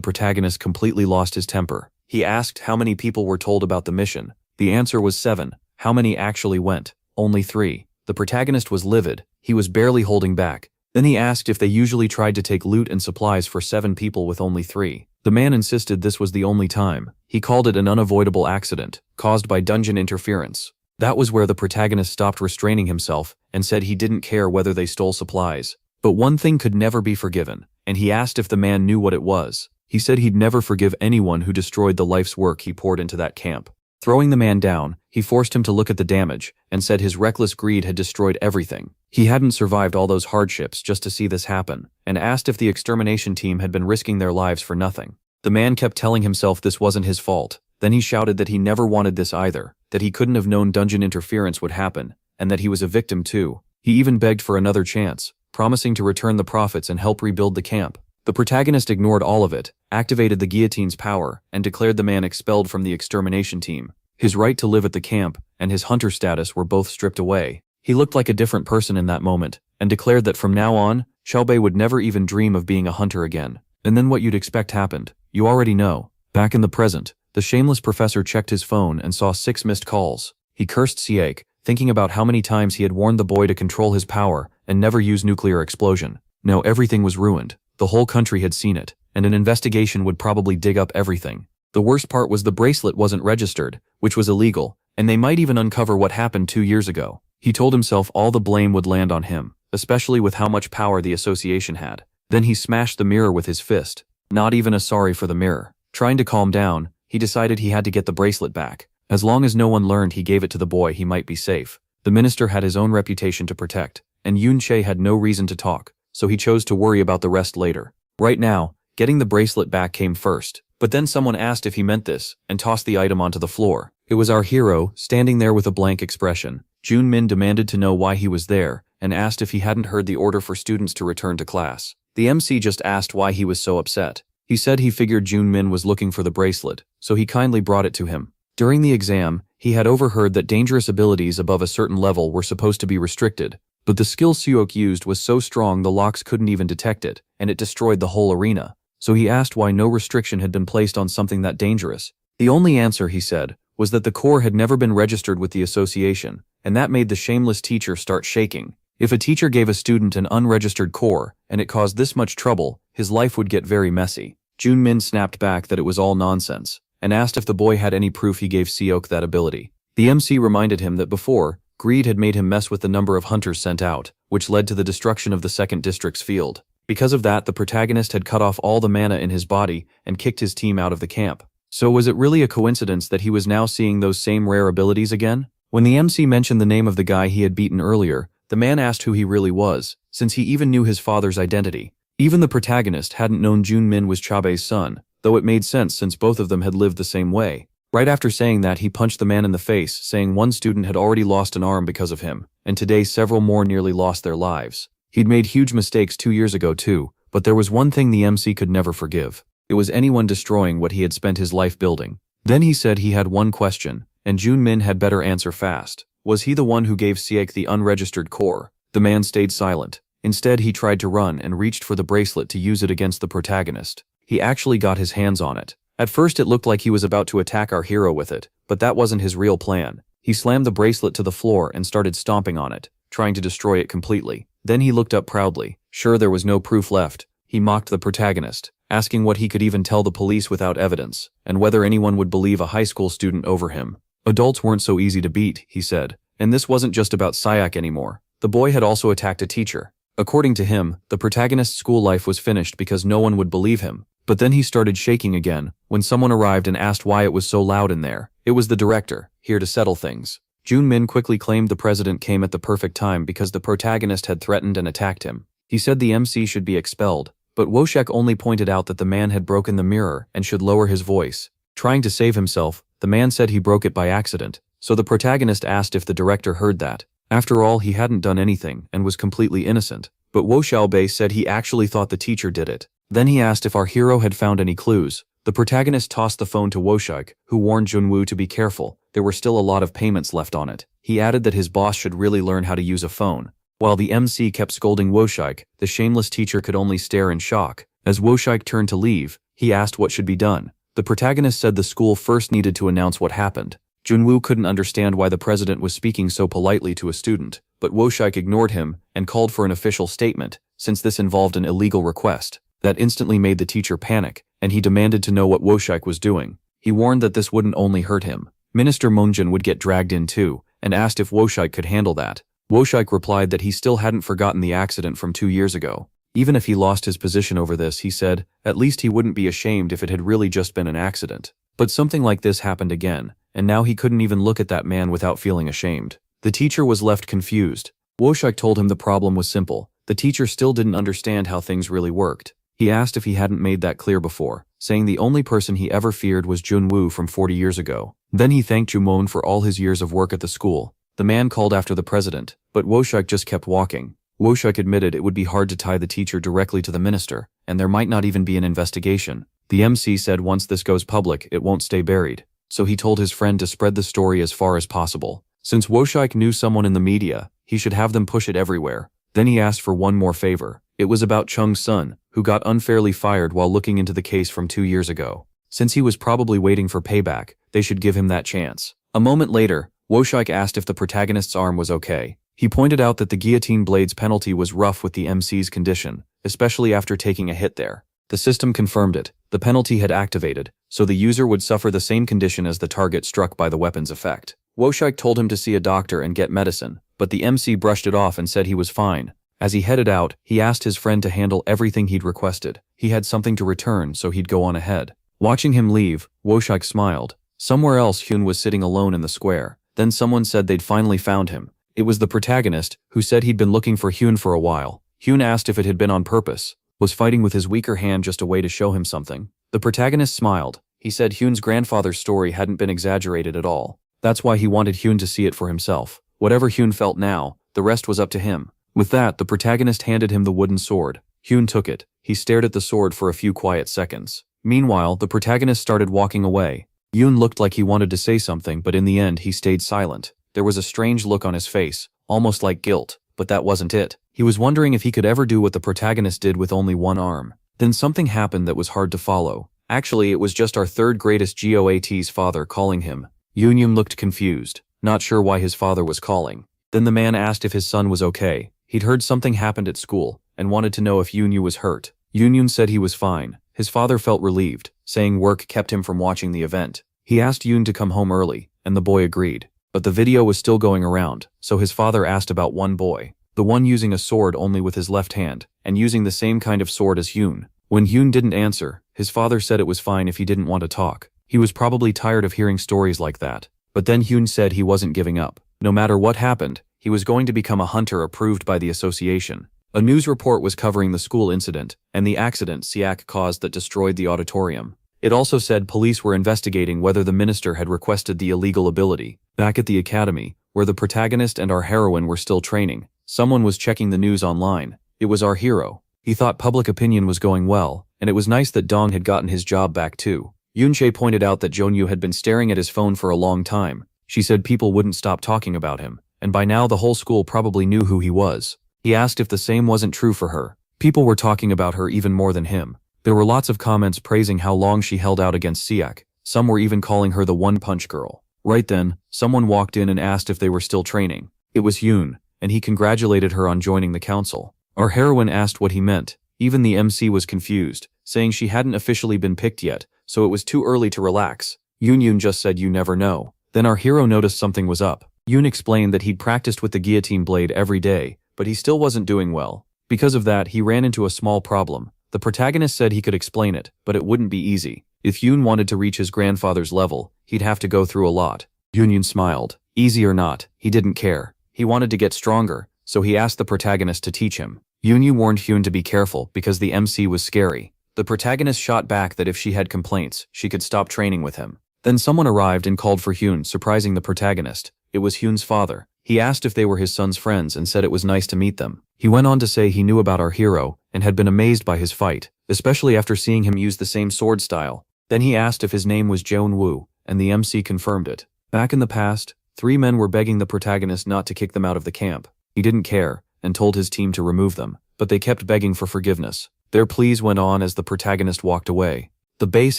[SPEAKER 1] protagonist completely lost his temper. He asked how many people were told about the mission. The answer was 7. How many actually went? Only 3. The protagonist was livid. He was barely holding back. Then he asked if they usually tried to take loot and supplies for 7 people with only 3. The man insisted this was the only time. He called it an unavoidable accident, caused by dungeon interference. That was where the protagonist stopped restraining himself and said he didn't care whether they stole supplies. But one thing could never be forgiven, and he asked if the man knew what it was. He said he'd never forgive anyone who destroyed the life's work he poured into that camp. Throwing the man down, he forced him to look at the damage and said his reckless greed had destroyed everything. He hadn't survived all those hardships just to see this happen, and asked if the extermination team had been risking their lives for nothing. The man kept telling himself this wasn't his fault. Then he shouted that he never wanted this either, that he couldn't have known dungeon interference would happen, and that he was a victim too. He even begged for another chance, promising to return the profits and help rebuild the camp. The protagonist ignored all of it, activated the guillotine's power, and declared the man expelled from the extermination team. His right to live at the camp and his hunter status were both stripped away. He looked like a different person in that moment, and declared that from now on, Xiaobei would never even dream of being a hunter again. And then what you'd expect happened. You already know. Back in the present, the shameless professor checked his phone and saw 6 missed calls. He cursed Siak, thinking about how many times he had warned the boy to control his power and never use nuclear explosion. Now everything was ruined. The whole country had seen it, and an investigation would probably dig up everything. The worst part was the bracelet wasn't registered, which was illegal, and they might even uncover what happened 2 years ago. He told himself all the blame would land on him, especially with how much power the association had. Then he smashed the mirror with his fist. Not even a sorry for the mirror. Trying to calm down, he decided he had to get the bracelet back. As long as no one learned he gave it to the boy, he might be safe. The minister had his own reputation to protect, and Yun Che had no reason to talk, so he chose to worry about the rest later. Right now, getting the bracelet back came first. But then someone asked if he meant this, and tossed the item onto the floor. It was our hero, standing there with a blank expression. Jun Min demanded to know why he was there, and asked if he hadn't heard the order for students to return to class. The MC just asked why he was so upset. He said he figured Jun Min was looking for the bracelet, so he kindly brought it to him. During the exam, he had overheard that dangerous abilities above a certain level were supposed to be restricted, but the skill Seok used was so strong the locks couldn't even detect it, and it destroyed the whole arena. So he asked why no restriction had been placed on something that dangerous. The only answer, he said, was that the core had never been registered with the association, and that made the shameless teacher start shaking. If a teacher gave a student an unregistered core, and it caused this much trouble, his life would get very messy. Jun Min snapped back that it was all nonsense, and asked if the boy had any proof he gave Seok that ability. The MC reminded him that before, greed had made him mess with the number of hunters sent out, which led to the destruction of the 2nd District's field. Because of that, the protagonist had cut off all the mana in his body and kicked his team out of the camp. So was it really a coincidence that he was now seeing those same rare abilities again? When the MC mentioned the name of the guy he had beaten earlier, the man asked who he really was, since he even knew his father's identity. Even the protagonist hadn't known Jun Min was Chabei's son, though it made sense since both of them had lived the same way. Right after saying that, he punched the man in the face, saying one student had already lost an arm because of him, and today several more nearly lost their lives. He'd made huge mistakes 2 years ago too, but there was one thing the MC could never forgive. It was anyone destroying what he had spent his life building. Then he said he had one question, and Jun Min had better answer fast. Was he the one who gave Siak the unregistered core? The man stayed silent. Instead, he tried to run and reached for the bracelet to use it against the protagonist. He actually got his hands on it. At first it looked like he was about to attack our hero with it, but that wasn't his real plan. He slammed the bracelet to the floor and started stomping on it, trying to destroy it completely. Then he looked up proudly. Sure there was no proof left. He mocked the protagonist, asking what he could even tell the police without evidence, and whether anyone would believe a high school student over him. Adults weren't so easy to beat, he said, and this wasn't just about Sayak anymore. The boy had also attacked a teacher. According to him, the protagonist's school life was finished because no one would believe him. But then he started shaking again, when someone arrived and asked why it was so loud in there. It was the director, here to settle things. Jun Min quickly claimed the president came at the perfect time because the protagonist had threatened and attacked him. He said the MC should be expelled, but Woshek only pointed out that the man had broken the mirror and should lower his voice. Trying to save himself, the man said he broke it by accident, so the protagonist asked if the director heard that. After all, he hadn't done anything and was completely innocent. But Wo Xiaobei said he actually thought the teacher did it. Then he asked if our hero had found any clues. The protagonist tossed the phone to Woshek, who warned Junwoo to be careful. There were still a lot of payments left on it. He added that his boss should really learn how to use a phone. While the MC kept scolding Woshek, the shameless teacher could only stare in shock. As Woshek turned to leave, he asked what should be done. The protagonist said the school first needed to announce what happened. Junwoo couldn't understand why the president was speaking so politely to a student, but Woshek ignored him and called for an official statement, since this involved an illegal request. That instantly made the teacher panic, and he demanded to know what Woshek was doing. He warned that this wouldn't only hurt him. Minister Moongjin would get dragged in too, and asked if Woshek could handle that. Woshek replied that he still hadn't forgotten the accident from 2 years ago. Even if he lost his position over this, he said, at least he wouldn't be ashamed if it had really just been an accident. But something like this happened again, and now he couldn't even look at that man without feeling ashamed. The teacher was left confused. Woshek told him the problem was simple. The teacher still didn't understand how things really worked. He asked if he hadn't made that clear before, saying the only person he ever feared was Junwoo from 40 years ago. Then he thanked Jumon for all his years of work at the school. The man called after the president, but Woshek just kept walking. Woshek admitted it would be hard to tie the teacher directly to the minister, and there might not even be an investigation. The MC said once this goes public, it won't stay buried. So he told his friend to spread the story as far as possible. Since Woshek knew someone in the media, he should have them push it everywhere. Then he asked for one more favor. It was about Chung's son, who got unfairly fired while looking into the case from 2 years ago. Since he was probably waiting for payback, they should give him that chance. A moment later, Woshek asked if the protagonist's arm was okay. He pointed out that the guillotine blade's penalty was rough with the MC's condition, especially after taking a hit there. The system confirmed it. The penalty had activated, so the user would suffer the same condition as the target struck by the weapon's effect. Woshek told him to see a doctor and get medicine, but the MC brushed it off and said he was fine. As he headed out, he asked his friend to handle everything he'd requested. He had something to return, so he'd go on ahead. Watching him leave, Woshek smiled. Somewhere else, Hyun was sitting alone in the square. Then someone said they'd finally found him. It was the protagonist, who said he'd been looking for Hyun for a while. Hyun asked if it had been on purpose. Was fighting with his weaker hand just a way to show him something? The protagonist smiled. He said Hyun's grandfather's story hadn't been exaggerated at all. That's why he wanted Hyun to see it for himself. Whatever Hyun felt now, the rest was up to him. With that, the protagonist handed him the wooden sword. Hyun took it. He stared at the sword for a few quiet seconds. Meanwhile, the protagonist started walking away. Hyun looked like he wanted to say something, but in the end he stayed silent. There was a strange look on his face, almost like guilt, but that wasn't it. He was wondering if he could ever do what the protagonist did with only one arm. Then something happened that was hard to follow. Actually, it was just our third greatest GOAT's father calling him. Yoon looked confused, not sure why his father was calling. Then the man asked if his son was okay. He'd heard something happened at school, and wanted to know if Yoon was hurt. Yoon said he was fine. His father felt relieved, saying work kept him from watching the event. He asked Yoon to come home early, and the boy agreed. But the video was still going around, so his father asked about one boy. The one using a sword only with his left hand, and using the same kind of sword as Hyun. When Hyun didn't answer, his father said it was fine if he didn't want to talk. He was probably tired of hearing stories like that. But then Hyun said he wasn't giving up. No matter what happened, he was going to become a hunter approved by the association. A news report was covering the school incident, and the accident Siak caused that destroyed the auditorium. It also said police were investigating whether the minister had requested the illegal ability. Back at the academy, where the protagonist and our heroine were still training, someone was checking the news online. It was our hero. He thought public opinion was going well, and it was nice that Dong had gotten his job back too. Yoon-chae pointed out that Jonyu had been staring at his phone for a long time. She said people wouldn't stop talking about him, and by now the whole school probably knew who he was. He asked if the same wasn't true for her. People were talking about her even more than him. There were lots of comments praising how long she held out against Siak. Some were even calling her the one-punch girl. Right then, someone walked in and asked if they were still training. It was Yoon, and he congratulated her on joining the council. Our heroine asked what he meant. Even the MC was confused, saying she hadn't officially been picked yet, so it was too early to relax. Yoon just said you never know. Then our hero noticed something was up. Yoon explained that he'd practiced with the guillotine blade every day, but he still wasn't doing well. Because of that, he ran into a small problem. The protagonist said he could explain it, but it wouldn't be easy. If Yoon wanted to reach his grandfather's level, he'd have to go through a lot. Yoon smiled. Easy or not, he didn't care. He wanted to get stronger, so he asked the protagonist to teach him. Yoonyu warned Hyun to be careful because the MC was scary. The protagonist shot back that if she had complaints, she could stop training with him. Then someone arrived and called for Hyun, surprising the protagonist. It was Hyun's father. He asked if they were his son's friends and said it was nice to meet them. He went on to say he knew about our hero and had been amazed by his fight, especially after seeing him use the same sword style. Then he asked if his name was Jeon-woo, and the MC confirmed it. Back in the past, 3 men were begging the protagonist not to kick them out of the camp. He didn't care and told his team to remove them, but they kept begging for forgiveness. Their pleas went on as the protagonist walked away. The base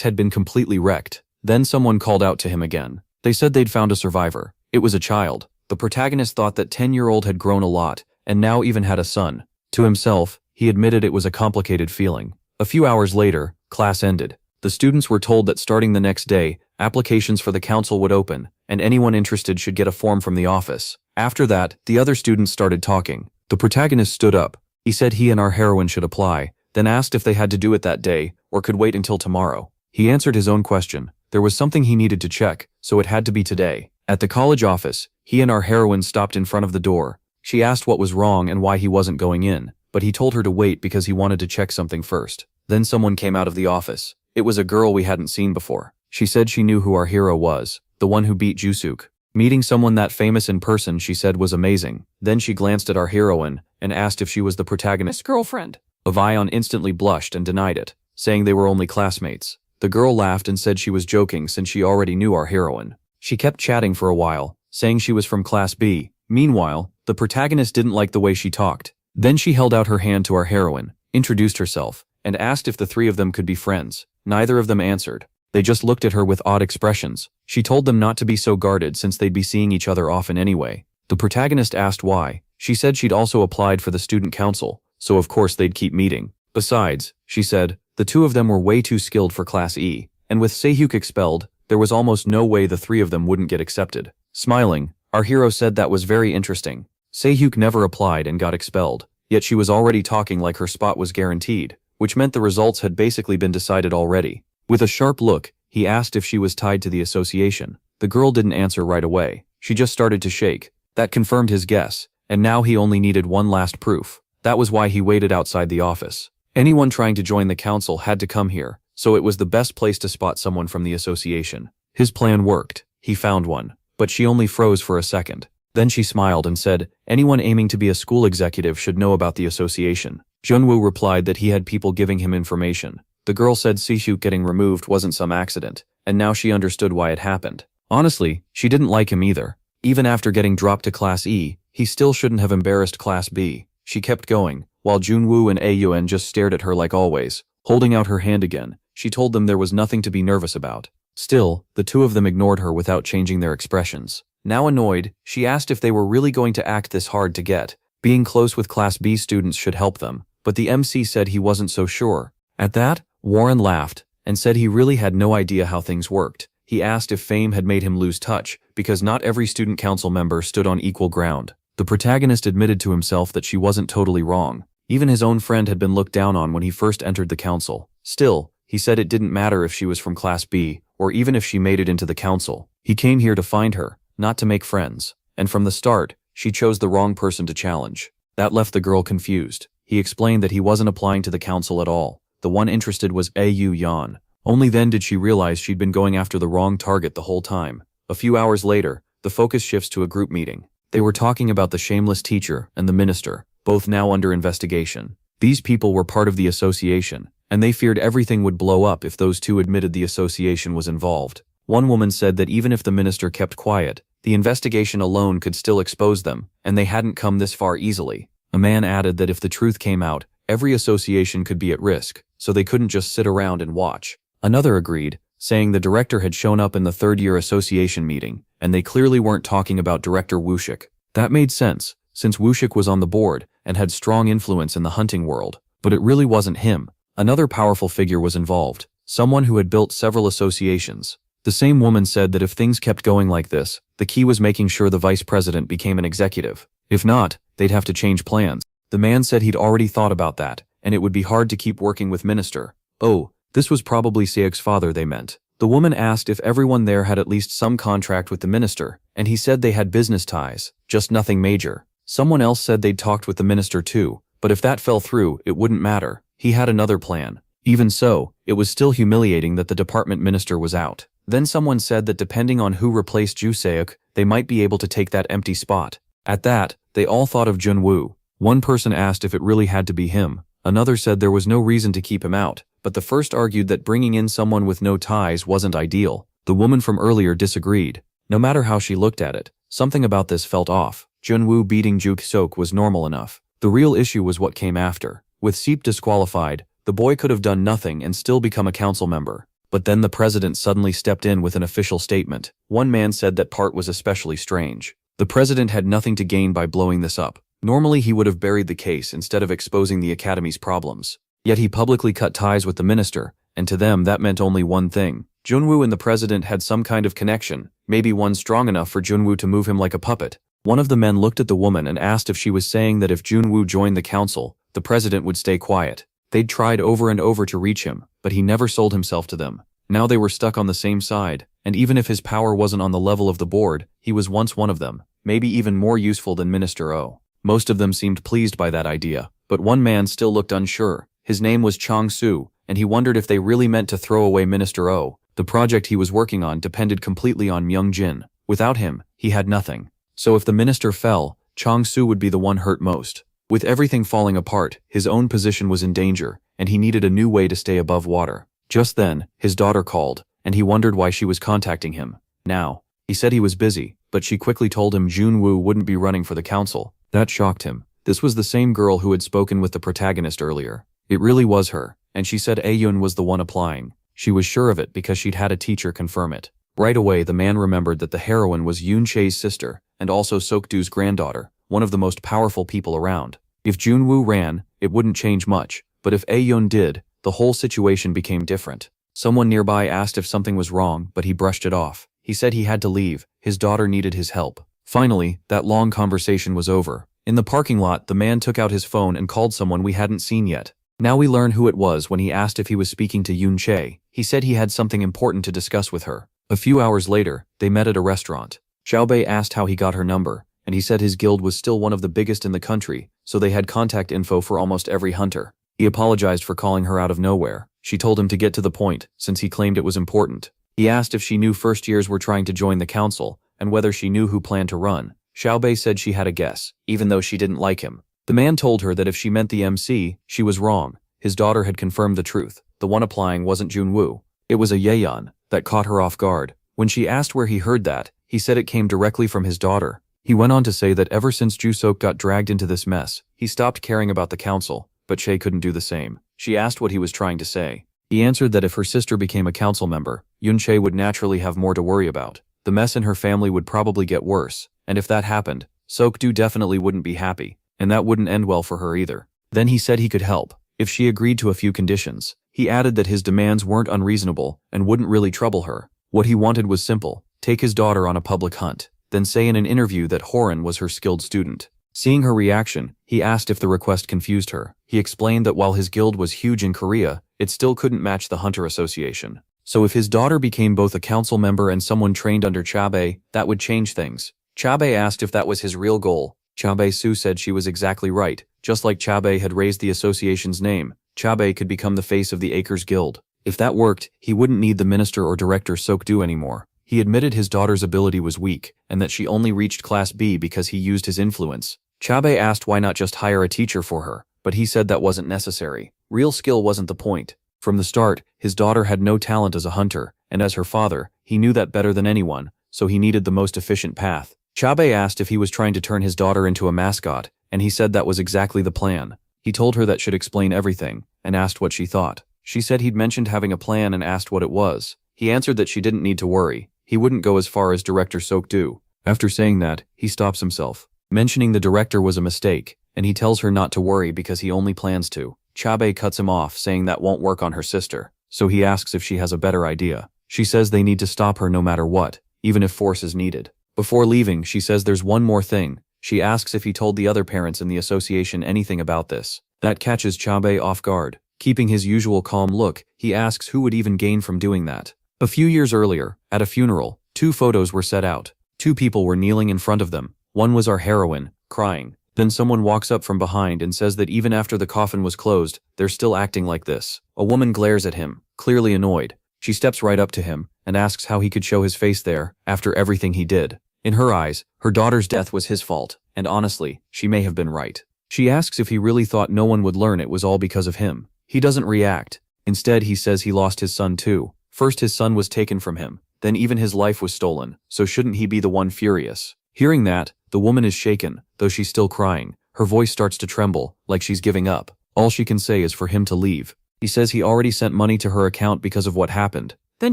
[SPEAKER 1] had been completely wrecked. Then someone called out to him again. They said they'd found a survivor. It was a child. The protagonist thought that 10-year-old had grown a lot and now even had a son. To himself, he admitted it was a complicated feeling. A few hours later, class ended. The students were told that starting the next day, applications for the council would open, and anyone interested should get a form from the office. After that, the other students started talking. The protagonist stood up. He said he and our heroine should apply, then asked if they had to do it that day or could wait until tomorrow. He answered his own question. There was something he needed to check, so it had to be today. At the college office, he and our heroine stopped in front of the door. She asked what was wrong and why he wasn't going in, but he told her to wait because he wanted to check something first. Then someone came out of the office. It was a girl we hadn't seen before. She said she knew who our hero was, the one who beat Jusuk. Meeting someone that famous in person, she said, was amazing. Then she glanced at our heroine and asked if she was the protagonist's girlfriend. Avion instantly blushed and denied it, saying they were only classmates. The girl laughed and said she was joking since she already knew our heroine. She kept chatting for a while, saying she was from Class B. Meanwhile, the protagonist didn't like the way she talked. Then she held out her hand to our heroine, introduced herself, and asked if the 3 of them could be friends. Neither of them answered. They just looked at her with odd expressions. She told them not to be so guarded since they'd be seeing each other often anyway. The protagonist asked why. She said she'd also applied for the student council, so of course they'd keep meeting. Besides, she said, the 2 of them were way too skilled for Class E, and with Sehyuk expelled, there was almost no way the 3 of them wouldn't get accepted. Smiling, our hero said that was very interesting. Sehyuk never applied and got expelled, yet she was already talking like her spot was guaranteed, which meant the results had basically been decided already. With a sharp look, he asked if she was tied to the association. The girl didn't answer right away. She just started to shake. That confirmed his guess, and now he only needed one last proof. That was why he waited outside the office. Anyone trying to join the council had to come here, so it was the best place to spot someone from the association. His plan worked. He found one, but she only froze for a second. Then she smiled and said, anyone aiming to be a school executive should know about the association. Jeonwoo replied that he had people giving him information. The girl said Sehyuk getting removed wasn't some accident, and now she understood why it happened. Honestly, she didn't like him either. Even after getting dropped to Class E, he still shouldn't have embarrassed Class B. She kept going, while Junwoo and Aeun just stared at her like always. Holding out her hand again, she told them there was nothing to be nervous about. Still, the 2 of them ignored her without changing their expressions. Now annoyed, she asked if they were really going to act this hard to get. Being close with Class B students should help them, but the MC said he wasn't so sure. At that, Warren laughed and said he really had no idea how things worked. He asked if fame had made him lose touch, because not every student council member stood on equal ground. The protagonist admitted to himself that she wasn't totally wrong. Even his own friend had been looked down on when he first entered the council. Still, he said it didn't matter if she was from Class B, or even if she made it into the council. He came here to find her, not to make friends. And from the start, she chose the wrong person to challenge. That left the girl confused. He explained that he wasn't applying to the council at all. The one interested was Aeun. Only then did she realize she'd been going after the wrong target the whole time. A few hours later, the focus shifts to a group meeting. They were talking about the shameless teacher and the minister, both now under investigation. These people were part of the association, and they feared everything would blow up if those 2 admitted the association was involved. One woman said that even if the minister kept quiet, the investigation alone could still expose them, and they hadn't come this far easily. A man added that if the truth came out, every association could be at risk, so they couldn't just sit around and watch. Another agreed, saying the director had shown up in the 3rd-year association meeting, and they clearly weren't talking about Director Wushik. That made sense, since Wushik was on the board and had strong influence in the hunting world, but it really wasn't him. Another powerful figure was involved, someone who had built several associations. The same woman said that if things kept going like this, the key was making sure the vice president became an executive. If not, they'd have to change plans. The man said he'd already thought about that, and it would be hard to keep working with Minister. Oh, this was probably Seok's father they meant. The woman asked if everyone there had at least some contract with the minister, and he said they had business ties, just nothing major. Someone else said they'd talked with the minister too, But if that fell through, it wouldn't matter. He had another plan. Even so, it was still humiliating that the department minister was out. Then someone said that depending on who replaced Ju Seok, they might be able to take that empty spot. At that, they all thought of Junwoo. One person asked if it really had to be him. Another said there was no reason to keep him out, but the first argued that bringing in someone with no ties wasn't ideal. The woman from earlier disagreed. No matter how she looked at it, something about this felt off. Junwoo beating Ju Seok was normal enough. The real issue was what came after. With Seep disqualified, the boy could have done nothing and still become a council member. But then the president suddenly stepped in with an official statement. One man said that part was especially strange. The president had nothing to gain by blowing this up. Normally he would have buried the case instead of exposing the academy's problems. Yet he publicly cut ties with the minister, and to them that meant only one thing. Junwoo and the president had some kind of connection, maybe one strong enough for Junwoo to move him like a puppet. One of the men looked at the woman and asked if she was saying that if Junwoo joined the council, the president would stay quiet. They'd tried over and over to reach him, but he never sold himself to them. Now they were stuck on the same side, and even if his power wasn't on the level of the board, he was once one of them, maybe even more useful than Minister O. Most of them seemed pleased by that idea, but one man still looked unsure. His name was Chong Soo, and he wondered if they really meant to throw away Minister O. The project he was working on depended completely on Myung Jin. Without him, he had nothing. So if the minister fell, Chong Soo would be the one hurt most. With everything falling apart, his own position was in danger, and he needed a new way to stay above water. Just then, his daughter called, and he wondered why she was contacting him. Now, he said he was busy, but she quickly told him Junwoo wouldn't be running for the council. That shocked him. This was the same girl who had spoken with the protagonist earlier. It really was her, and she said Aeun was the one applying. She was sure of it because she'd had a teacher confirm it. Right away the man remembered that the heroine was Yoon Chae's sister, and also Seok-doo's granddaughter, one of the most powerful people around. If Junwoo ran, it wouldn't change much, but if Aeun did, the whole situation became different. Someone nearby asked if something was wrong, but he brushed it off. He said he had to leave, his daughter needed his help. Finally, that long conversation was over. In the parking lot, the man took out his phone and called someone we hadn't seen yet. Now we learn who it was when he asked if he was speaking to Yoon Chae. He said he had something important to discuss with her. A few hours later, they met at a restaurant. Xiaobei asked how he got her number, and he said his guild was still one of the biggest in the country, so they had contact info for almost every hunter. He apologized for calling her out of nowhere. She told him to get to the point, since he claimed it was important. He asked if she knew first years were trying to join the council, and whether she knew who planned to run. Xiaobei said she had a guess, even though she didn't like him. The man told her that if she meant the MC, she was wrong. His daughter had confirmed the truth. The one applying wasn't Junwoo. It was a Yeon. That caught her off guard. When she asked where he heard that, he said it came directly from his daughter. He went on to say that ever since Ju Seok got dragged into this mess, he stopped caring about the council, but Chae couldn't do the same. She asked what he was trying to say. He answered that if her sister became a council member, Yoon Chae would naturally have more to worry about. The mess in her family would probably get worse, and if that happened, Seok-doo definitely wouldn't be happy, and that wouldn't end well for her either. Then he said he could help, if she agreed to a few conditions. He added that his demands weren't unreasonable and wouldn't really trouble her. What he wanted was simple: take his daughter on a public hunt, then say in an interview that Horan was her skilled student. Seeing her reaction, he asked if the request confused her. He explained that while his guild was huge in Korea, it still couldn't match the Hunter Association. So if his daughter became both a council member and someone trained under Chabe, that would change things. Chabe asked if that was his real goal. Chabe Su said she was exactly right. Just like Chabe had raised the association's name, Chabe could become the face of the Acres Guild. If that worked, he wouldn't need the minister or director Seok-doo anymore. He admitted his daughter's ability was weak, and that she only reached Class B because he used his influence. Chabe asked why not just hire a teacher for her, but he said that wasn't necessary. Real skill wasn't the point. From the start, his daughter had no talent as a hunter, and as her father, he knew that better than anyone, so he needed the most efficient path. Chabe asked if he was trying to turn his daughter into a mascot, and he said that was exactly the plan. He told her that should explain everything, and asked what she thought. She said he'd mentioned having a plan and asked what it was. He answered that she didn't need to worry. He wouldn't go as far as Director Seok-doo. After saying that, he stops himself. Mentioning the director was a mistake, and he tells her not to worry because he only plans to. Chabe cuts him off, saying that won't work on her sister, so he asks if she has a better idea. She says they need to stop her no matter what, even if force is needed. Before leaving, she says there's one more thing. She asks if he told the other parents in the association anything about this. That catches Chabe off guard. Keeping his usual calm look, he asks who would even gain from doing that. A few years earlier, at a funeral, 2 photos were set out. 2 people were kneeling in front of them. One was our heroine, crying. Then someone walks up from behind and says that even after the coffin was closed, they're still acting like this. A woman glares at him, clearly annoyed. She steps right up to him and asks how he could show his face there after everything he did. In her eyes, her daughter's death was his fault, and honestly, she may have been right. She asks if he really thought no one would learn it was all because of him. He doesn't react. Instead, he says he lost his son too. First his son was taken from him, then even his life was stolen, so shouldn't he be the one furious? Hearing that, the woman is shaken, though she's still crying. Her voice starts to tremble, like she's giving up. All she can say is for him to leave. He says he already sent money to her account because of what happened. Then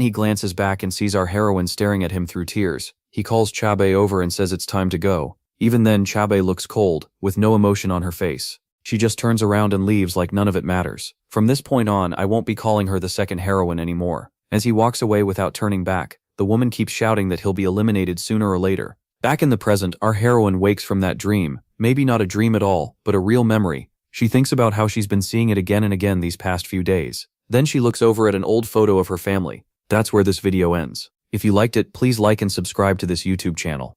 [SPEAKER 1] he glances back and sees our heroine staring at him through tears. He calls Chabe over and says it's time to go. Even then, Chabe looks cold, with no emotion on her face. She just turns around and leaves like none of it matters. From this point on, I won't be calling her the second heroine anymore. As he walks away without turning back, the woman keeps shouting that he'll be eliminated sooner or later. Back in the present, our heroine wakes from that dream. Maybe not a dream at all, but a real memory. She thinks about how she's been seeing it again and again these past few days. Then she looks over at an old photo of her family. That's where this video ends. If you liked it, please like and subscribe to this YouTube channel.